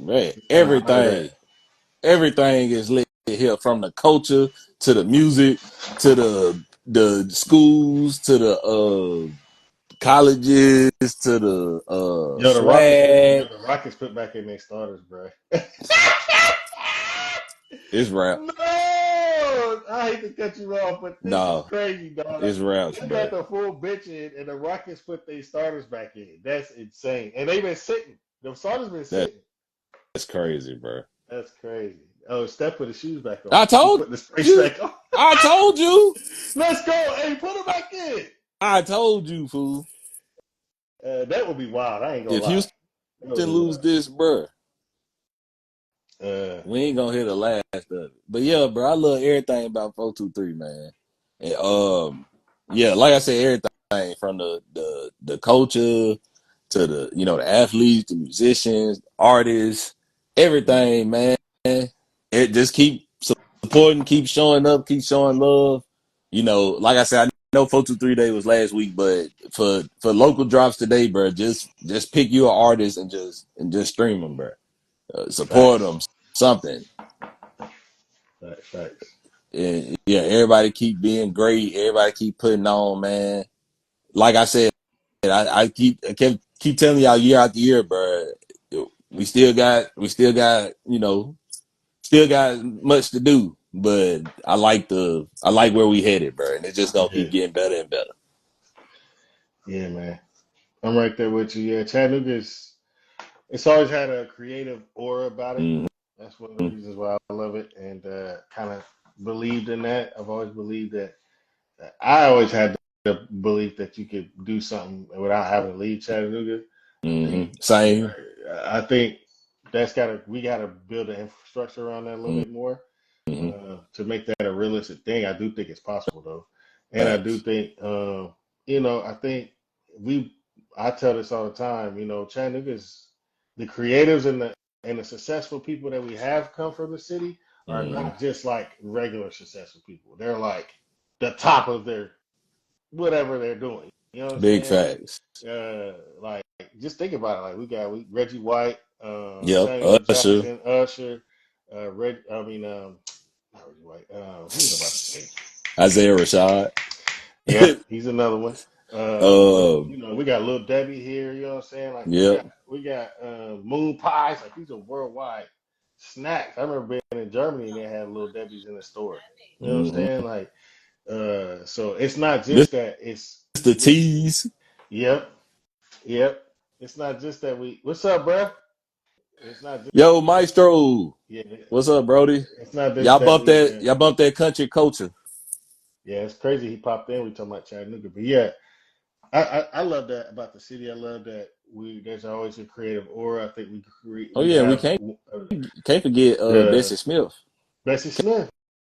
Man, Just kind of honor that. everything is lit here from the culture to the music to the schools to the colleges to the Yo, swag. the Rockets put back in their starters, bro. It's rap. No, I hate to cut you off, but this is No, crazy, dog. it's raps, They bro. got the full bench in, and the Rockets put their starters back in. That's insane. And they've been sitting. The starters been That's sitting. crazy, bro. That's crazy. Oh, Steph put his shoes back on. I He told put the space you. back on. I told you. Let's go. Hey, put him back in. I told you, fool. That would be wild. I ain't gonna If lie. Houston That would be lose wild. this, bro, Uh, we ain't gonna hit the last of it. But yeah, bro, I love everything about 423, man. And yeah, like I said, everything from the culture to the athletes, the musicians, artists, everything, man. It just keep supporting, keep showing up, keep showing love. Like I said, I know 423 Day was last week, but for local drops today, bro, just pick you an artist and just stream them, bro. Support facts. them, something. Facts. And yeah, everybody keep being great. Everybody keep putting on, man. Like I said, I keep telling y'all year after year, bro. We still got much to do, but I like where we headed, bro, and it's just gonna Yeah. keep getting better and better. Yeah, man. I'm right there with you. Yeah, Chattanooga's it's always had a creative aura about it. Mm-hmm. That's one of the reasons why I love it and kind of believed in that. I've always believed that. I always had the belief that you could do something without having to leave Chattanooga. I think, Mm-hmm. Same. I think we gotta build an infrastructure around that a little bit more Mm-hmm. to make that a realistic thing. I do think it's possible though, and I do Facts. think, I think we. I tell this all the time. Chattanooga's the creatives and the successful people that we have come from the city are Mm-hmm. not just like regular successful people. They're like the top of their whatever they're doing. You know what I'm Big saying? facts. Like just think about it. Like we Reggie White, Yep. Samuel Usher. Jackson, Usher, not Reggie White. Who was I about to say? Isaiah Rashad. Yep, he's another one. But um. we got Little Debbie here. You know what I'm saying? Like Yep. we got moon pies. Like these are worldwide snacks. I remember being in Germany and they had Little Debbie's in the store. You know what I'm Mm-hmm. saying? Like, so it's not just that. Mr. T's. Yep, yep. It's not just that we. What's up, bruh? It's not just Yo, Maestro. yeah. What's up, Brody? It's not just Y'all that bump we. that. Y'all bump that country culture. Yeah, it's crazy. He popped in. We talking about Chattanooga, but yeah, I love that about the city. I love that there's always a creative aura. I think Oh we yeah, we have can't forget the Bessie Smith. Bessie Smith.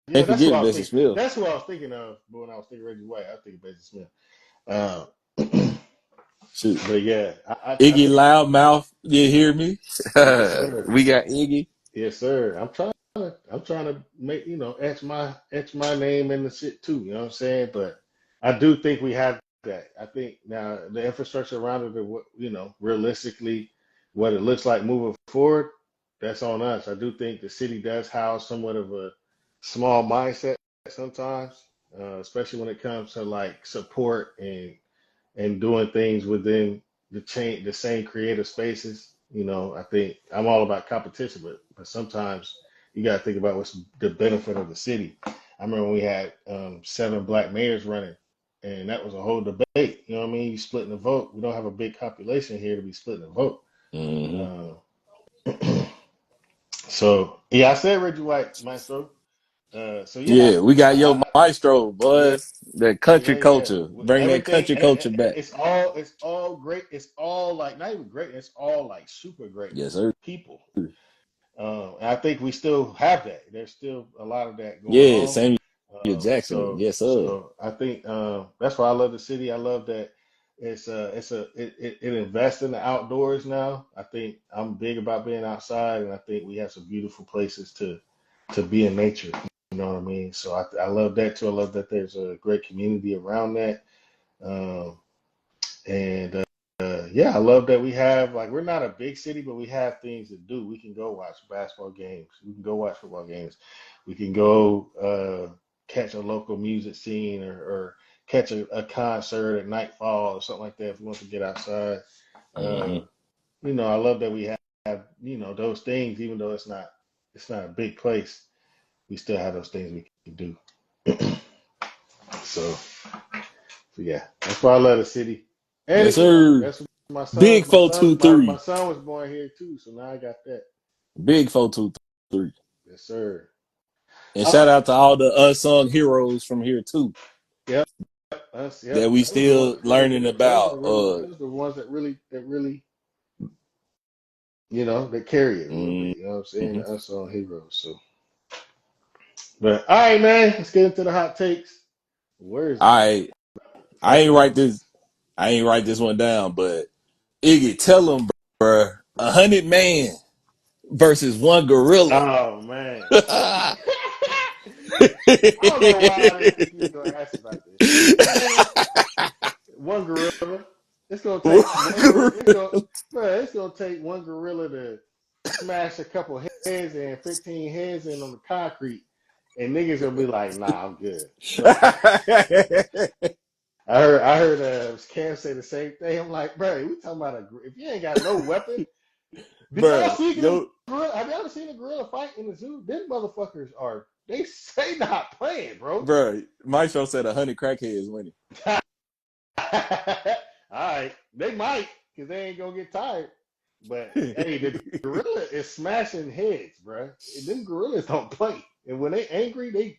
Yeah, Can't forget Bessie Smith. That's who I was thinking of. But when I was thinking Reggie White, I think Bessie Smith. Uh, Shoot. but yeah, I Iggy think Loudmouth, you hear me? yes, sir. We got Iggy. Yes, sir. I'm trying to make etch my name in the shit too. You know what I'm saying? But I do think we have that. I think now the infrastructure around it, realistically, what it looks like moving forward, that's on us. I do think the city does house somewhat of a small mindset sometimes, especially when it comes to like support and doing things within the same creative spaces. I think I'm all about competition, but sometimes you got to think about what's the benefit of the city. I remember when we had 7 black mayors running, and that was a whole debate. You know what I mean? You splitting the vote. We don't have a big population here to be splitting the vote. Hmm. Uh, so yeah, I said Reggie White, Maestro. So yeah, Yeah, we got Yo I Maestro, yeah, boy. That country yeah. culture. Bring that Everything, country culture back. it's all great. It's all like not even great. It's all like super great Yes, sir. people. And I think we still have that. There's still a lot of that going Yeah, on. Samuel Jackson. Yes, sir. So I think that's why I love the city. I love that it invests in the outdoors now. I think I'm big about being outside, and I think we have some beautiful places to be in nature. You know what I mean? So I love that too. I love that there's a great community around that. Um, and yeah, I love that we have like we're not a big city, but we have things to do. We can go watch basketball games. We can go watch football games. We can go catch a local music scene or catch a concert at nightfall or something like that if we want to get outside. Hmm. Uh, I love that we have those things, even though it's not a big place. We still have those things we can do. So. So yeah, that's why I love the city. And Yes, again, sir. that's my Big son. My son, my 423. son was born here too, so now I got that. Big 423. Yes, sir. And I, shout out to all the unsung heroes from here too yep, that yep. we Those are the still ones. learning about. Those are the ones that really, that carry it a little Mhm. bit. You know what I'm saying? The unsung heroes. So, but all right, man. Let's get into the hot takes. Where is it? I I Fat ain't write man. this. I ain't write this one down, but Iggy, tell them, bruh, 100 man versus one gorilla. Oh man. Bruh, I don't know why I didn't think you was gonna ask about this. Man, one gorilla. It's gonna take one gorilla. It's gonna take one gorilla to smash a couple heads in, 15 heads in on the concrete, and niggas gonna be like, "Nah, I'm good. Trust me." I heard Cam say the same thing. I'm like, bro, we talking about if you ain't got no weapon. Did y'all see the yo, gorilla? Have you ever seen a gorilla fight in the zoo? Them motherfuckers they say not playing, bro. bruh, my show said 100 crackheads winning. All right, they might because they ain't gonna get tired. But hey, the gorilla is smashing heads, bro. Them gorillas don't play, and when they angry, they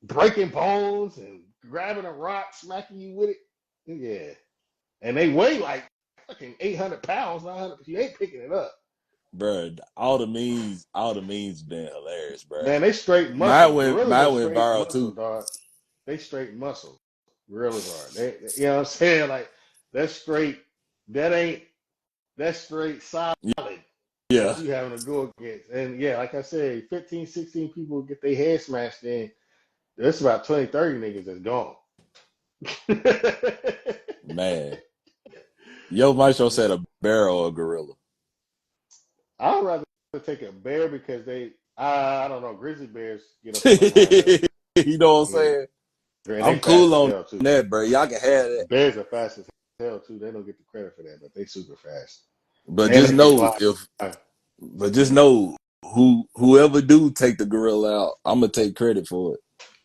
breaking bones and grabbing a rock, smacking you with it. Yeah, and they weigh like fucking 800 pounds, 900. You ain't picking it up, Bruh, all the memes been hilarious, bruh. man. They straight muscle. Gorillas are Mine went straight viral muscle, too. dog. They straight muscle. Gorillas are. You know what I'm saying? Like that's straight. That ain't. That's straight solid. Yeah, What you having to go against. And yeah, like I said, 15, 16 people get their head smashed in. There's about 20, 30 niggas that's gone. man. Yo, my show said a bear or a gorilla. I'd rather take a bear because I don't know, grizzly bears get up on a high level. You know what I'm Yeah. saying? And they I'm fast cool as on hell too. that, bro. Y'all can have that. Bears are fast as hell too. They don't get the credit for that, but they super fast. But And just they can know fly. if but just know whoever do take the gorilla out, I'm gonna take credit for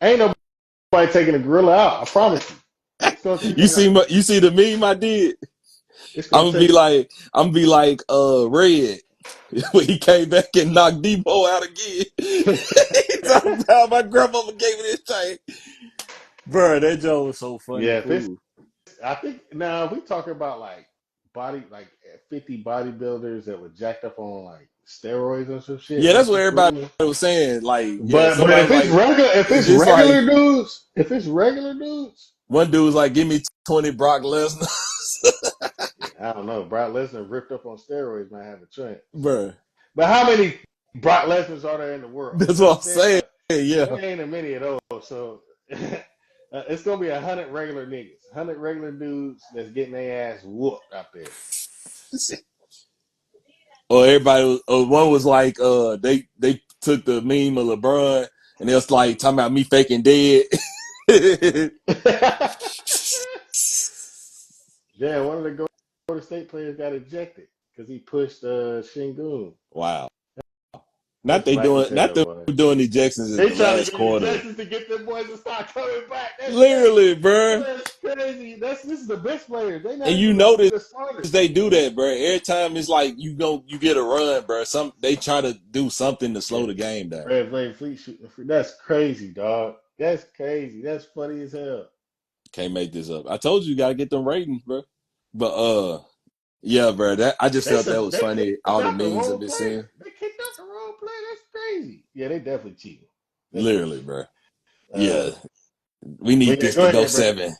Ain't nobody taking a gorilla out. I promise you. It's gonna it. take like You see the meme I did? it's gonna take I'm gonna be like Red when he came back and knocked Depot out again. He talking about my grandmama gave me this thing. Bro, that joke was so funny yeah, if it's fool. I think now we talking about like like 50 bodybuilders that were jacked up on like steroids or some shit Yeah, that's what versus everybody Foreman. was saying. Like, yeah, But somebody if was it's like, regular, is this like if it's regular dudes, one dude was like, give me 20 Brock Lesnar, yeah, I don't know. Brock Lesnar ripped up on steroids might have a chance. bro. But how many Brock Lesnar's are there in the world? You That's know what what I'm I'm saying? saying. Yeah, There ain't a many of those. So it's gonna be 100 regular niggas, 100 regular dudes that's getting their ass whooped out there. or everybody, or one was like, they took the meme of LeBron, and it was like talking about me faking dead. Yeah, one of the Golden State players got ejected because he pushed Shingun. Wow. That's whack as Not hell, them boy. doing ejections at They the trying to last get quarter. ejections to get them boys to start coming back. That's crazy. Literally, bro. That's crazy. This is the best players. They not And you even gonna be notice the starters. they do that, bro. Every time it's like you get a run, bro. They try to do something to slow Yeah. the game down. Red Blade Fleet shooting free. That's crazy, dog. That's crazy. That's funny as hell. Can't make this up. I told you, gotta get them ratings, bro. But yeah, bro. That I just felt that was They funny. kicked All the out the memes have wrong been player. seeing. They kicked out the wrong player. That's crazy. Yeah, they definitely cheating. That's for Literally, sure. bro. Yeah, Uh, we but need yeah, this go to go ahead, bro. 7.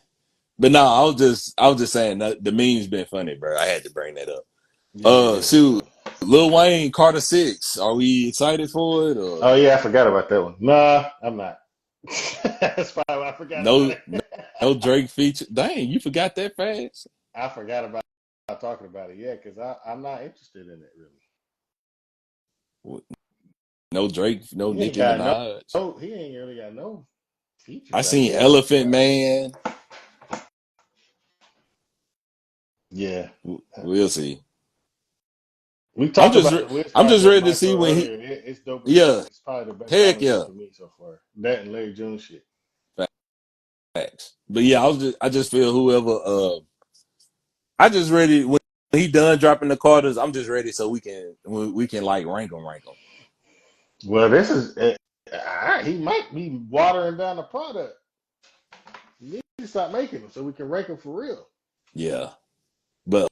But no, I was just saying that the memes been funny, bro. I had to bring that up. Yeah, for Shoot, sure. Lil Wayne, Carter 6. Are we excited for it or Oh yeah, I forgot about that one. Nah, I'm not. That's fine. I forgot about no? it. No Drake feature. Dang, you forgot that fast. I forgot about talking about it. Yeah, because I'm not interested in it really. No Drake, no He ain't Nicki got Minaj. he ain't really got no I features out seen there that Elephant nobody. Man. Yeah, We'll see. we I'm talked just, about the Wiz I'm just Khalifa ready to see Michael when he. earlier. It's dope as hell. Yeah, It's probably the best heck album yeah, to me so far. That and Larry June shit. facts. But yeah, I just feel whoever. I just ready when he done dropping the Carters. I'm just ready so we can like rank them. Well, this is he might be watering down the product. You need to stop making them so we can rank them for real. Yeah, but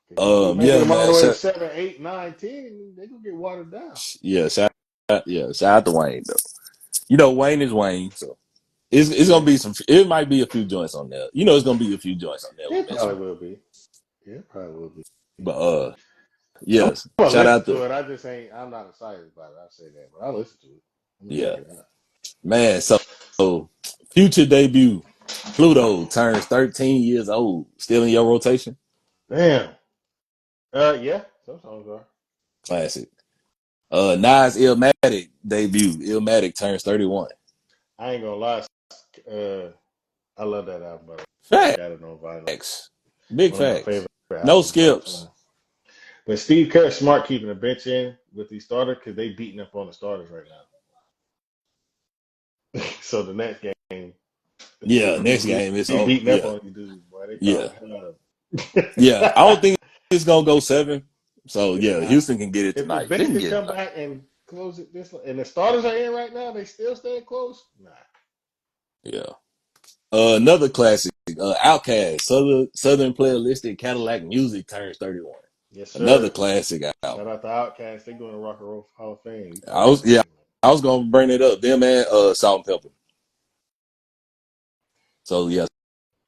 If you keep making yeah, them all the man. way to 7, 8, 9, 10, they gonna get watered down. Yeah, shout out to Wayne though. You know Wayne is Wayne, so it's gonna Yeah, be some. It might be a few joints on there. You know, it's gonna be a few joints on there we it mess probably with. will be. Yeah, it probably will be. But I'm yes, gonna shout listen out to to it. I just ain't. I'm not excited about it. I say that, but I'll listen to it. I'm gonna yeah, check it out. man. So future debut, Pluto turns 13 years old. Still in your rotation? Damn. Yeah, some songs are. Classic. Nas Illmatic debut. Illmatic turns 31. I ain't gonna lie. Uh, I love that album. By the way. I got it on vinyl. Facts. Big One of my facts. favorite No albums of all skips. time. But Steve Kerr smart keeping the bench in with these starters because they beating up on the starters right now. So the next game, Yeah, next he game it's oh beating up yeah. on these dudes, boy. They call Yeah. the hell out Yeah. I don't of think it's gonna go 7. So him. yeah, Nah. Houston can get it If the tonight. They bench can can get it come tonight. back and close it this, and the starters are in right now, they still staying close. Nah. Yeah. Another classic, Outkast, Southern Playalistic Cadillac Music turns 31. Yes, Another sir. classic Shout album. out to Outkast. They going to Rock and Roll Hall of Fame. You I talking was about yeah, crazy, I was gonna bring it up. Them and Salt and Pepper. So yeah,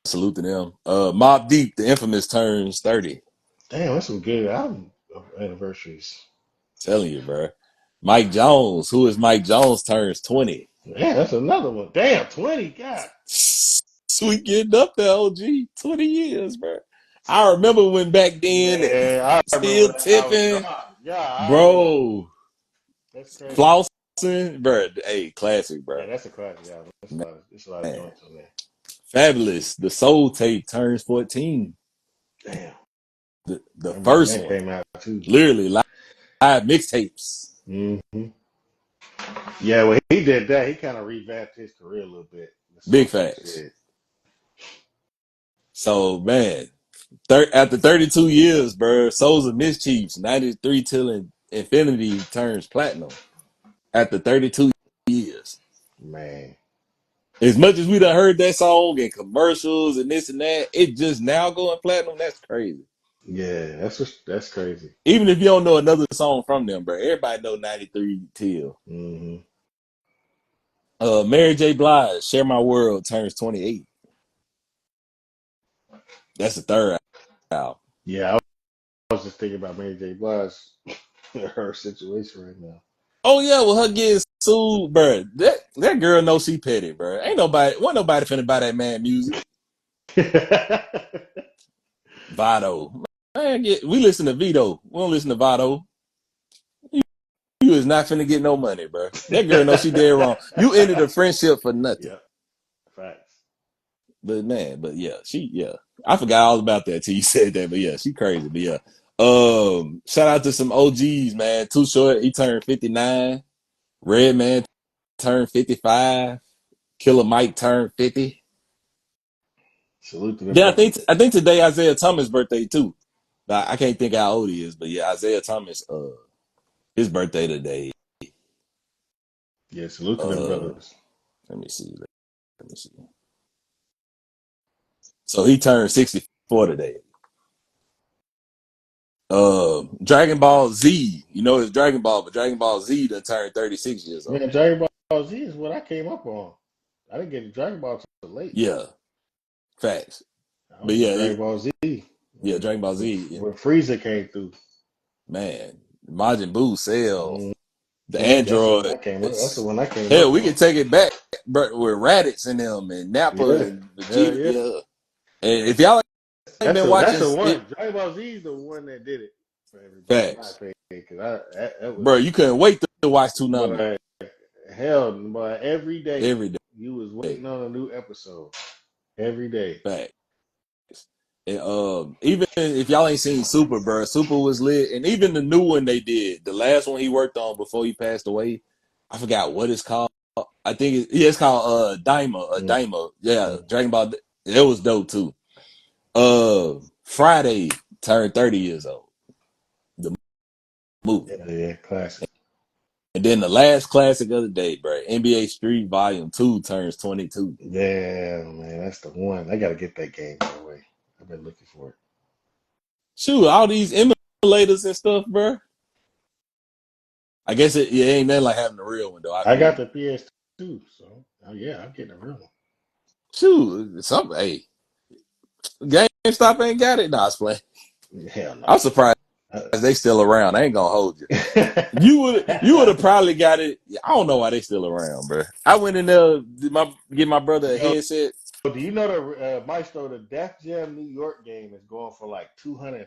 salute to them. Mobb Deep, the infamous turns 30. damn, that's some good album anniversaries. Telling you, bro. Mike Jones, who is Mike Jones, turns 20. Yeah, that's another one. Damn, 20. God. We getting up there, OG. 20 years, bro. I remember when back then Man, I remember still when that album tipping, dropped. Golly. bro. That's crazy. Flossing, bro. Hey, classic, bro. Yeah, that's a classic album. There's a lot of Man. joints on there. Fabulous. The Soul Tape turns 14. Damn. The I remember when first that one. came out too. Literally live mixtapes. Hmm. Yeah, when he did that, he kind of revamped his career a little bit. The Big Soul Tape facts. shit. So, man, after 32 years, bro, Souls of Mischiefs, 93 till Infinity turns platinum after 32 years. Man. As much as we done heard that song in commercials and this and that, it just now going platinum. That's crazy. Yeah, that's crazy. Even if you don't know another song from them, bro, everybody know 93 Till. Hmm. Mary J. Blige, Share My World turns 28. That's the third album. Yeah, I was just thinking about Mary J. Blige, her situation right now. Oh yeah, well her getting sued, bro. That girl knows she petty, bro. Wasn't nobody finna buy that man music. Vado. Man, we listen to Vito. We don't listen to Vado. You is not finna get no money, bro. That girl knows she dead wrong. You ended a friendship for nothing. Yep, facts. But man, but yeah, I forgot all about that till you said that. But yeah, she crazy. But yeah. Shout out to some OGs, man. Too Short, he turned 59. Redman turned 55. Killer Mike turned 50. Salute to them Yeah, brothers. I think today Isaiah Thomas' birthday too. I can't think how old he is, but yeah, Isaiah Thomas, his birthday today. Yeah, salute to them Uh, brothers. let me see. Let me see. So he turned 64 today. Dragon Ball Z, you know it's Dragon Ball, but Dragon Ball Z done turned 36 years old. Man, Dragon Ball Z is what I came up on. I didn't get to Dragon Ball till late. Yeah, facts. I But was in yeah, Dragon Ball Z yeah, when Dragon Ball when, Z, when Frieza came through. man, Majin Buu, Cell, Mm, the that's the one I came up. That's the androids. one I came Hell, up we on. can take it back, but with Raditz in them and Nappa Yeah, and hell Vegeta. yeah. Yeah, and if y'all ain't been That's watching the it, one. Dragon Ball Z is the one that did it for everybody, in my facts, opinion. Because that bro, was, you couldn't wait to watch Toonami but hell, but every day every you was day. waiting on a new episode. Every day. Facts. And, even if y'all ain't seen Super, bro, Super was lit, and even the new one they did, the last one he worked on before he passed away, I forgot what it's called. I think it's called Daima, Mm, Daima. Yeah, mm. Dragon Ball. It was dope too. Friday turned 30 years old. The movie. Yeah, yeah, classic. And then the last classic of the day, bro, NBA Street Volume 2 turns 22. Yeah, man, that's the one. I gotta get that game by the way. I've been looking for it. Shoot, all these emulators and stuff, bro. I guess it ain't nothing like having the real one, though. I I got mean, the PS2, so oh yeah, I'm getting a real one. shoot, hey, GameStop ain't got it. Nah, I was playing. Hell I'm no. surprised they still around. I ain't gonna hold you. You would have probably got it. I don't know why they still around, bro. I went in there get my brother a Yo, headset. do you know the Maestro, the Def Jam New York game is going for like $250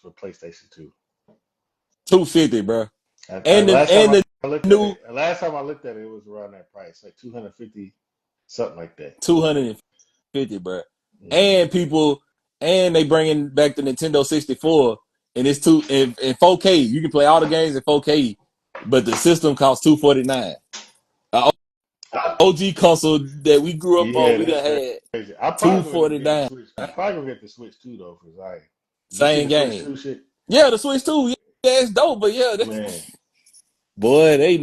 for PlayStation 2. 250, bro. And Last time and the I looked at new it, last time I looked at it, it was around that price, like 250, something like that. 250, bro. Hmm. And people and they bringing back the Nintendo 64, and it's in 4K. You can play all the games in 4K, but the system costs 249. OG console that we grew up on, Yeah, we that's done had crazy. I two probably gonna end up forty getting the nine. Switch. I probably gonna get the Switch too though, cause you see Same the Switch game. 2 shit, Yeah, the Switch 2, yeah, it's dope, but yeah, man. boy, they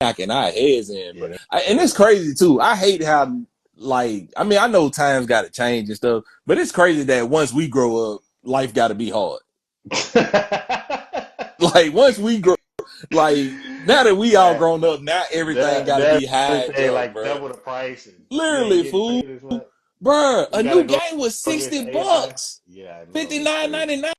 knocking our heads in, bro. Yeah, And they it's crazy too. I hate how, like, I mean, I know times got to change and stuff, but it's crazy that once we grow up, life got to be hard. Like once we grow, like now that we all that grown up, now everything got to that be high and everything tough, like bro. double the price, and you ain't Literally, getting fool, paid as much. bro. You A gotta new go game was against 60 AI. bucks. Yeah, I know it's crazy. 59.99,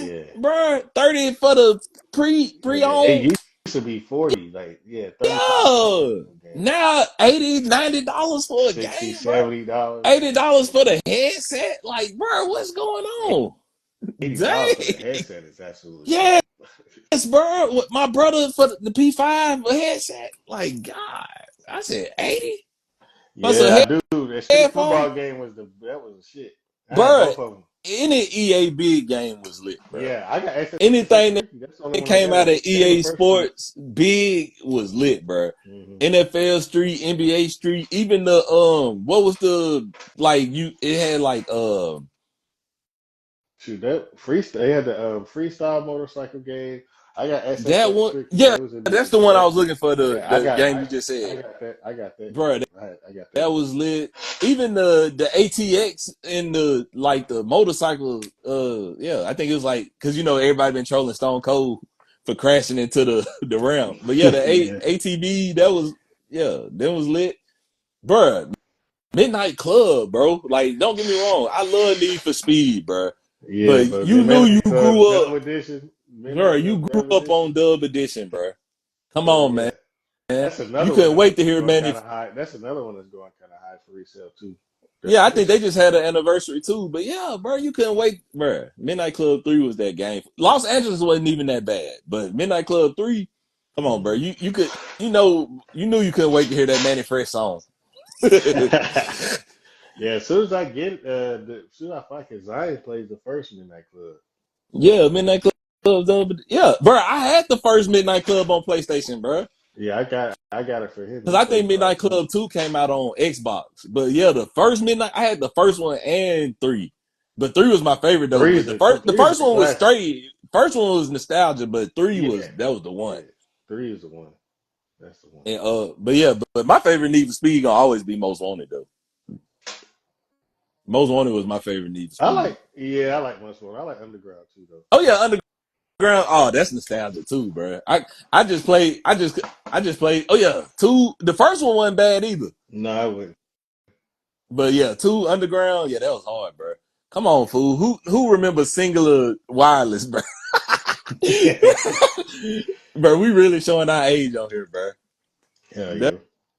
Yeah, bro. 30 for the nigga, it pre-owned. used to be 40, like yeah, 35, 40 Yeah. for a game. Now 80, $90 for a 60, game, bro. $70. $80 for the headset. Like, bro, what's going on? $80 for the Dang. headset is absolutely Yes, wild. bro. With my brother for the P5 headset. Like, God. I said 80 plus a Yeah, I do. That city headphone. football game was that was the shit. I had Bro, both of them. any EA big game was lit, bro. Yeah, I got XS Anything 350. That's the only that one I came got. out of They were EA first two. Sports big was lit, bro. Hmm. NFL Street, NBA Street, even the what was the like you it had like Shoot, that freestyle. They had the freestyle motorcycle game. I got That SFX one, Tricky. yeah, They was in that's the the one I that. was looking for. Yeah, The game you just I said, got that. I got that bro. too. I got that That one. was lit. Even the ATX and the motorcycle. Yeah, I think it was like because everybody been trolling Stone Cold for crashing into the ramp. But yeah, Yeah. ATV that was lit, bro. Midnight Club, bro. Like, don't get me wrong, I love Need for Speed, bro. Yeah, But but you knew you Midnight Club grew up, Dub Edition, bro. Midnight You Club grew Dub up on Edition. Dub Edition, bro. Come Hell on, yeah. man. That's You another one couldn't that's wait to hear going Manny. kind of high. That's another one that's going kind of high for resale too. Dub Yeah, I think they Edition. just had an anniversary too. But yeah, bro, you couldn't wait, bro. Midnight Club 3 was that game. Los Angeles wasn't even that bad, but Midnight Club 3, come on, bro. Mm. You could, you knew you couldn't wait to hear that Manny Fresh song. Yeah, as soon as I get as soon as I find it, Zion plays the first Midnight Club. Yeah, Midnight Club. Yeah, bro. I had the first Midnight Club on PlayStation, bro. Yeah, I got it for him. Because He I think plays a lot Midnight too. Club 2 came out on Xbox. But yeah, the first Midnight, I had the first one and 3. But 3 was my favorite though. But the Three is first a one was classic. straight. First one was nostalgia, but 3 Yeah, that was the one. yeah. Three is the one. That's the one. And but yeah, but my favorite Need for Speed gonna always be Most Wanted though. Most Wanted was my favorite Need for Speed. I like much more. I like Underground too though. Oh yeah, Underground. Oh, that's nostalgia too, bro. I just played. Oh yeah, 2. The first one wasn't bad either. No, I wouldn't. But yeah, 2 Underground. Yeah, that was hard, bro. Come on, fool. Who remembers Singular Wireless, bro? Bro, we really showing our age on here, bro. Hell That, yeah.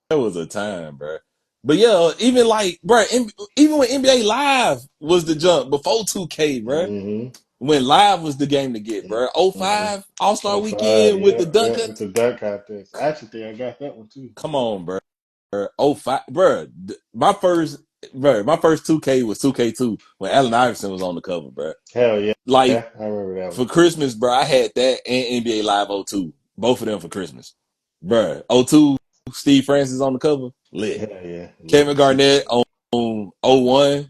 that was a time, bro. But yeah, even like, bro, even when NBA Live was the jump before 2K, bro. Mm-hmm. When Live was the game to get, bro. Mm-hmm. 05 All Star Oh five, Weekend with yeah, the dunk. yeah, with the dunk contest. I actually think I got that one too. Come on, bro. 05, bro. My first 2K was 2K2 when Allen Iverson was on the cover, bro. Hell yeah. Like Yeah, I remember that for one. Christmas, bro, I had that and NBA Live '02, both of them for Christmas, bro. '02, Steve Francis on the cover, lit. Hell yeah. Kevin Super. Garnett on '01.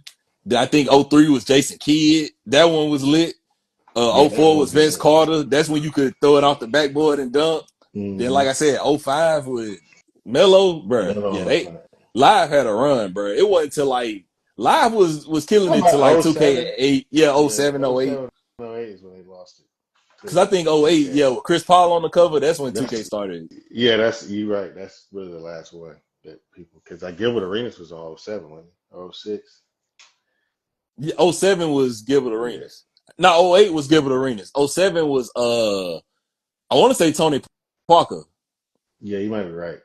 I think '03 was Jason Kidd. That one was lit. Yeah, that '04 was was a good Vince one. Carter. That's when you could throw it off the backboard and dunk. Then, Mm-hmm. like I said, '05 with Melo, bro. Melo Yeah, on the they front. Live had a run, bro. It wasn't till like Live was killing How it to about like oh 2K 07? eight, yeah, Yeah, '07, oh '08. 07, oh 08 is when they lost it Because I think to '08, 2K. yeah, with Chris Paul on the cover, that's when 2K That's started. yeah, that's you right. That's really the last one that people because like Gilbert Arenas was on oh 07, wasn't he? Oh 06. Yeah, '07 was Gilbert Yeah. Arenas. No, '08 was Gilbert Arenas. '07 was I want to say Tony Parker. Yeah, you might be right.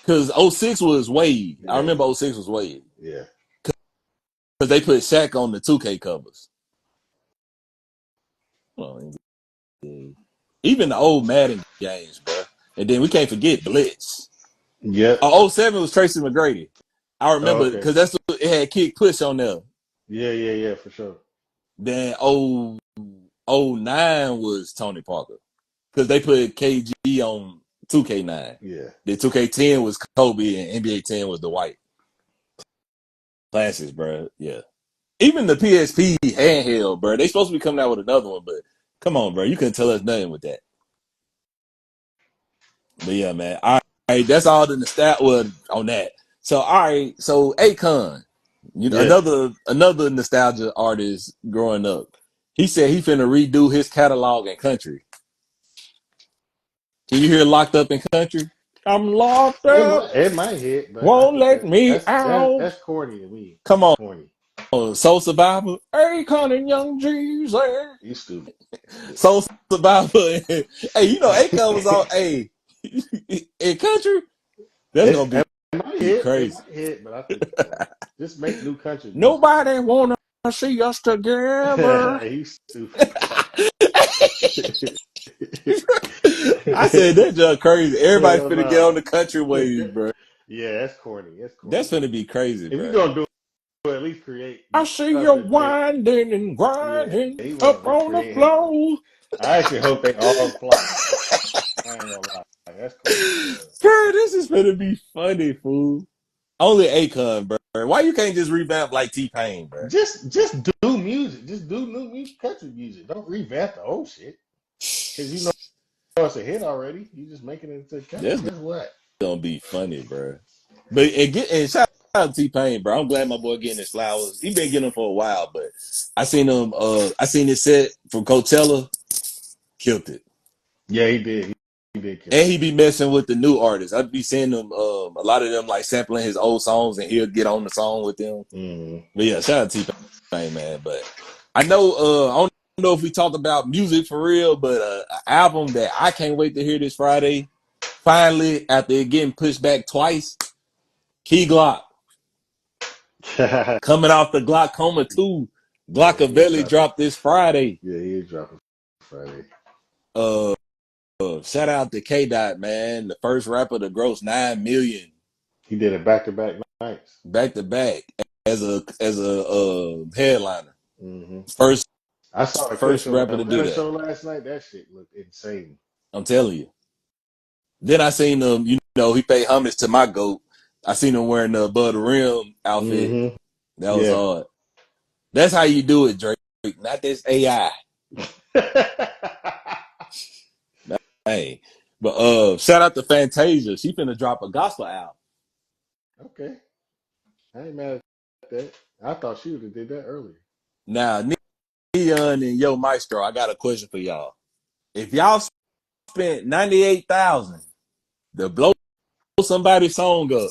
Because '06 was Wade. I Yeah, remember '06 was Wade. yeah. Because they put Shaq on the 2K covers. Oh, even the old Madden games, bro. And then we can't forget Blitz. Yep. '07 was Tracy McGrady. I Oh, remember okay. because it had kick push on there. Yeah, yeah, yeah, for sure. Then '09 was Tony Parker. Because they put KG on 2K9. Yeah. The 2K10 was Kobe and NBA 10 was the white classics, bro. Yeah. Even the PSP handheld, bro. They supposed to be coming out with another one, but come on, bro. You couldn't tell us nothing with that. But yeah, man. All right, that's all the nostalgia on that. So all right, so Akon, Yes. another nostalgia artist growing up. He said he finna redo his catalog in country. Can you hear "Locked Up in Country"? I'm locked up, It might hit, but I won't think let me out. that's corny to me. Come That's on, corny. Soul Survivor, Akon and Young Jesus. You stupid. Soul Survivor. Hey, Akon was all in country. That's It's gonna be it crazy. might hit, but I think it's corny. Just make new country music. Nobody wanna see us together. You stupid. I said that's just crazy. Everybody Hell finna get on no. the country wave, bro. Yeah, that's corny. That's That's corny. finna be crazy, If you're bro. gonna do it, at least create I see you something that winding and yeah, grinding he up wasn't on the creating. floor. I actually hope they all flop. I ain't gonna lie. That's corny as hell. Bro, this is gonna be funny, fool. Only Akon, bro. Why you can't just revamp like T-Pain, bro? Just do music. Just do new music, country music. Don't revamp the old shit. Cause you know it's a hit already. You just making it into a count. That's Guess what? gonna be funny, bro. But and shout out to T-Pain, bro. I'm glad my boy getting his flowers. He been getting them for a while, but I seen him. I seen his set from Coachella, killed it. Yeah, he did. He did kill And it. he be messing with the new artists. I'd be seeing them, a lot of them like sampling his old songs, and he'll get on the song with them. Mm-hmm. But yeah, shout out to T-Pain, man. But I know, I don't know if we talked about music for real, but an album that I can't wait to hear this Friday. Finally, after it getting pushed back twice, Key Glock coming off the Glaucoma 2. Yeah, he Glockavelli dropping. dropped this Friday. Yeah, he is dropping Friday. Uh, Shout out to K Dot, man, the first rapper to gross 9 million He did it back-to-back nights. back to back as a headliner. Mm-hmm. First I saw the clip first from the rapper to do Atlanta that. show last night. That shit looked insane. I'm telling you. Then I seen him, he paid homage to my GOAT. I seen him wearing the Above the Rim outfit. Mm-hmm. That was Yeah. hard. That's how you do it, Drake. Not this AI. Hey. But shout out to Fantasia. She finna drop a gospel album. Okay. I ain't mad at that. I thought she would have did that earlier. Now, Neon and Yo Maestro, I got a question for y'all. If y'all spent $98,000 to blow somebody's song up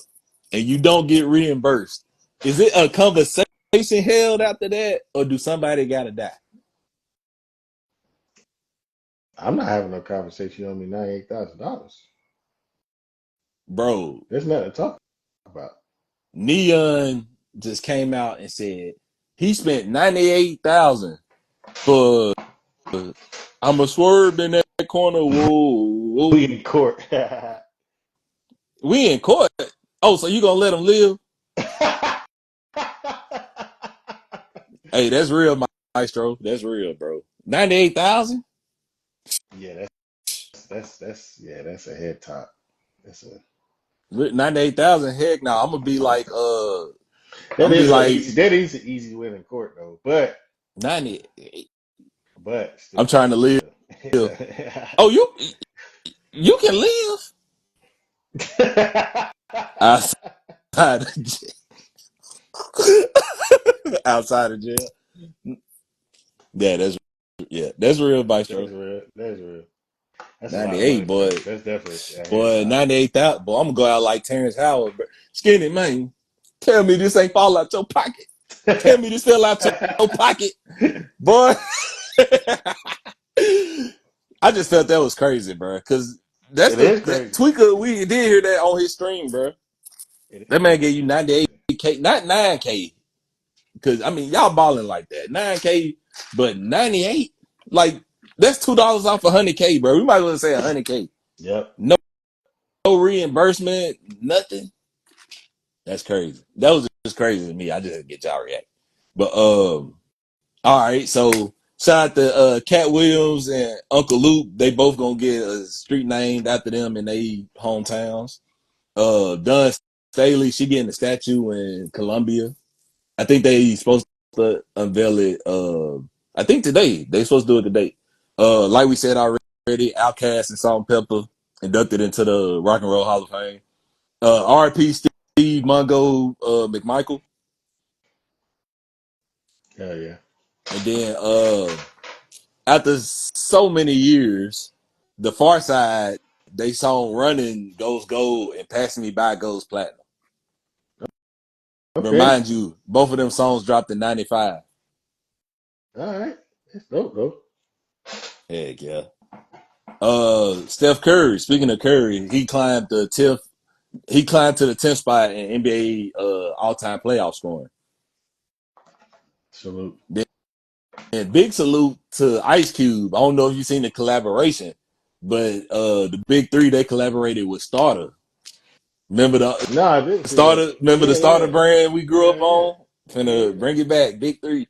and you don't get reimbursed, is it a conversation held after that, or do somebody gotta die? I'm not having no conversation on me $98,000. Bro, There's nothing to talk about. Neon just came out and said he spent $98,000 for I'm a swerve in that corner. Whoa. We in court. We in court. Oh, so you gonna let him live? Hey, that's real, Maestro. That's real, bro. 98,000? Yeah, that's a head top. That's a 98,000? Heck no. I'm gonna be like that is an easy win in court though. But 90. still I'm trying to live. Oh, you can live outside of jail. Outside of jail. Yeah, that's real, Maestro. That's real. That's real. That's a lot of 98, money, boy. That's definitely a head Boy, top. 98,000. Boy, I'm gonna go out like Terrence Howard, bro. Skinny man. Tell me this ain't fall out your pocket. Tell me this fell out your pocket. Boy. I just felt that was crazy, bro. Cause that's It is crazy. that Tweaker, we did hear that on his stream, bro. That man gave you 98K, not 9K. Cause I mean, y'all balling like that. 9K, but 98? Like, that's $2 off 100K, bro. We might as well say 100K. Yep. No reimbursement, nothing. That's crazy. That was just crazy to me. I just had to get y'all react. But all right, so shout out to Cat Williams and Uncle Luke. They both gonna get a street named after them in their hometowns. Dunn Staley, she getting a statue in Columbia. I think they supposed to unveil it. I think today. They supposed to do it today. Like we said already, Outkast and Salt-N-Pepa inducted into the Rock and Roll Hall of Fame. R.I.P. Steve Mungo McMichael. Hell yeah. And then after so many years, the Far Side, they song Running goes gold and Passing Me By goes platinum. Okay. Remind you, both of them songs dropped in 95. All right. That's dope though. Heck yeah. Steph Curry, speaking of Curry, he climbed to the 10th spot in NBA all-time playoff scoring. Salute. And big salute to Ice Cube. I don't know if you've seen the collaboration, but the big three, they collaborated with Starter. Remember I didn't see Starter? that. Remember the Starter brand we grew up on? Finna bring it back, big three.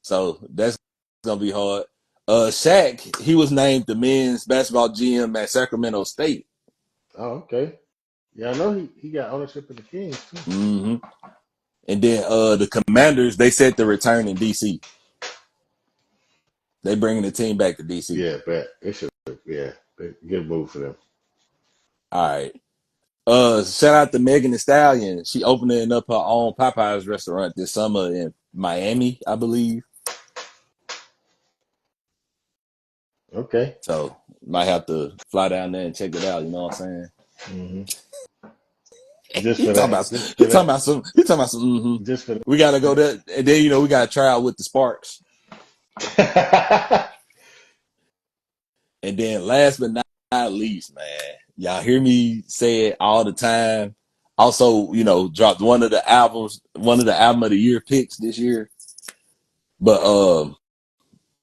So that's gonna be hard. Shaq, he was named the men's basketball GM at Sacramento State. Oh, okay. Yeah, I know he got ownership of the Kings too. Mm-hmm. And then the Commanders, they set the return in DC. They bringing the team back to DC. Yeah, bet. It should. Yeah. Good move for them. All right. Shout out to Megan Thee Stallion. She opening up her own Popeyes restaurant this summer in Miami, I believe. Okay. So might have to fly down there and check it out. You know what I'm Hmm. saying? Just He for talking that. about. Just He for talking that. about some. He talking about some. Just for We gotta go there, and then we gotta try out with the Sparks, that. and then last but not least, man, y'all hear me say it all the time. Also, dropped one of the album of the year picks this year. But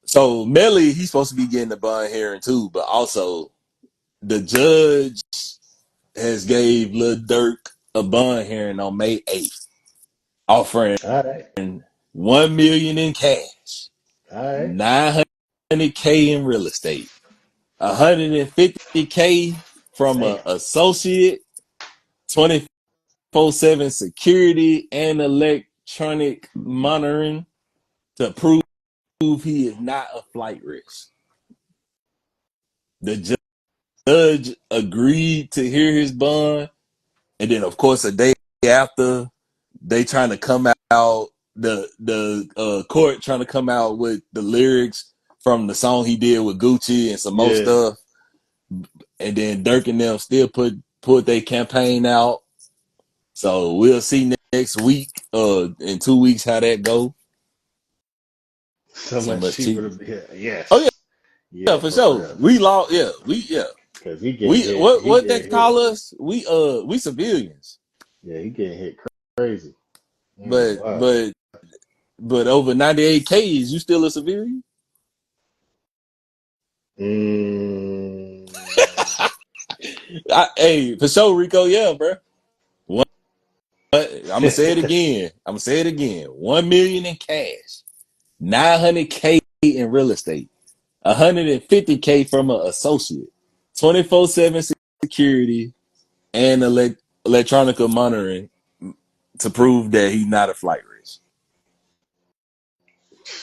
so Melly, he's supposed to be getting the bond hearing too, but also the judge has gave Lil Durk a bond hearing on May 8th, offering All right. 1 million in cash, All right. 900K in real estate, 150K from Damn. a associate, 24/7 security and electronic monitoring to prove he is not a flight risk. The judge agreed to hear his bond, and then of course a day after, they trying to come out, the court trying to come out with the lyrics from the song he did with Gucci and some more Yeah. stuff, and then Dirk and them still put their campaign out. So we'll see next week, in 2 weeks, how that go. So So much much cheaper cheap. to be here. Oh yeah, Yes. yeah, Yeah, for for sure. real. We lost. Yeah. Because he getting We hit. He what they getting hit. call us? We civilians, Yeah, he getting hit crazy. I ain't gonna but lie. but but over 98 Ks, you still a civilian? Mm, Hey, for sure, Rico. Yeah, bro. I'm gonna say it again. 1 million in cash, 900K in real estate, 150K from an associate, 24/7 security, and electronic monitoring to prove that he's not a flight risk.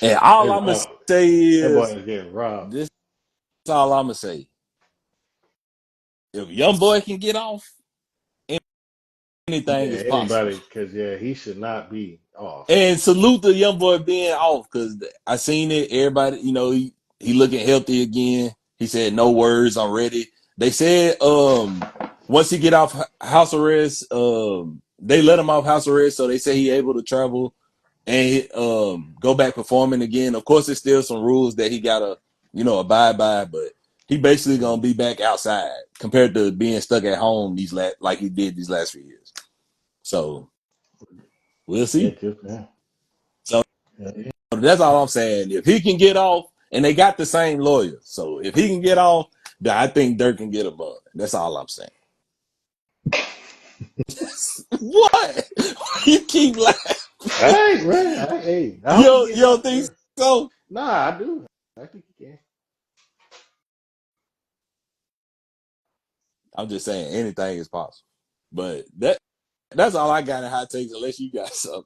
And all I'm gonna oh, say that boy is is getting robbed. this. Is all I'm gonna say. If young boy can get off, anything Yeah, is possible. anybody, because yeah, he should not be off. And salute the young boy being off, because I seen it. Everybody, he looking healthy again. He said no words. I'm ready. They said once he get off house arrest, they let him off house arrest, so they say he able to travel and go back performing again. Of course, there's still some rules that he gotta abide by, but he basically gonna be back outside compared to being stuck at home like he did these last few years. So we'll Yeah, see. just yeah. So Yeah. that's all I'm saying. If he can get off, and they got the same lawyer, so if he can get off, then I think Dirk can get a bun. That's all I'm saying. What? You keep laughing. All right, man. Hey, I You hope he don't, get you don't off. think so? Nah, I do. I think he can. I'm just saying anything is possible. But that's all I got in hot takes, unless you got something.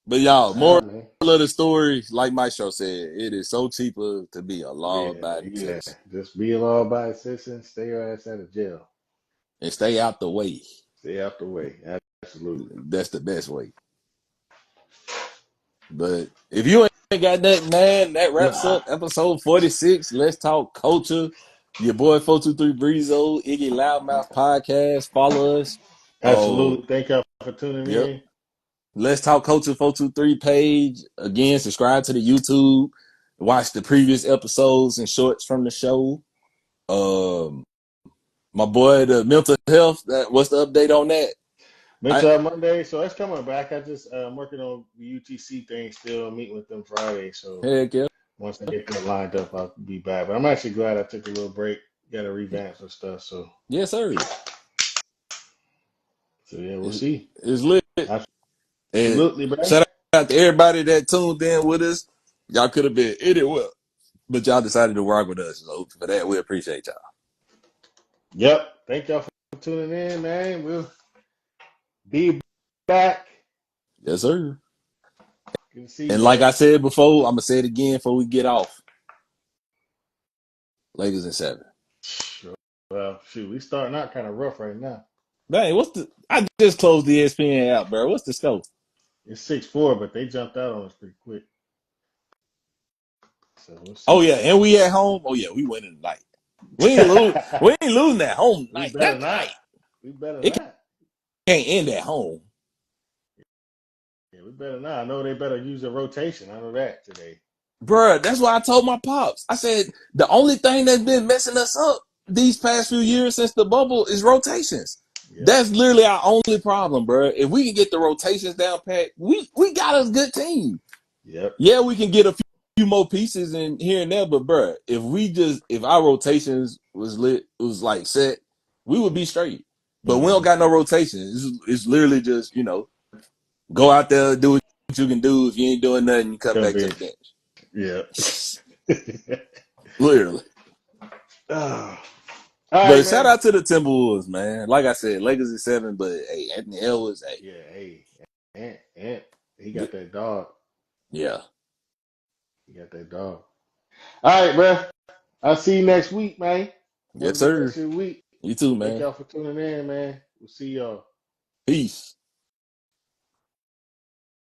But y'all, Nah, more man. of the story, like Maestro said, it is so cheaper to be a Yeah, law-abiding yeah. citizen Just be a law-abiding citizen. Stay your ass out of jail. and stay out the way. Stay out the way. Absolutely. That's the best way. But if you ain't got nothing, man, that wraps Nah. up episode 46. Let's talk culture. Your boy 423 Breezo, Iggy Loudmouth podcast. Follow us. Oh, Absolutely. Thank y'all for tuning yep. in. Let's Talk Culture 423 page. Again, subscribe to the YouTube. Watch the previous episodes and shorts from the show. Um, my boy, the mental health. What's the update on that? I Mental Health Monday. So that's coming back. I'm working on the UTC thing still. I'm meeting with them Friday. So Heck yeah, once I get that lined up, I'll be back. But I'm actually glad I took a little break. Got to revamp some stuff. yes sir. So yeah, we'll It's, see. it's lit. And Absolutely, bro. shout out to everybody that tuned in with us. Y'all could have been anywhere, but y'all decided to rock with us. So for that, we appreciate y'all. Yep. Thank y'all for tuning in, man. We'll be back. Yes sir. Good to see you, And like man. I said before, I'm gonna say it again before we get off. Lakers in 7. Sure. Well, shoot, we starting out kind of rough right now. Dang, I just closed the ESPN out, bro. What's the score? It's 6-4, but they jumped out on us pretty quick. So we'll Oh see. yeah, and we at home. Oh yeah, we winning tonight. We ain't lose. We ain't losing at home We tonight. better Not not. tonight. We better It not. can't end at home. Yeah, we better not. I know they better use a rotation. I know that today. Bruh, that's why I told my pops. I said the only thing that's been messing us up these past few years since the bubble is rotations. Yep. That's literally our only problem, bruh. If we can get the rotations down pat, we got us a good team. Yep. Yeah, we can get a few more pieces in here and there, but bruh, if our rotations was like set, we would be straight. But we don't Mm-hmm. got no rotations. It's literally just, go out there, do what you can do. If you ain't doing nothing, you come Come back to bitch. the Yep. bench. Literally. Oh. All right, But shout man. out to the Timberwolves, man. Like I said, Lakers is 7, but hey, Anthony Edwards, hey, Yeah, hey. Ant, he got that dog. yeah. He got that dog. All right, bro. I'll see you next week, man. Have a Yes, good rest sir. of your week. You too, Thank man. y'all for tuning in, man. We'll see y'all. Peace.